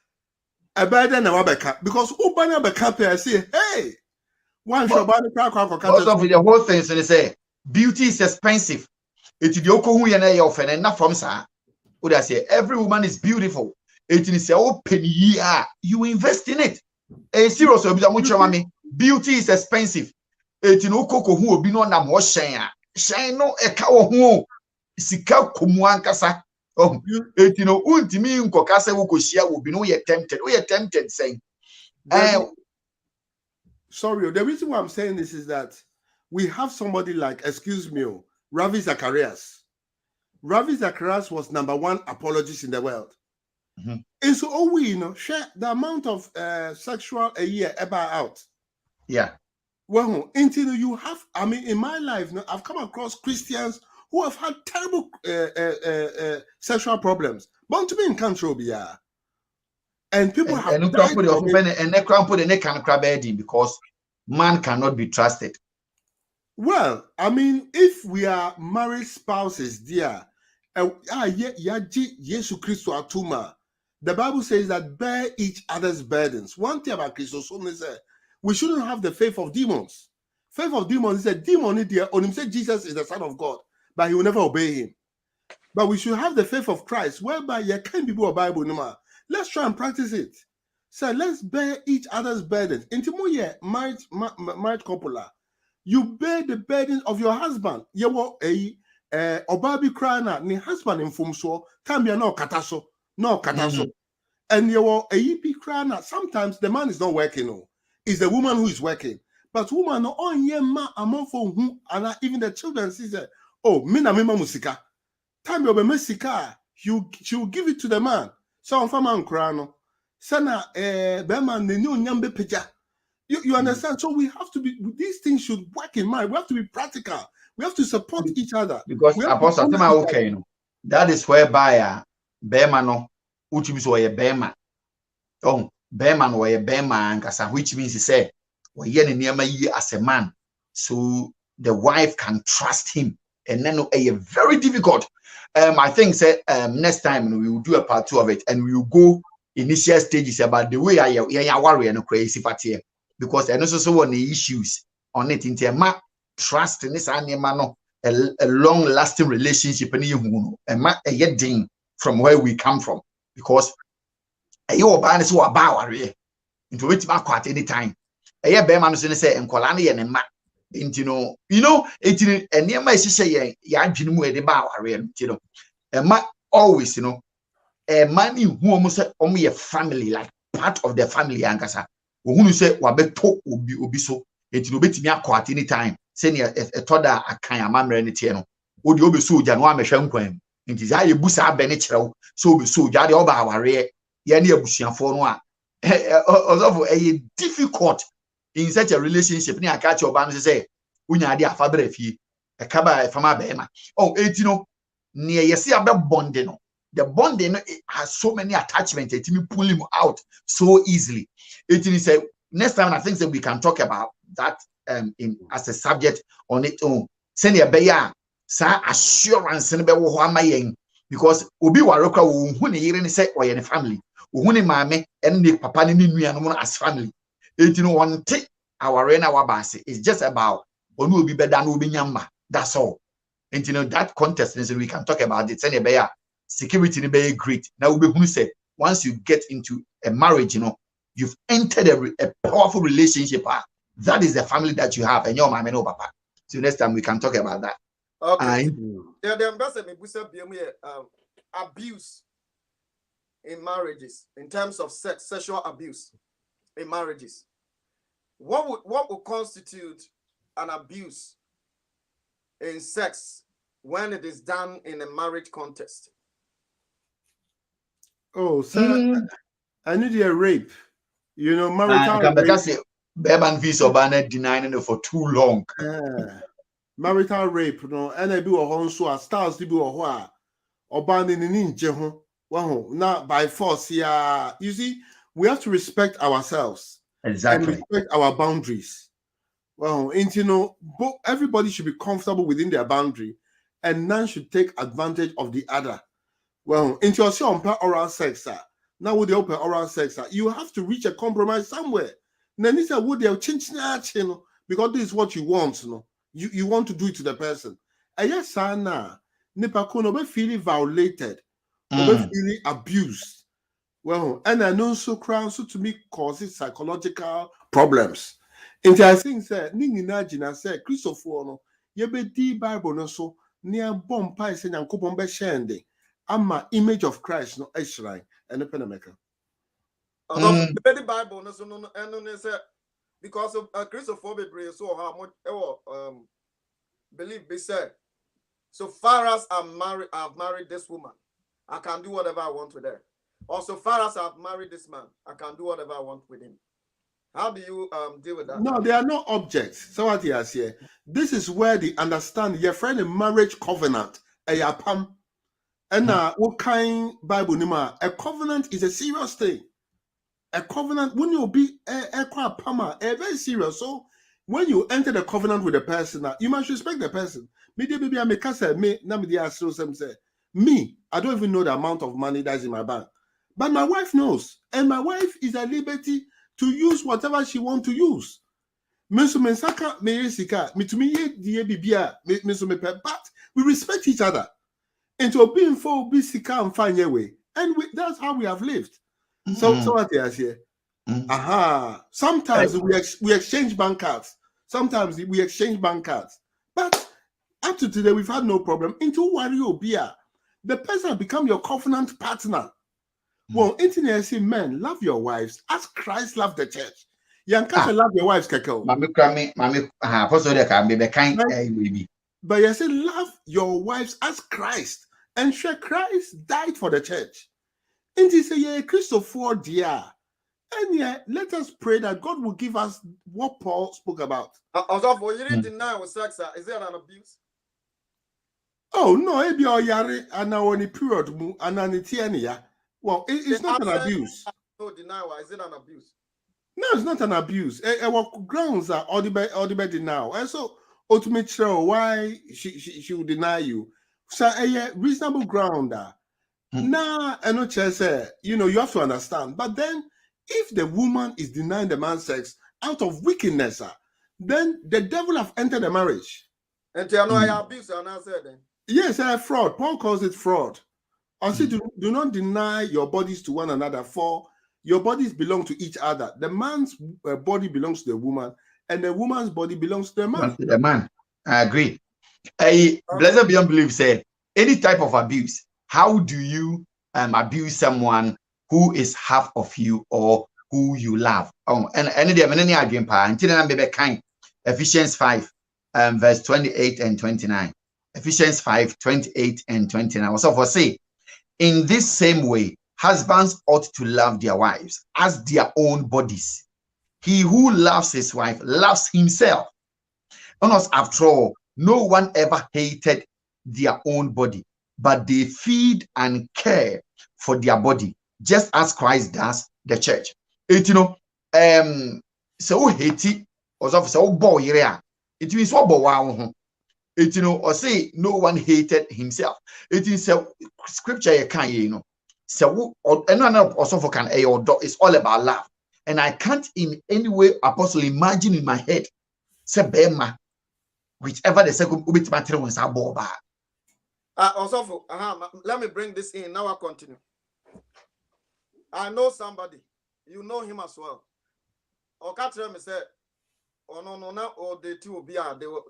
A better than Wabeka because Ubana Beka say, hey, one shall buy the crack. Also, for the whole thing, so they say beauty is expensive. It's the Oko who you often and not from sir. Would I say every woman is beautiful? It is a open year. You invest in it. A serious beauty is expensive. It's no coco who will be no nam or shine. Shine no a cow who sika kumuankasa. Oh, it you know, ultimi unkokasa wukoshia will be no yet tempted. We are tempted saying. Sorry, the reason why I'm saying this is that we have somebody like, excuse me, Ravi Zacharias. Ravi Zacharias was #1 apologist in the world. And so, share the amount of sexual a year ever out. Yeah. Well, until you have, I mean, in my life, I've come across Christians who have had terrible sexual problems. But to be in control, yeah. And people have died because man cannot be trusted. Well, I mean, if we are married spouses, dear, Jesus Christ atuma. The Bible says that bear each other's burdens. One thing about Christos is we shouldn't have the faith of demons. Faith of demons is a demon there. On him said Jesus is the Son of God, but he will never obey him. But we should have the faith of Christ, whereby you can't be a Bible no more. Let's try and practice it. So let's bear each other's burdens. Intimo married couple, you bear the burden of your husband. You were a obabi krana ni husband in fumso can be no kataso. And you were a yippee krana. Sometimes the man is not working. No, it's the woman who is working. But woman no on ye ma among for whom and even the children see that, oh, mina mima musika. Time you be mesika, she will give it to the man. So on fama krano. Sana beman the new nyambe peja. You understand? So we have to be, these things should work in mind. We have to be practical. We have to support each other. Because Apostle, okay, that is whereby Bema no, which means why a Bema. Oh, Bema no, a Bema, which means he said, well, ye as a man. So the wife can trust him. And then a very difficult. I think say next time we will do a part 2 of it and we will go initial stages about the way I worry and crazy party. Because I know so many issues on it in terms trust in this animal, a long-lasting relationship and a getting from where we come from. Because you are so about into which mark at any time. A year bear man say and Colani and ma into it and near my sister Yanjinu the bow and ma always a man who almost only a family like part of the family ankasa. Who say wabeto obi so enti no betimi akọ at any time say ne etoda akan amamre ne tie no wo de obi so ja no amehwe nkwan enti za ye busa abene kirew so obi so ja de oba aware ye ne abusuafo no a also a difficult in such a relationship ne aka che oba no say unya de afabra fie e kaba fama be ma oh enti no ne yesi abe bonde no. The bonding has so many attachments. It will pull him out so easily. It is a next time I think that we can talk about that in as a subject on its own. Send your beya sa assurance and be because obi waroka who ne say or your family. Who ne mame and the papa ni nuanom as family. It one take our rena our base. It's just about onu obi beda no obi nyamba. That's all. And that context we can talk about it. Send your beya. Security be great. Now we say once you get into a marriage, you've entered a powerful relationship. That is the family that you have, and your mama no papa. So next time we can talk about that. Okay. Abuse in marriages, in terms of sexual abuse in marriages. What would constitute an abuse in sex when it is done in a marriage context? Oh, sir, I need a rape. Marital rape. Because Beban visa ban denying it for too long. Marital rape, and I do a home so stars to do a while. Or banning in Jehu. Well, not by force. Yeah, you see, we have to respect ourselves. Exactly. And respect our boundaries. Well, and everybody should be comfortable within their boundary, and none should take advantage of the other. Well, into your show oral sex, now with the open oral sex, you have to reach a compromise somewhere. Then this is what they're changing, because this is what you want, you want to do it to the person. And yes, Sana, Nipakuno be feeling violated, or be feeling abused. Well, and I know so crown so to me causes psychological problems. And I think that Ningina said Christopher no ye be di Bible no so near bomb pie saying and coupon be shende. Ama image of Christ no shrine and the penamaker. The Bible no so no and say because of Christopher be so how much believe be said. So far as I've married this woman, I can do whatever I want with her. Or so far as I've married this man, I can do whatever I want with him. How do you deal with that? No, they are not objects. So what he has here, this is where they understand your friend in marriage covenant. And what kind Bible nima? A covenant is a serious thing. A covenant when you be a very serious. So when you enter the covenant with a person, you must respect the person. Me, I make say me. Me, I don't even know the amount of money that's in my bank. But my wife knows, and my wife is at liberty to use whatever she wants to use. But we respect each other. And to being for be sika and find your way. And that's how we have lived. So what they here. Sometimes we exchange bank cards. Sometimes we exchange bank cards. But up to today, we've had no problem. Into Wario Bia, the person become your covenant partner. Well, internet say, men, love your wives as Christ loved the church. You can't love your wives, Keko. But you say, love your wives as Christ. And sure, Christ died for the church. And he say, yeah, Christopher, dear. And yeah, let us pray that God will give us what Paul spoke about. Also, you didn't deny with sex. Is there an abuse? Oh, no, it be all yare and now on the period, and on the well, it's not an abuse. No, deny. Is it an abuse? No, it's not an abuse. Our grounds are all the denial. And so, ultimately, why she would deny you. So, a reasonable ground. Nah, I know, you have to understand. But then, if the woman is denying the man sex out of wickedness, then the devil have entered the marriage. And you know, I abuse, and I said then. Yes, fraud. Paul calls it fraud. Also, do not deny your bodies to one another, for your bodies belong to each other. The man's body belongs to the woman, and the woman's body belongs to the man. The man. I agree. Blessed Beyond Belief said, any type of abuse, how do you abuse someone who is half of you or who you love? Ephesians 5, verse 28 and 29. Ephesians 5, 28 and 29. So for say, in this same way, husbands ought to love their wives as their own bodies. He who loves his wife loves himself. After all, no one ever hated their own body, but they feed and care for their body, just as Christ does the church. So hate or so boy, it means what wow. Or say no one hated himself. It is a scripture you can, so also can it's all about love. And I can't in any way apostle imagine in my head say bema whichever the second ubit matter was aboba. Also, let me bring this in. Now I continue. I know somebody, you know him as well. Or can't tell me say, oh no, or they two will be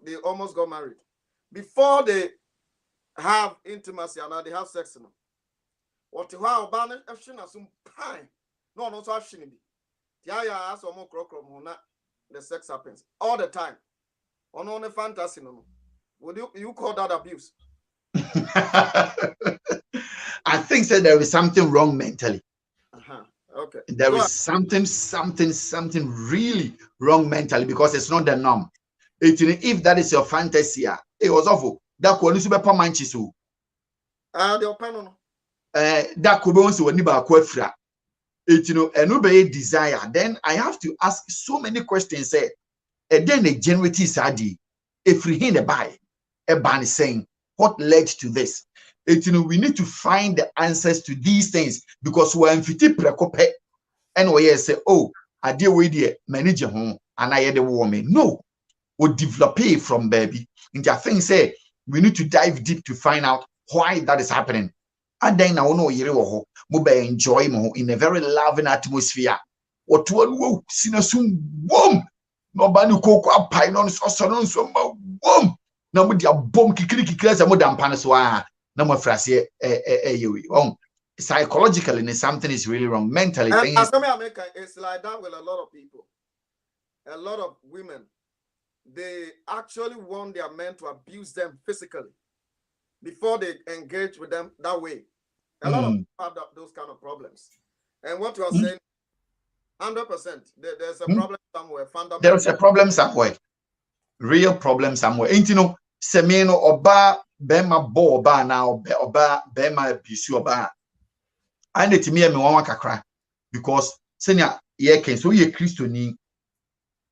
they almost got married. Before they have intimacy and they have sex, what you have banned, some pine. No, so I've seen it. The sex happens all the time. On a fantasy, no. Would you call that abuse? I think that there is something wrong mentally. Okay. There is something really wrong mentally because it's not the norm. If that is your fantasy, it was awful. That could be super manchisu. The opinion. That could be also when you buy a and obey desire. Then I have to ask so many questions. And then a genuine sadi, if we hear the buy, a ban is saying, what led to this? we need to find the answers to these things because when fiti prekope and we say, oh, I deal with the manager home and I had a woman. No, we develop it from baby. And I think say we need to dive deep to find out why that is happening. And then I know you will enjoy more in a very loving atmosphere. What one sinasum boom. Nobody cocoa pine on so boom. No with your bomb kikiri more than paniswa. No more phrase psychologically something is really wrong. Mentally and as America, it's like that with a lot of people. A lot of women, they actually want their men to abuse them physically before they engage with them that way. A lot of people have those kind of problems. And what you are saying, 100%, there's a problem somewhere. There is a problem somewhere. Real problem somewhere. Ain't you know, semeno oba bema bo oba now oba bema bisu oba. And it me one kakra because senior ye can so ye Christo ni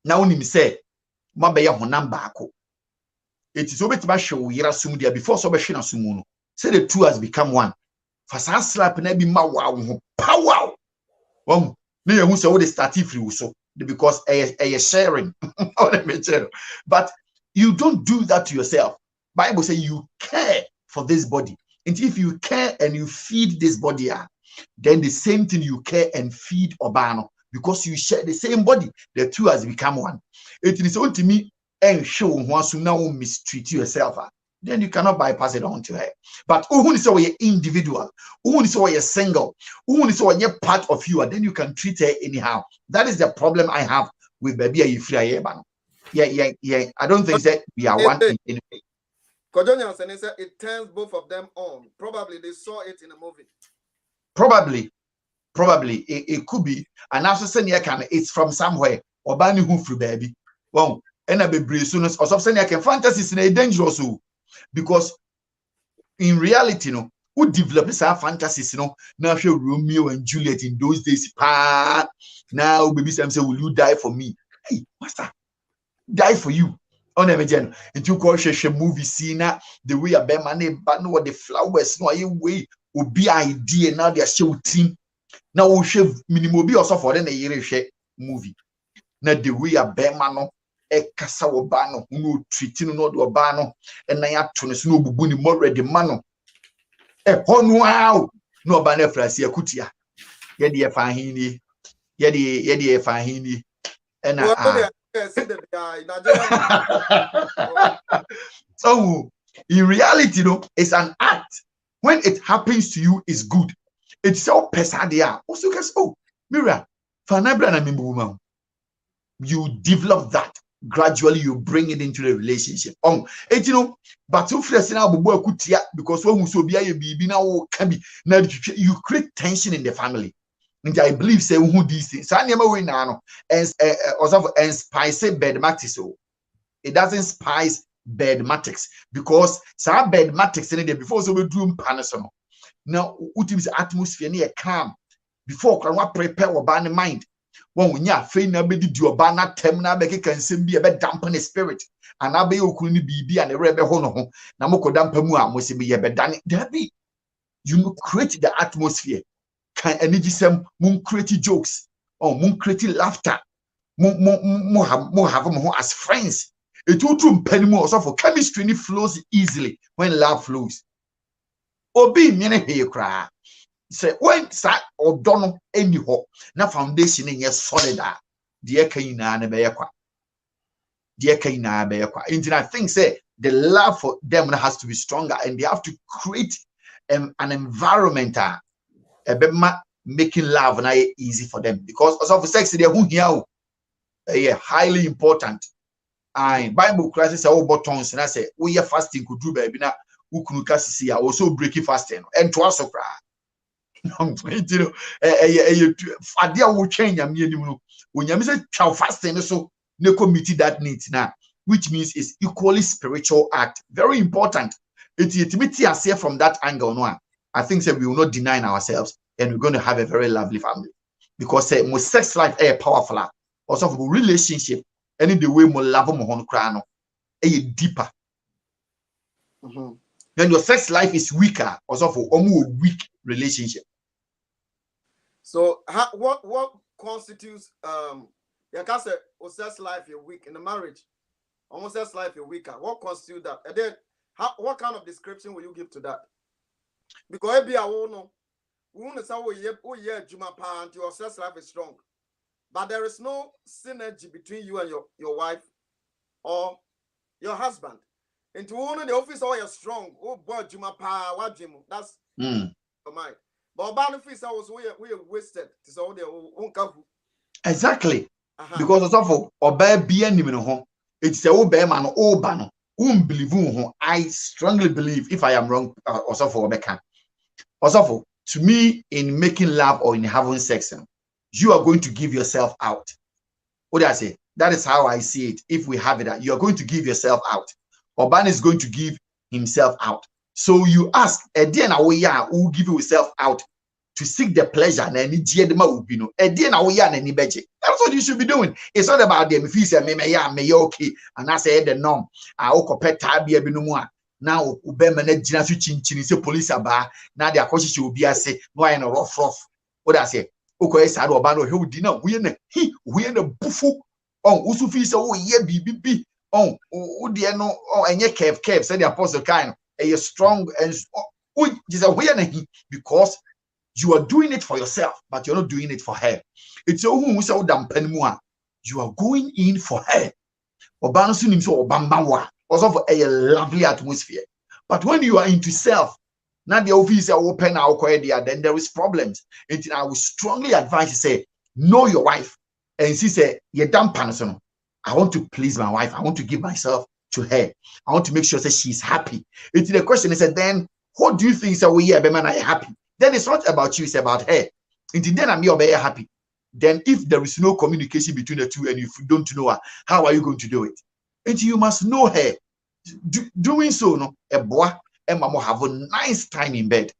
now him say mabe ya honam baako. It is obetima show yira sum dia before so be hwe sumu no. Say the two has become one. Fasa slap na bi ma wow power. Wow. No you say what start free so because a sharing. But you don't do that to yourself. Bible say you care for this body. And if you care and you feed this body, then the same thing you care and feed Obano because you share the same body. The two has become one. It is only me and show once you now mistreat yourself. Then you cannot bypass it on to her. But who is you're individual, who is you're single, who is you're part of you, and then you can treat her anyhow. That is the problem I have with baby Ifria. Yeah. I don't think that we are one in any way. Kojonya said it turns both of them on. Probably they saw it in a movie. Probably it could be. And also saying it's from somewhere. Obani who free baby. Well, and I be brave soon as saying fantasies in a dangerous. Because in reality, who develops our fantasies, now show Romeo and Juliet in those days. Now baby Sam say, will you die for me? Hey, master, die for you. On a gen, and you call a movie scene, the way a bear man, but no, the flowers, no way will be idea. Now they are shooting. Now we shave minimobi also for then a year movie. Now the way a bear man. E kasa wobano no treating no do obano and na ya to no so no bubu ni more ready mano e honu wow no obana frase akutia ye de fa hini ye de fa hini and so in reality it's an act. When it happens to you it's good. It's so pesadia also can oh mira fanabra na mimbu you develop that. Gradually you bring it into the relationship. But because when so be now can be now you create tension in the family. And I believe say who these things. And spice bed matters. It doesn't spice bed matters because some bed matters in there before so we do panasono. Now ultimate atmosphere near calm before can prepare or ban the mind. When we are feign a bit do bana temna beke can sim be a bit dampen the spirit and I be okuni be and a rebel hono namoko dampemua must be a bedani debbie. You create the atmosphere. Can energy some moon create jokes or moon create laughter more have them as friends. It will do penny more so for chemistry flows easily when love flows. Or be many here cry. Say when sat or don't any hope na foundation in your solid dear kaina and dear kaina beakwa. And I think say the love for them has to be stronger and they have to create an environment a bit making love na easy for them because also for sex they who here highly important. And Bible crisis all buttons and I say we are fasting could do baby na ukunu kasisi also breaking fasting and to us okra. Adia will change when you say child fasting so no committee that needs now, which means it's equally spiritual act. Very important. It's here from that angle. No, I think that we will not deny ourselves and we're going to have a very lovely family because most sex life is powerful. Also for relationship, any the way more love more crown a deeper. When your sex life is weaker, also for almost weak relationship. So what constitutes you can say sex life is weak in the marriage? Almost sex life is weaker. What constitutes that? And then what kind of description will you give to that? Because maybe I won't know. We want to say Juma and your sex life is strong. But there is no synergy between you and your wife or your husband. Into one of the office all you're strong. Oh boy, Juma pa what Jim. That's your mind. But benefits was we wasted. It's all the exactly. Because also for be any home. It's a old man or ban. Believe I strongly believe, if I am wrong, also for Obeka. Also for to me, in making love or in having sex, you are going to give yourself out. What do I say? That is how I see it. If we have it, you are going to give yourself out. Oban is going to give himself out. So you ask, again, who give yourself out to seek the pleasure and any that's what you should be doing. It's not about them. If you say me okay, and I say the norm, I now say police aba now they are cautious will be say no in a rough. What I say? Okay, sad or bano who dinner we in a bufu on usufi say oh yeah BBB on dear no and ye kev said the apostle kind a strong and because you are doing it for yourself, but you're not doing it for her. It's a who so damn penmua. You are going in for her. Obansunim so obambawa. Also for a lovely atmosphere. But when you are into self, now the office are open then there is problems. And I would strongly advise you say, know your wife. And she say, you're damn panasono. I want to please my wife. I want to give myself to her. I want to make sure that she's happy. It's the question is then what do you think so we are happy? Then it's not about you, it's about her. And then I'm very happy. Then if there is no communication between the two and if you don't know her, how are you going to do it? And you must know her. Doing so, no, a boy and mama have a nice time in bed.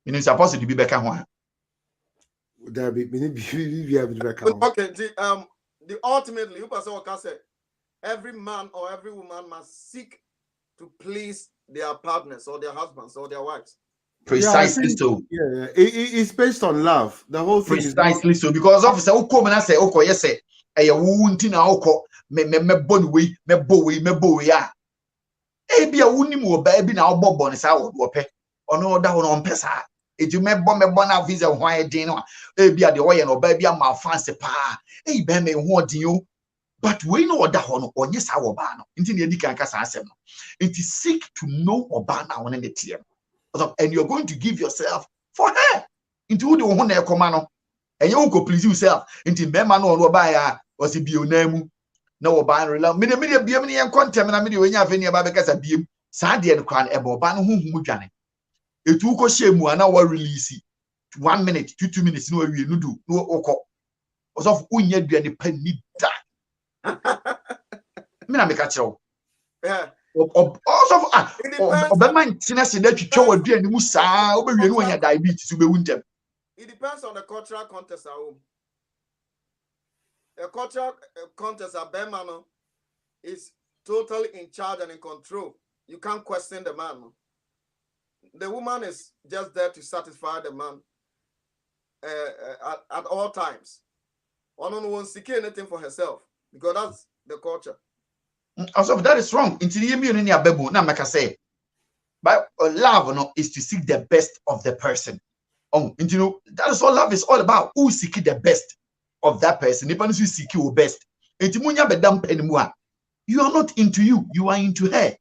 You know, it's supposed to be back one. Okay, the ultimately, you say every man or every woman must seek to please their partners or their husbands or their wives. Precisely so. Yeah, it's based on love. The whole thing precisely is so because officer who come and say, okay, yes, say, a wounting alcohol, me boy, ya. Ebi a wuni mu baby na obo ne sa wo pe. Ono da ho no mpesa. Eju me bona visa ho ayedin no. Ebi a de wo ye no baby am fancy pa. Ei be me ho odin o. But we know oda ho no onye sa wo ba no. Nti ne edi kan kasa asem no. It is seek to know oba na won ne tie. And you're going to give yourself for her. Into the one command, and you won't please yourself. Into member no buy was a bionemu. No ban media beamini and contaminate when you have any about because a beam. Sadly, and crown ebo ban whom mujani. It took a shame one hour release 1 minute, 2 minutes, no we do no oko. Was of unya be any penny that. Mina make a show. Yeah. Also, Obama Tennessee that you show a dear Musa, when you diabetes to be winter. It depends on the cultural context. A cultural context at Bemano is totally in charge and in control. You can't question the man. The woman is just there to satisfy the man at all times. One won't seek anything for herself because that's the culture. Also, that is wrong. Into the immunity of Bebu, now like I say, but love no, is to seek the best of the person. That is all love is all about. Who seek the best of that person? If you seek your best, you are not into you, you are into her.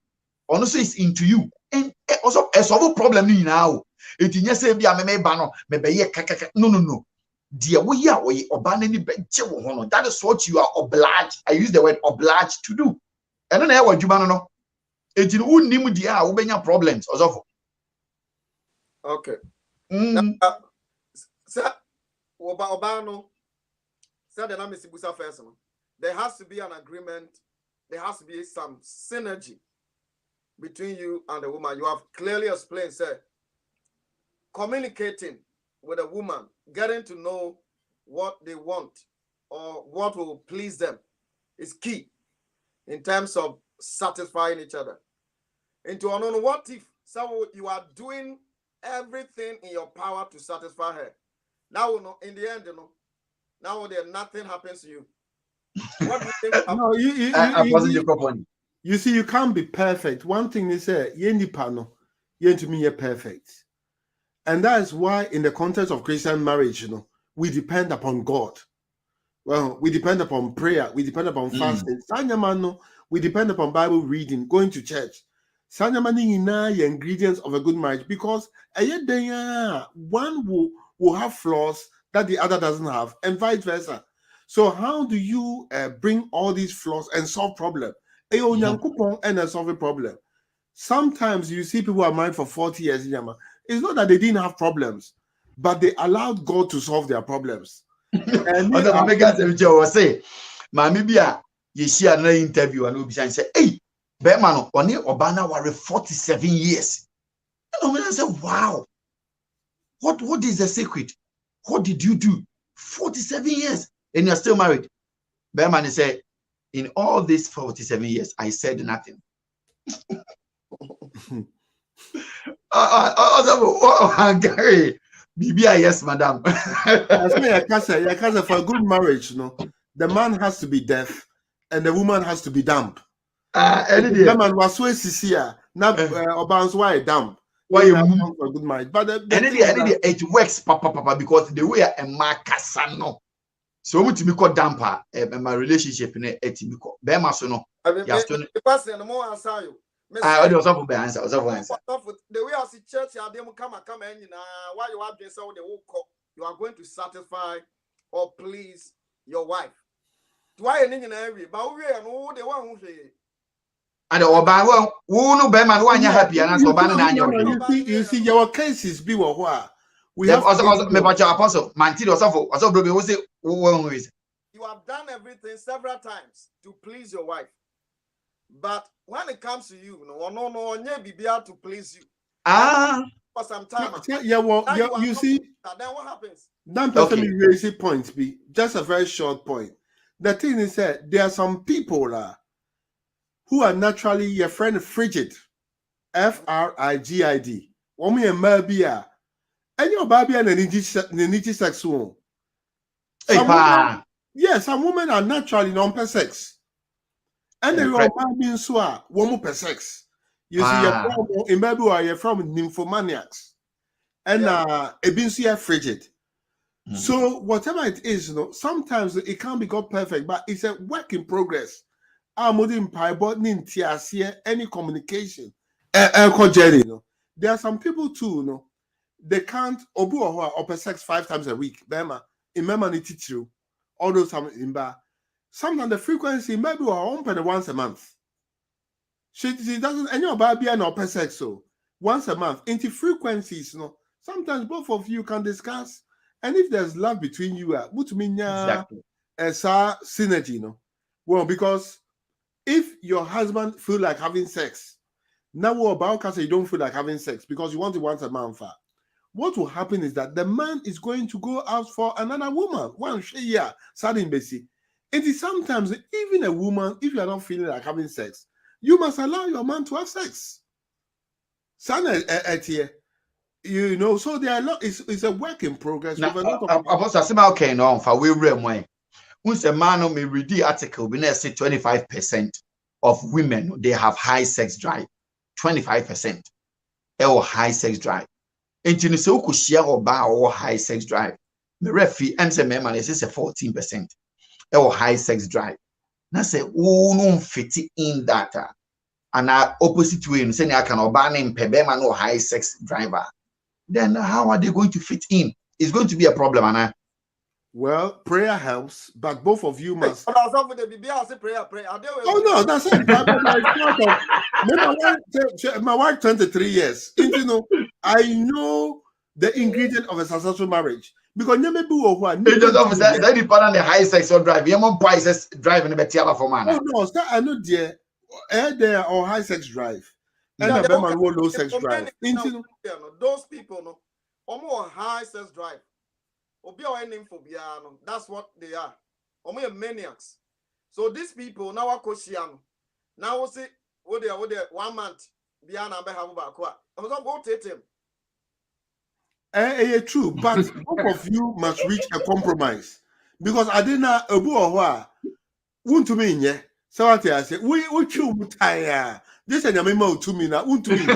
Also, it's into you. And also, a solve problem now. It is say be a no. Dear, we are that is what you are obliged. I use the word obliged to do. I don't know what you know. It wouldn't need the problems. Okay. Sir, Obano said the name is Busa first. There has to be an agreement. There has to be some synergy between you and the woman. You have clearly explained, sir. Communicating with a woman, getting to know what they want or what will please them is key in terms of satisfying each other. Into unknown, what if So you are doing everything in your power to satisfy her. Now, in the end, now there nothing happens to you. What do you think? No, you see, you can't be perfect. One thing they say, to me, you're perfect. And that is why, in the context of Christian marriage, we depend upon God. Well, we depend upon prayer. We depend upon fasting. We depend upon Bible reading, going to church. The ingredients of a good marriage, because one will have flaws that the other doesn't have, and vice versa. So how do you bring all these flaws and solve problems? And solve a problem. Sometimes you see people are married for 40 years. It's not that they didn't have problems, but they allowed God to solve their problems. And say, Mammy Bia, you see another interview and Obi say, hey, Beman, on Obana were 47 years. And I said, wow, what is the secret? What did you do? 47 years and you're still married. Beman said, in all these 47 years, I said nothing. Gary, yes, madam. For a good marriage, the man has to be deaf and the woman has to be dumb. The man was so sincere, not about why dumb. Why you for a good marriage? But it works, papa, because the way a marcasano. So much to be called damper my relationship in it. Bema so no. The person the more answer you. I was off by answer. The way I see church, you come in. Why you have this? You are going to satisfy or please your wife. Do I need in every? But we are no the one who say. And Obama, who no Beman, one you happy and answer Obama. You see, your cases be what we have also me about your apostle. Manti also brobe we say you have done everything several times to please your wife. But when it comes to you, no, be able to please you. For some time. You see, then what happens? That person raise a point, be just a very short point. The thing is that there are some people who are naturally your friend frigid, frigid. Woman and mabia, and your baby and the sex one. Some women are naturally non-per-sex. And they are being so woman per sex. You see, you're from nymphomaniacs. And a been so frigid. So whatever it is, sometimes it can't be got perfect, but it's a work in progress. Any communication. There are some people too, they can't open sex 5 times a week. All those times. Sometimes the frequency maybe open once a month. She doesn't any about being open sex so once a month. Into frequencies, sometimes both of you can discuss, and if there's love between you, what mean synergy, well, because if your husband feel like having sex, now about you don't feel like having sex because you want it once a month. What will happen is that the man is going to go out for another woman. One sudden basic. It is sometimes even a woman, if you are not feeling like having sex, you must allow your man to have sex. So there are a lot. It's a work in progress. Okay, no, for we way. Once a man may read the article, we say 25% of women they have high sex drive. 25% or high sex drive. And you know, could share or high sex drive. The refi and say, man, is a 14%. Or high sex drive. Now say, no fit in data. And our opposite way, saying I can ban him pebema no high sex driver. Then how are they going to fit in? It's going to be a problem, Anna. Well, prayer helps, but both of you must. Prayer. Oh no, that's it. My wife 23 years. I know the ingredient of a successful marriage. Because it just obviously that depend on the high sex or drive. You want prices driving the better for man. Oh no, I know there or high sex drive. And a man will low sex drive. Those people more high sex drive. That's what they are. Maniacs. So these people now are Koshiano. Now we say what they 1 month, Biana be have back. I was about to take him. True, but both of you must reach a compromise because I didn't know a boy won't to me, yeah. So I say, we chew tire. This and your memo to me now, won't to me.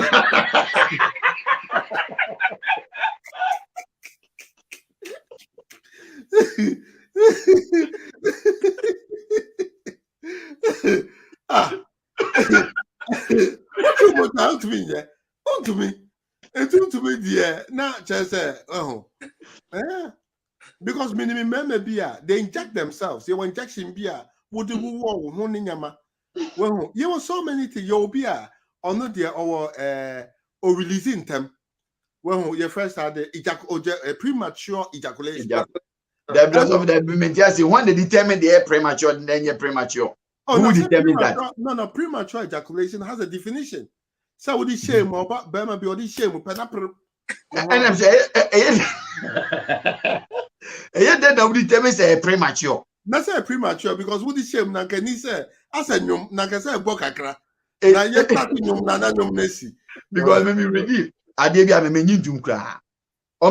What you want out to me, yeah? On to me. And to me, dear. Now, just say, because minimum member beer, they inject themselves. Your injection beer, would do war, honing yama. Well, you were so many things, your beer, or not dear, or releasing them. Well, your first had a premature ejaculation. The because of the mentality, when they determine they are premature, then you're premature. Oh, who determines that? No, premature ejaculation has a definition. So would shame or Bama be or shame with pineapple. And I'm saying, then nobody determines a premature. Not say premature because what is shame Nankani say, I said, Nanka say, Bokakra. Now you're talking Nana Messi. Because when we review, I gave you a menu to cry.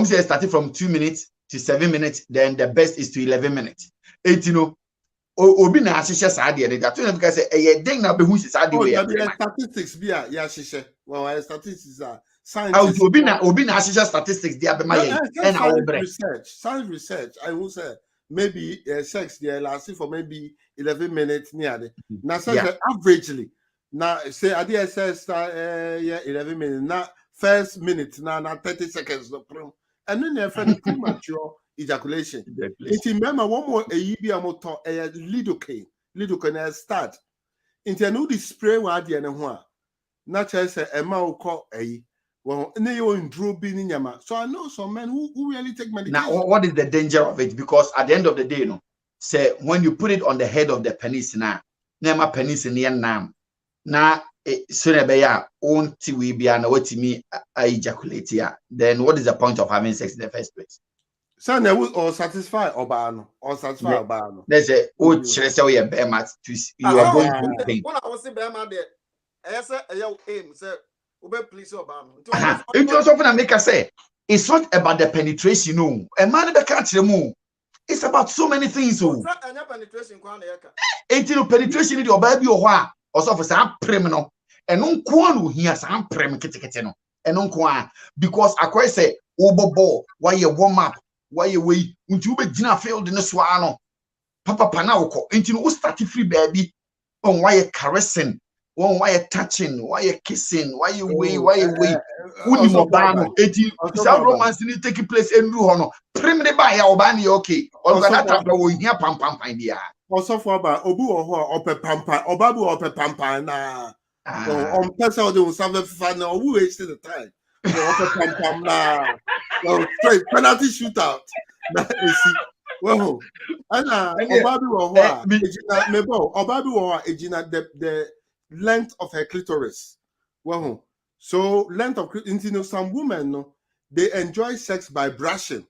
Say starting from 2 minutes to 7 minutes, then the best is to 11 minutes. 18. Obi na asese saa de de gato na because say den na be hu si saa de we statistics bia ya hyehyɛ well statistics are science obi na asese statistics de abema ye and our science research I will say maybe sex there lasting for maybe 11 minutes near the na say averagely na say ade says 11 minutes na first minute na 30 seconds no problem and then they find premature ejaculation. It remember one more a yibia motor a lidocaine start. Into no the spray wa the one. Not just a mouth call a well, you in drew being in yama. So I know some men who really take medication. Now, what is the danger of it? Because at the end of the day, say when you put it on the head of the penis now, nema penis in the nam. Now, sooner be ya own we be an what me ejaculate here. Then what is the point of having sex in the first place? So they will or satisfy Obano or satisfy Obano. There's a old chesel ya bemat to you are going to pain. When I was in Bama there, I said, aim, sir, please Obano. It was often make us say, it's not about the penetration, no. A man that catch the moon. It's about so many things. So, penetration, penetration in your baby or what, or so for some criminal, and no one here, some prem kitty, and no because I quite say, Obobo, why you warm up. Why you wait? Would you be dinner failed in the swano? Papa Panauko, ain't you no start free baby? On why you caressing? On why you touching? Why you kissing? Why you wait? Why you wait? Who you mobano? 18 some romance in taking place in Ruhono. Primly by our bani, okay. Or that time we hear pam idea. Also for about Obu or Pampa, or Babu or Pampa, na on person who serve fun or who wasted the time. Straight penalty shootout. Well, the length of her clitoris. Well, so length of some women no, they enjoy sex by brushing.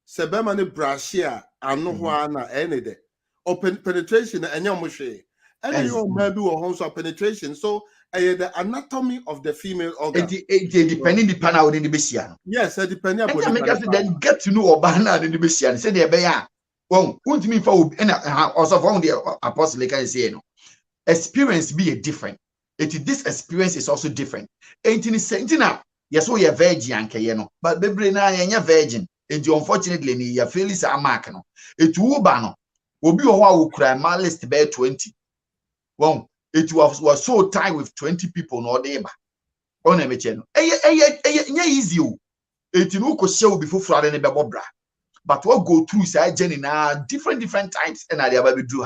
Sebemani brashia and no one any day. Or penetration and yamushe. And you maybe also penetration. So the anatomy of the female organ. Depending the panel in the Bessian. Yes, depending upon the then get to know Obana in the Bessian. Say they be well, won't me for and also found the apostle can say no. Experience be a different. This experience is also different. 18 now. Yes, we are virgin, but baby na you're virgin. And you unfortunately you feel is a mark no. It will ban will be who cry my list bear 20. Well, it was so tight with 20 people no neighbor. On a mechano. Easy. It no ko share before Friday ne bebobra. But what go through say journey na different types and I ever do.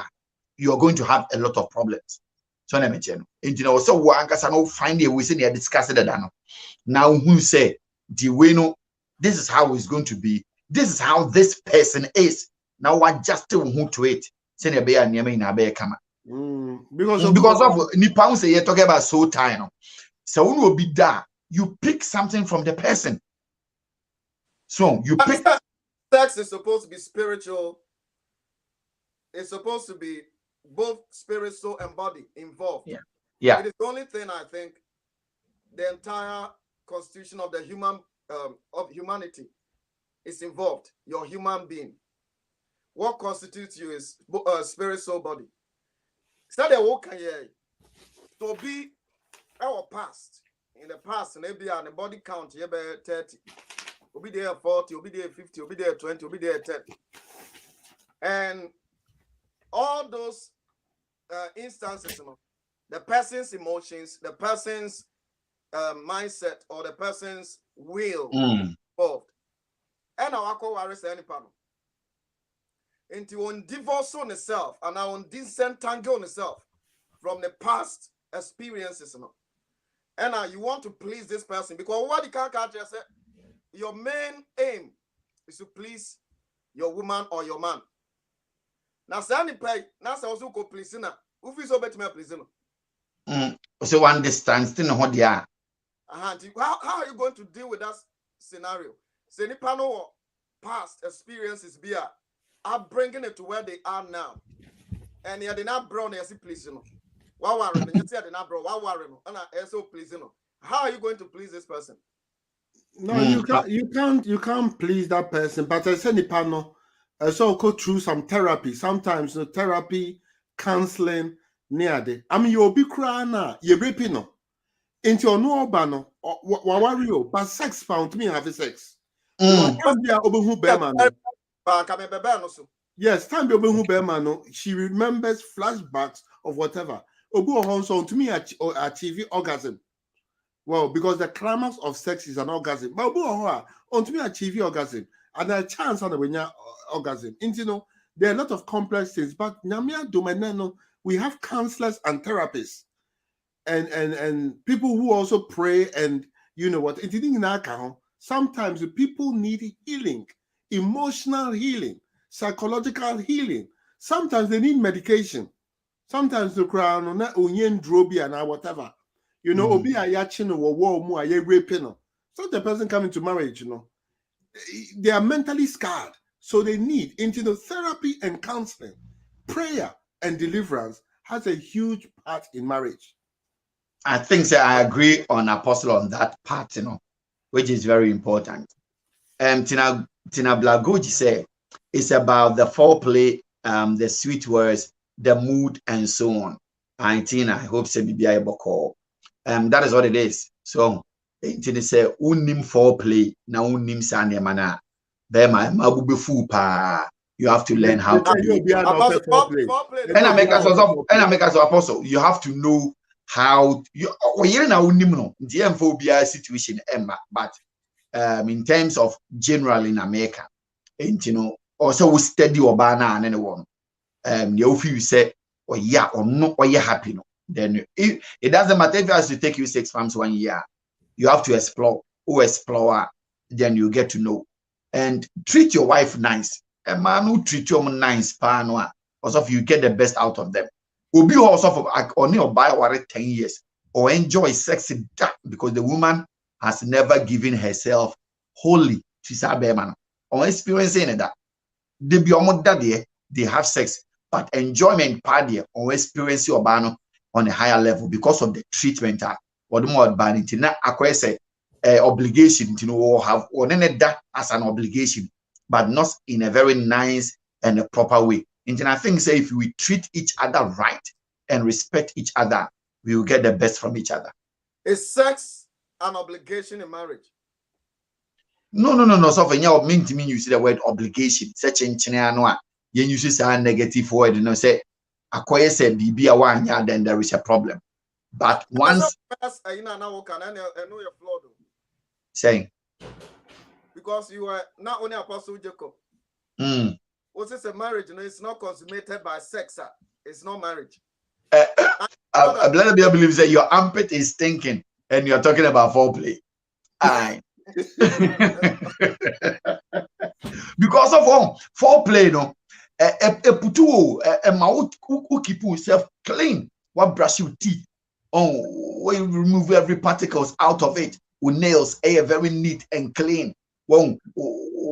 You are going to have a lot of problems. So na mechano. And you know so wo ankasa no find a way say they discuss it no. Now who say the way no this is how it's going to be. This is how this person is. Now what just who to it. Say na be ya niam ina be kama. Because of Nippon say you're talking about so time. So when will be that you pick something from the person. So you pick sex is supposed to be spiritual. It's supposed to be both spirit, soul, and body involved. Yeah. It is the only thing I think the entire constitution of the of humanity is involved. Your human being. What constitutes you is spirit, soul, body. So the work to be our past. In the past, maybe on the body count, you be 30. You'll be there 40, you'll be there 50, you'll be there 20, you'll be there 10. And all those instances, the person's emotions, the person's mindset, or the person's will involved. And I call worries any panel. Into on divorce on itself and on disentangle on itself from the past experiences. And you want to please this person because what the character said, your main aim is to please your woman or your man. Now, Sandy pay, now also go please na. Who feels so better me please no? So understand still what they are. How are you going to deal with that scenario? Say ni panel past experiences be are bringing it to where they are now. And you are not brown, you see please no. Why worry? You see they not brown. Why worry no? And so please no. How are you going to please this person? No, you can't please that person. But I said the panel, I so go through some therapy. Sometimes therapy, counseling, near the. I mean, you'll be crying now. You're raping no. Into your no bano or but sex found me having sex. Yes, time she remembers flashbacks of whatever. Obu also to me achieve orgasm. Well, because the climax of sex is an orgasm. But on to me achieve orgasm and a chance on the orgasm. And there are a lot of complex things, but we have counselors and therapists and people who also pray and you know what sometimes people need healing, emotional healing, psychological healing. Sometimes they need medication. Sometimes the crown on onion drobia and whatever. You know, obi ayachin or war mu aye raping. So the person coming to marriage, they are mentally scarred. So they need into the therapy and counseling, prayer and deliverance has a huge part in marriage. I think I agree on Apostle on that part, which is very important. Tina Blagoji said it's about the foreplay, the sweet words, the mood, and so on. And Tina, I hope say be able to call. That is what it is. So Tina say unim foreplay, na unim sane mana. Be my mabu be fool pa. You have to learn how to do it. And I make us apostle. You have to know how you situation but in terms of general in America, and also we study or banana and anyone you feel say or yeah or no or you're happy then it doesn't matter if it has to take you 6 months 1 year. You have to explore then you get to know and treat your wife nice. A man who treat you nice also you get the best out of them. Will be also only or buy 10 years or enjoy sex because the woman has never given herself wholly to Sabeman or experiencing that. They be almost that they have sex, but enjoyment party or experience your ban on a higher level because of the treatment or the more banning to not acquire obligation to have or that as an obligation, but not in a very nice and a proper way. And I think say if we treat each other right and respect each other, we will get the best from each other. Is sex an obligation in marriage? No. So for you mean to me, you see the word obligation. Such in China, you use a negative word, say acquire say be a one, then there is a problem. But once saying because you are not only Apostle Jacob. What's this a marriage? It's not consummated by sex. It's not marriage. I believe that your armpit is stinking and you're talking about foreplay. Aye. Because of foreplay, a mouth who keep yourself clean. What brush your teeth? When you remove every particles out of it with nails, very neat and clean.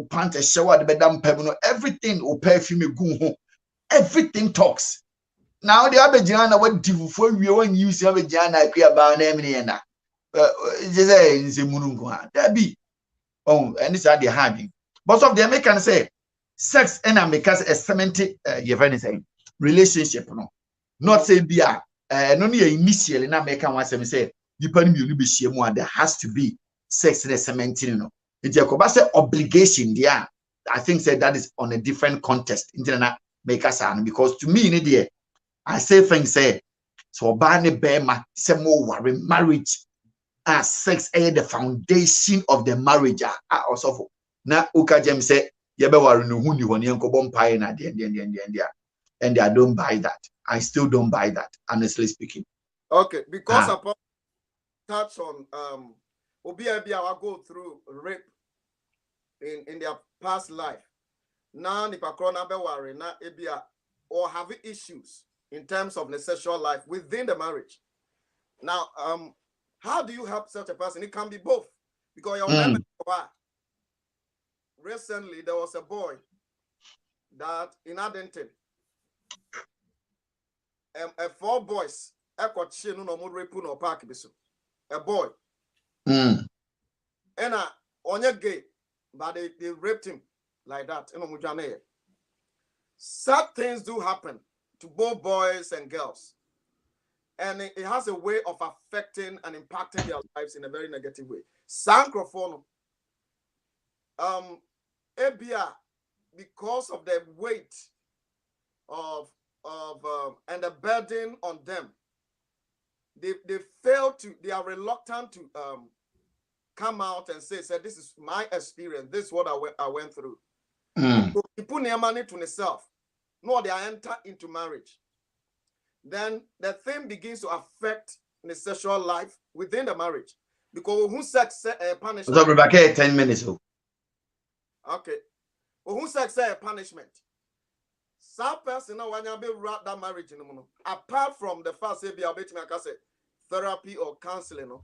Pant a shower the bedam pebble, everything or perfume go everything talks. Now the Abajana what do for you when you see Abajana about name. just say in Mununga. There be and this are the harding. Most of the Americans say sex and Americans a cemented relationship. No, not say be no near initially in American one say depending you be share more. There has to be sex in a cementing. No, it's a obligation. Yeah, I think say that is on a different context. Internet makers because to me in the I say things say so bani bema say more worry marriage. Sex is the foundation of the marriage. Also, now Uka Jem say, "Yebe no huni woni enko bompai na and I don't buy that. I still don't buy that, honestly speaking." Okay, because upon touch on Obiabia will go through rape in their past life. Now the pakrona be worry na ebia or having issues in terms of the sexual life within the marriage. Now how do you help such a person? It can be both. Because you remember recently there was a boy that in Adenton, 4 boys, a boy. And on your gay, but they raped him like that. Sad things do happen to both boys and girls. And it has a way of affecting and impacting their lives in a very negative way. Sancrophone, ABA, because of the weight of and the burden on them, they are reluctant to come out and say, this is my experience, this is what I went through. So people near money to themselves, no, they enter into marriage. Then the thing begins to affect the sexual life within the marriage. Because who sex punishment? So Rebecca, 10 minutes. Okay. Who sex punishment? Some person now when you be that marriage apart from the first therapy or counseling,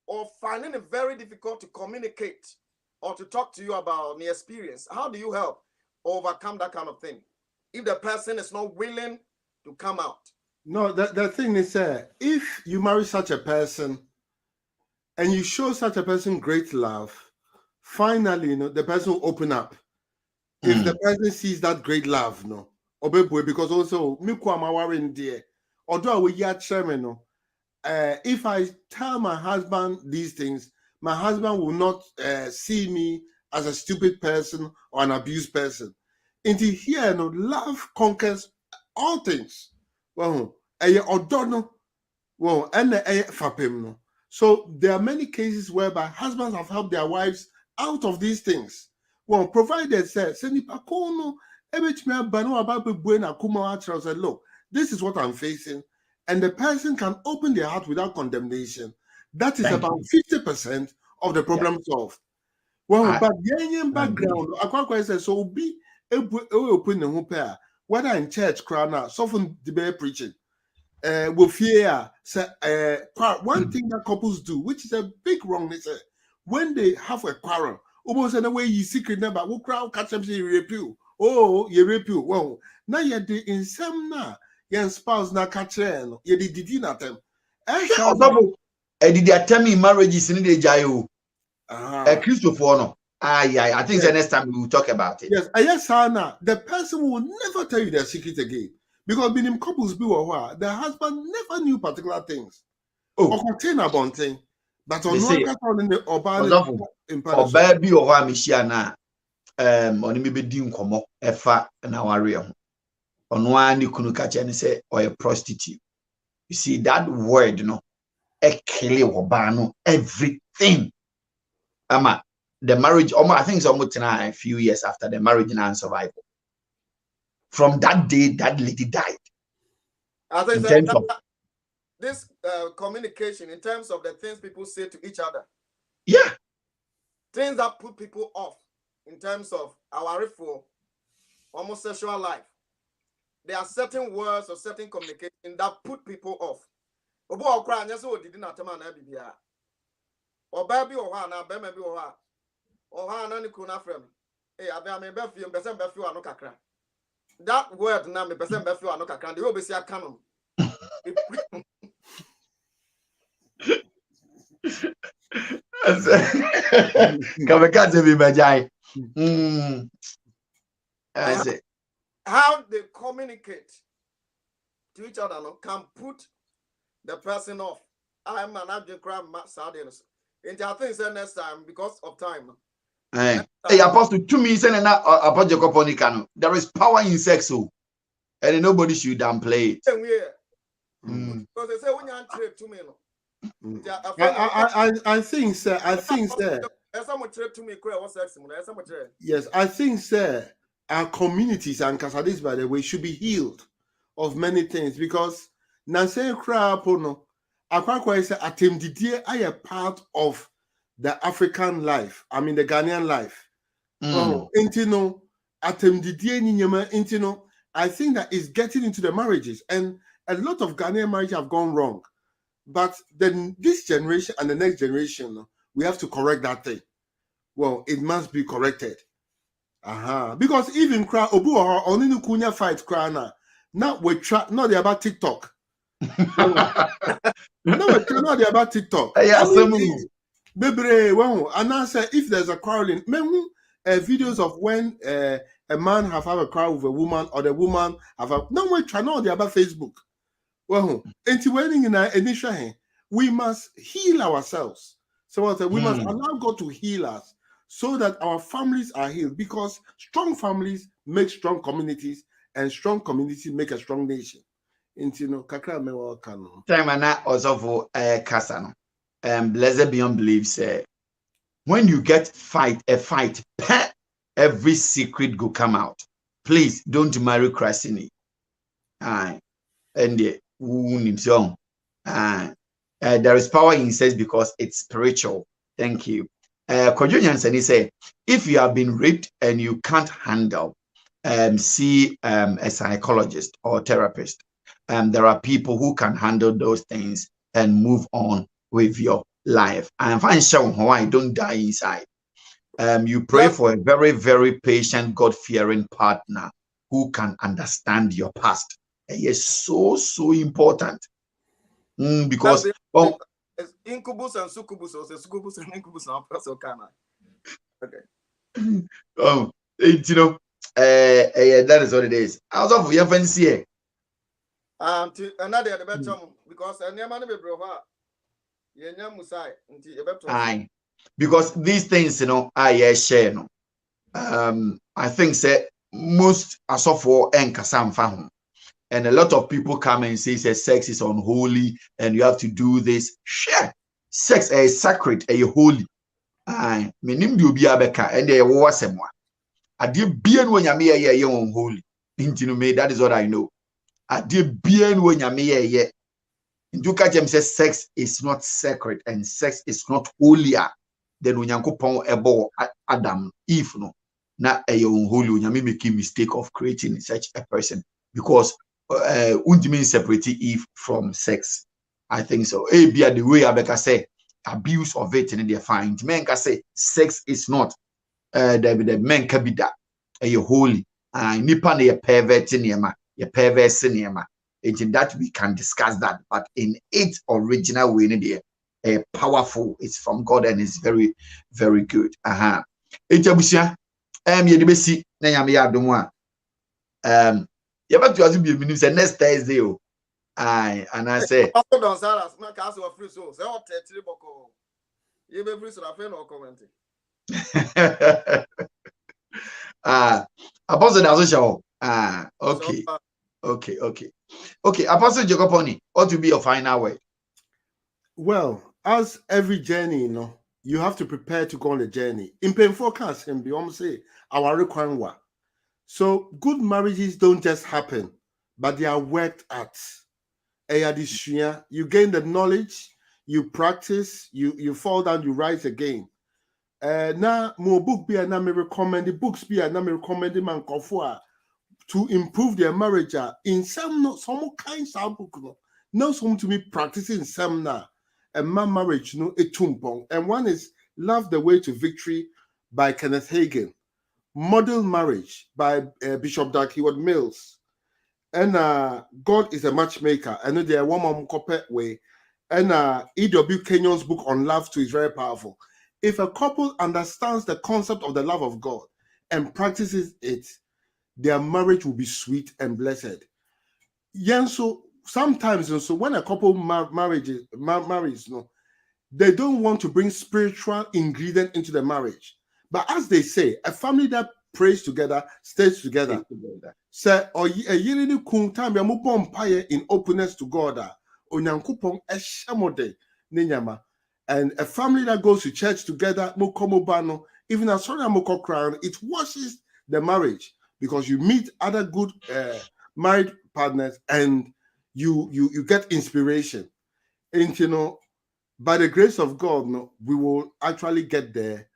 or finding it very difficult to communicate or to talk to you about the experience. How do you help overcome that kind of thing? If the person is not willing to come out. No, the thing is, if you marry such a person and you show such a person great love, finally, the person will open up. If the person sees that great love, because also, although if I tell my husband these things, my husband will not see me as a stupid person or an abused person. Until here, love conquers all things. So there are many cases whereby husbands have helped their wives out of these things. Well, provided said, look, this is what I'm facing, and the person can open their heart without condemnation. That is about 50% of the problem solved. Well, but the background, so be open the pair, whether in church, crowd now, often debate preaching. With fear, one thing that couples do, which is a big wrong, is when they have a quarrel, almost in a way you secret number, who crowd catch them say you rape you. Oh, you rape you. Well, now you're in some now, your spouse now catch you did not them. Did they tell me marriages in the jail? A Christopher, no. I think the next time we will talk about it. Yes, Hannah, the person will never tell you their secret again. Because being couples be the husband never knew particular things. Or contain a thing. But on one the or baby or Michiana on me be dim como efa and our real. On one you couldn't catch and say or a prostitute. You see that word, a clear bano everything. The marriage, I think it's almost a few years after the marriage and survival. From that day, that lady died. I think this communication in terms of the things people say to each other. Yeah. Things that put people off in terms of our homosexual life. There are certain words or certain communication that put people off. Or baby or baby or Hanani Kuna frame. Hey, I may be you, person befu anokakra. That word now, me person befu anokakra. The obesi a canon. Come on, can't be bajai. That's it. How they communicate to each other can put the person off. I'm an object crime sadness. And I think next time because of time. Hey, Apostle, to me, saying that about Jacob Onikano, there is power in sex, and nobody should downplay it. Because they say when you're trade to me, I think, sir. Yes, I think, sir. Our communities and Casadis, by the way, should be healed of many things because Nancy Krapono, Aqua is a part of the African life. I mean the Ghanaian life. Oh, intino, intino. I think that is getting into the marriages, and a lot of Ghanaian marriages have gone wrong. But then this generation and the next generation, we have to correct that thing. Well, it must be corrected. Because even cry obu or only nukunya fight cry now we try not about TikTok. No, we try not about TikTok. And I say if there's a quarreling, videos of when a man have a quarrel with a woman or the woman have a no we try not about Facebook. Well, intervening in our initial we must heal ourselves. So we must allow God to heal us so that our families are healed, because strong families make strong communities and strong communities make a strong nation. Kakra mewa kano. Time and also for Kasano. Blessed beyond belief when you get a fight, every secret go come out. Please don't marry Krasini. And there is power in sex because it's spiritual. Thank you. Kojo he said, if you have been raped and you can't handle, see a psychologist or therapist. There are people who can handle those things and move on with your life. And find show how I don't die inside. You pray for a very, very patient, God-fearing partner who can understand your past. And it's so important. Because incubus and succubus, or the succubus and incubus are also kind of okay. That is what it is. Out of your fancy. To another better because I never be brother. Aye, because these things, I share. I think say most are so for Nkasam fahum. And a lot of people come and say sex is unholy and you have to do this. Share. Sex is sacred, holy. Aye. Menim du bi abeka and they wo asemwa. Ade bien wo nyame ye unholy. Intinu me, that is what I know. Ade bien wo nyame ye. Nduka jem say sex is not sacred and sex is not holier than Onyankopon ebo Adam Eve no. Na unholy nyame make a mistake of creating such a person because mean separate Eve from sex. I think so. Be the way Abeka say abuse of it in their find. Men can say sex is not the men can be that holy. Nipa na pervert niema, perverse niema. In that we can discuss that, but in its original way, there powerful. It's from God and it's very, very good. Ejabusia, ye de si na nyame ya adom a you have to be minister next Thursday. Aye, and I say, Apostle doesn't show. Okay. Apostle Jacoponi, what to be your final word? Well, as every journey, you have to prepare to go on the journey. In pain forecast and beyond say our requirement. So good marriages don't just happen, but they are worked at. You gain the knowledge, you practice, you fall down, you rise again. Now more book be and me recommend the books be and me recommend the man to improve their marriage. In some kinds of book no some to me practicing some now. And my marriage a tumpong. And one is Love the Way to Victory by Kenneth Hagin. Model Marriage by Bishop Dag Heward Mills, and God is a Matchmaker. I know there are one copy way, and E.W. Kenyon's book on love too is very powerful. if a couple understands the concept of the love of God and practices it, their marriage will be sweet and blessed. Yeah, so sometimes, and so when a couple marries, no, they don't want to bring spiritual ingredient into the marriage. But as they say, a family that prays together stays together. Say, or a year in time, in openness to God. And a family that goes to church together, even as it washes the marriage, because you meet other good married partners and you get inspiration. And you know, by the grace of God, no, we will actually get there,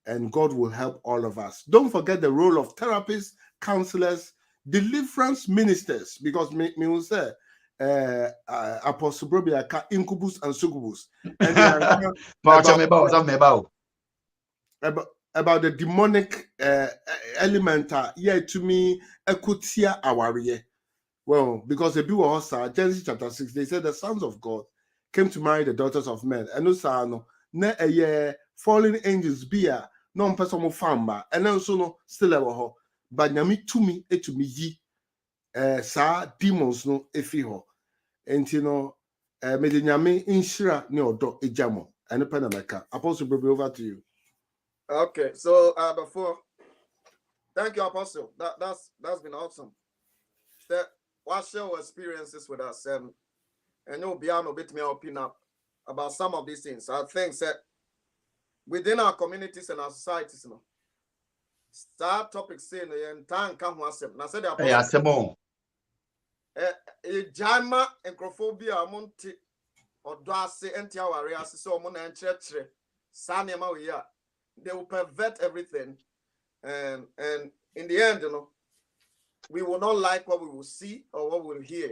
and God will help all of us. Don't forget the role of therapists, counselors, deliverance ministers, because me will say Apostle Brobiaka incubus and succubus. And they are about the demonic element. Yeah, to me, ekutia awariye. Well, because the Bible also, Genesis chapter 6, they said the sons of God came to marry the daughters of men. And no, ne a year fallen angels be a non person famba, and also no still ever ho. But nyami to me, ye sa demons no efiho. And you know, Medinyame inshira ni odo ejamo. And Panamaka. Apostle Baby, over to you. Okay, so before, thank you, Apostle. That's been awesome. What's your experiences with us? And you'll be able to me open up about some of these things. I think that within our communities and our societies, you know, start topic saying and time come once. I said the Apostle. Jama and Crophobia Monte or Dwase and Tiawaria, so Mona and Church, Sanema, they will pervert everything, and in the end, you know, we will not like what we will see or what we will hear.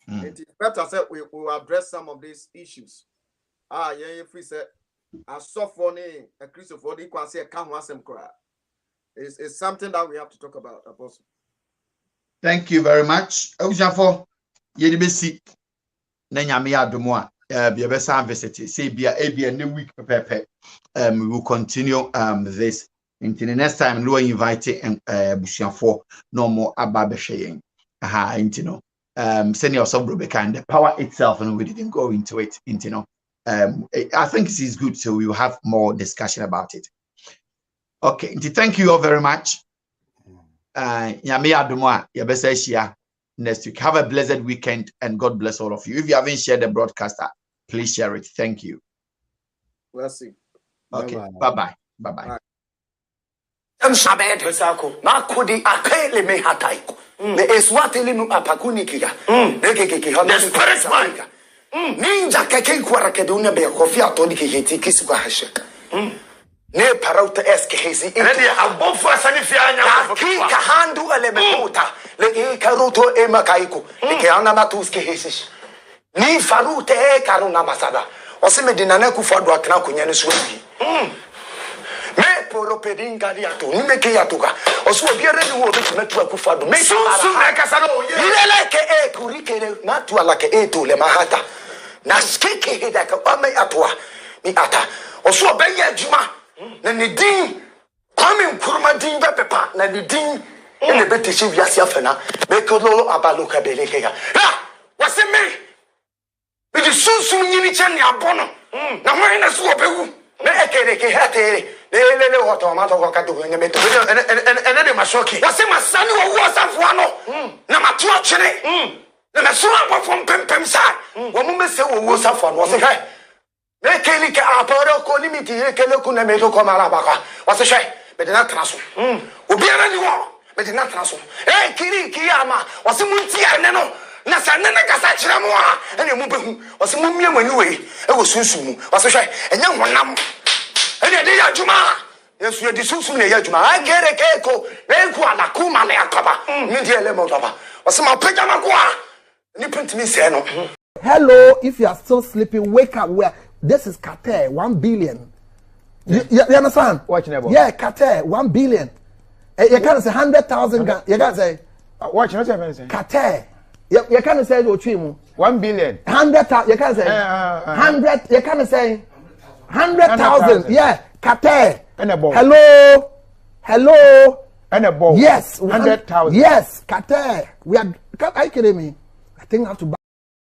It is better that we will address some of these issues. Yeah, if we say a soft one, a Christopher, you can say a come once and cry. It's something that we have to talk about, Apostle. Thank you very much. Ojafo, yedibesi na nyame adomo a be besa visit. Say be a new week pepe. We will continue this until the next time. We invite Bushiafo no more about sharing. Aha, you know. Send yourself and the power itself, and we didn't go into it. You know. I think this is good, so we will have more discussion about it. Okay, thank you all very much. Nyame adomo ya besa share next week. Have a blessed weekend, and God bless all of you. If you haven't shared the broadcast, please share it. Thank you. Blessing. Okay, bye-bye. Bye-bye. Na kodi akele me hataiko. Me eswatele mu apakunikia. The spirit man. Ninja keke kwara keduna be kofia toni kihiti kiswa hasheka. Ne parauta eske hezi. Nedi abofu asani fianya. Kika handu ele meputa. Le karuto e makaiko. Ke ana matuske hezi. Ni farute e karuna masada. Osime dinane kufadu akna kunyane suwi. Me poropedinga liato nimeke yatuka osuo biere ni wo betu akufado me susu me kasano ile ke e kurikere natu alake e to le mahata na skeke heda ka ame atwa ni ata osuo benye adwuma na ni din kwame nkuruma din bepepa na ni din ene betechi wiase afena me kodolo abaloka beleke ya wase me di susu nyini chani abono na ho ina suo bewu me ekere ke hatere lele hoto ma to ka to nyame to ene de masoki wase masani wo wasafo no na mato akere na na so apofo pempem sa wo mu mese wo wasafo no wase kai me keli ka aporo ko limiti ekele ku na me to ko mara baka wase hwe me de na traso obiara ni wo me de na traso kiri kiyama wase munti ane no na sa nene kasa kire mo a ene mu behu wase mu mie mani we e wo sunsu mu wase hwe enya honam ene de ya juma yesu ye disusu ne ya juma agere keko na ku ala kuma na yakaba ni de ele mo baba wase ma pega na kwa ni print me say no. Hello, if you are still sleeping, wake up. Where this is Qatar, 1 billion. You understand? Watch neighbor. Yeah, Qatar, 1 billion. You can't say 100,000. You can't say. Watch, what's your say? Qatar. You can't say 1 billion. 100,000. You can't say 100. You can't say 100,000. Yeah, Kate. And a ball. Hello. And a ball. Yes. 100,000. Yes, Kate. We are. Are you kidding me? I think I have to buy.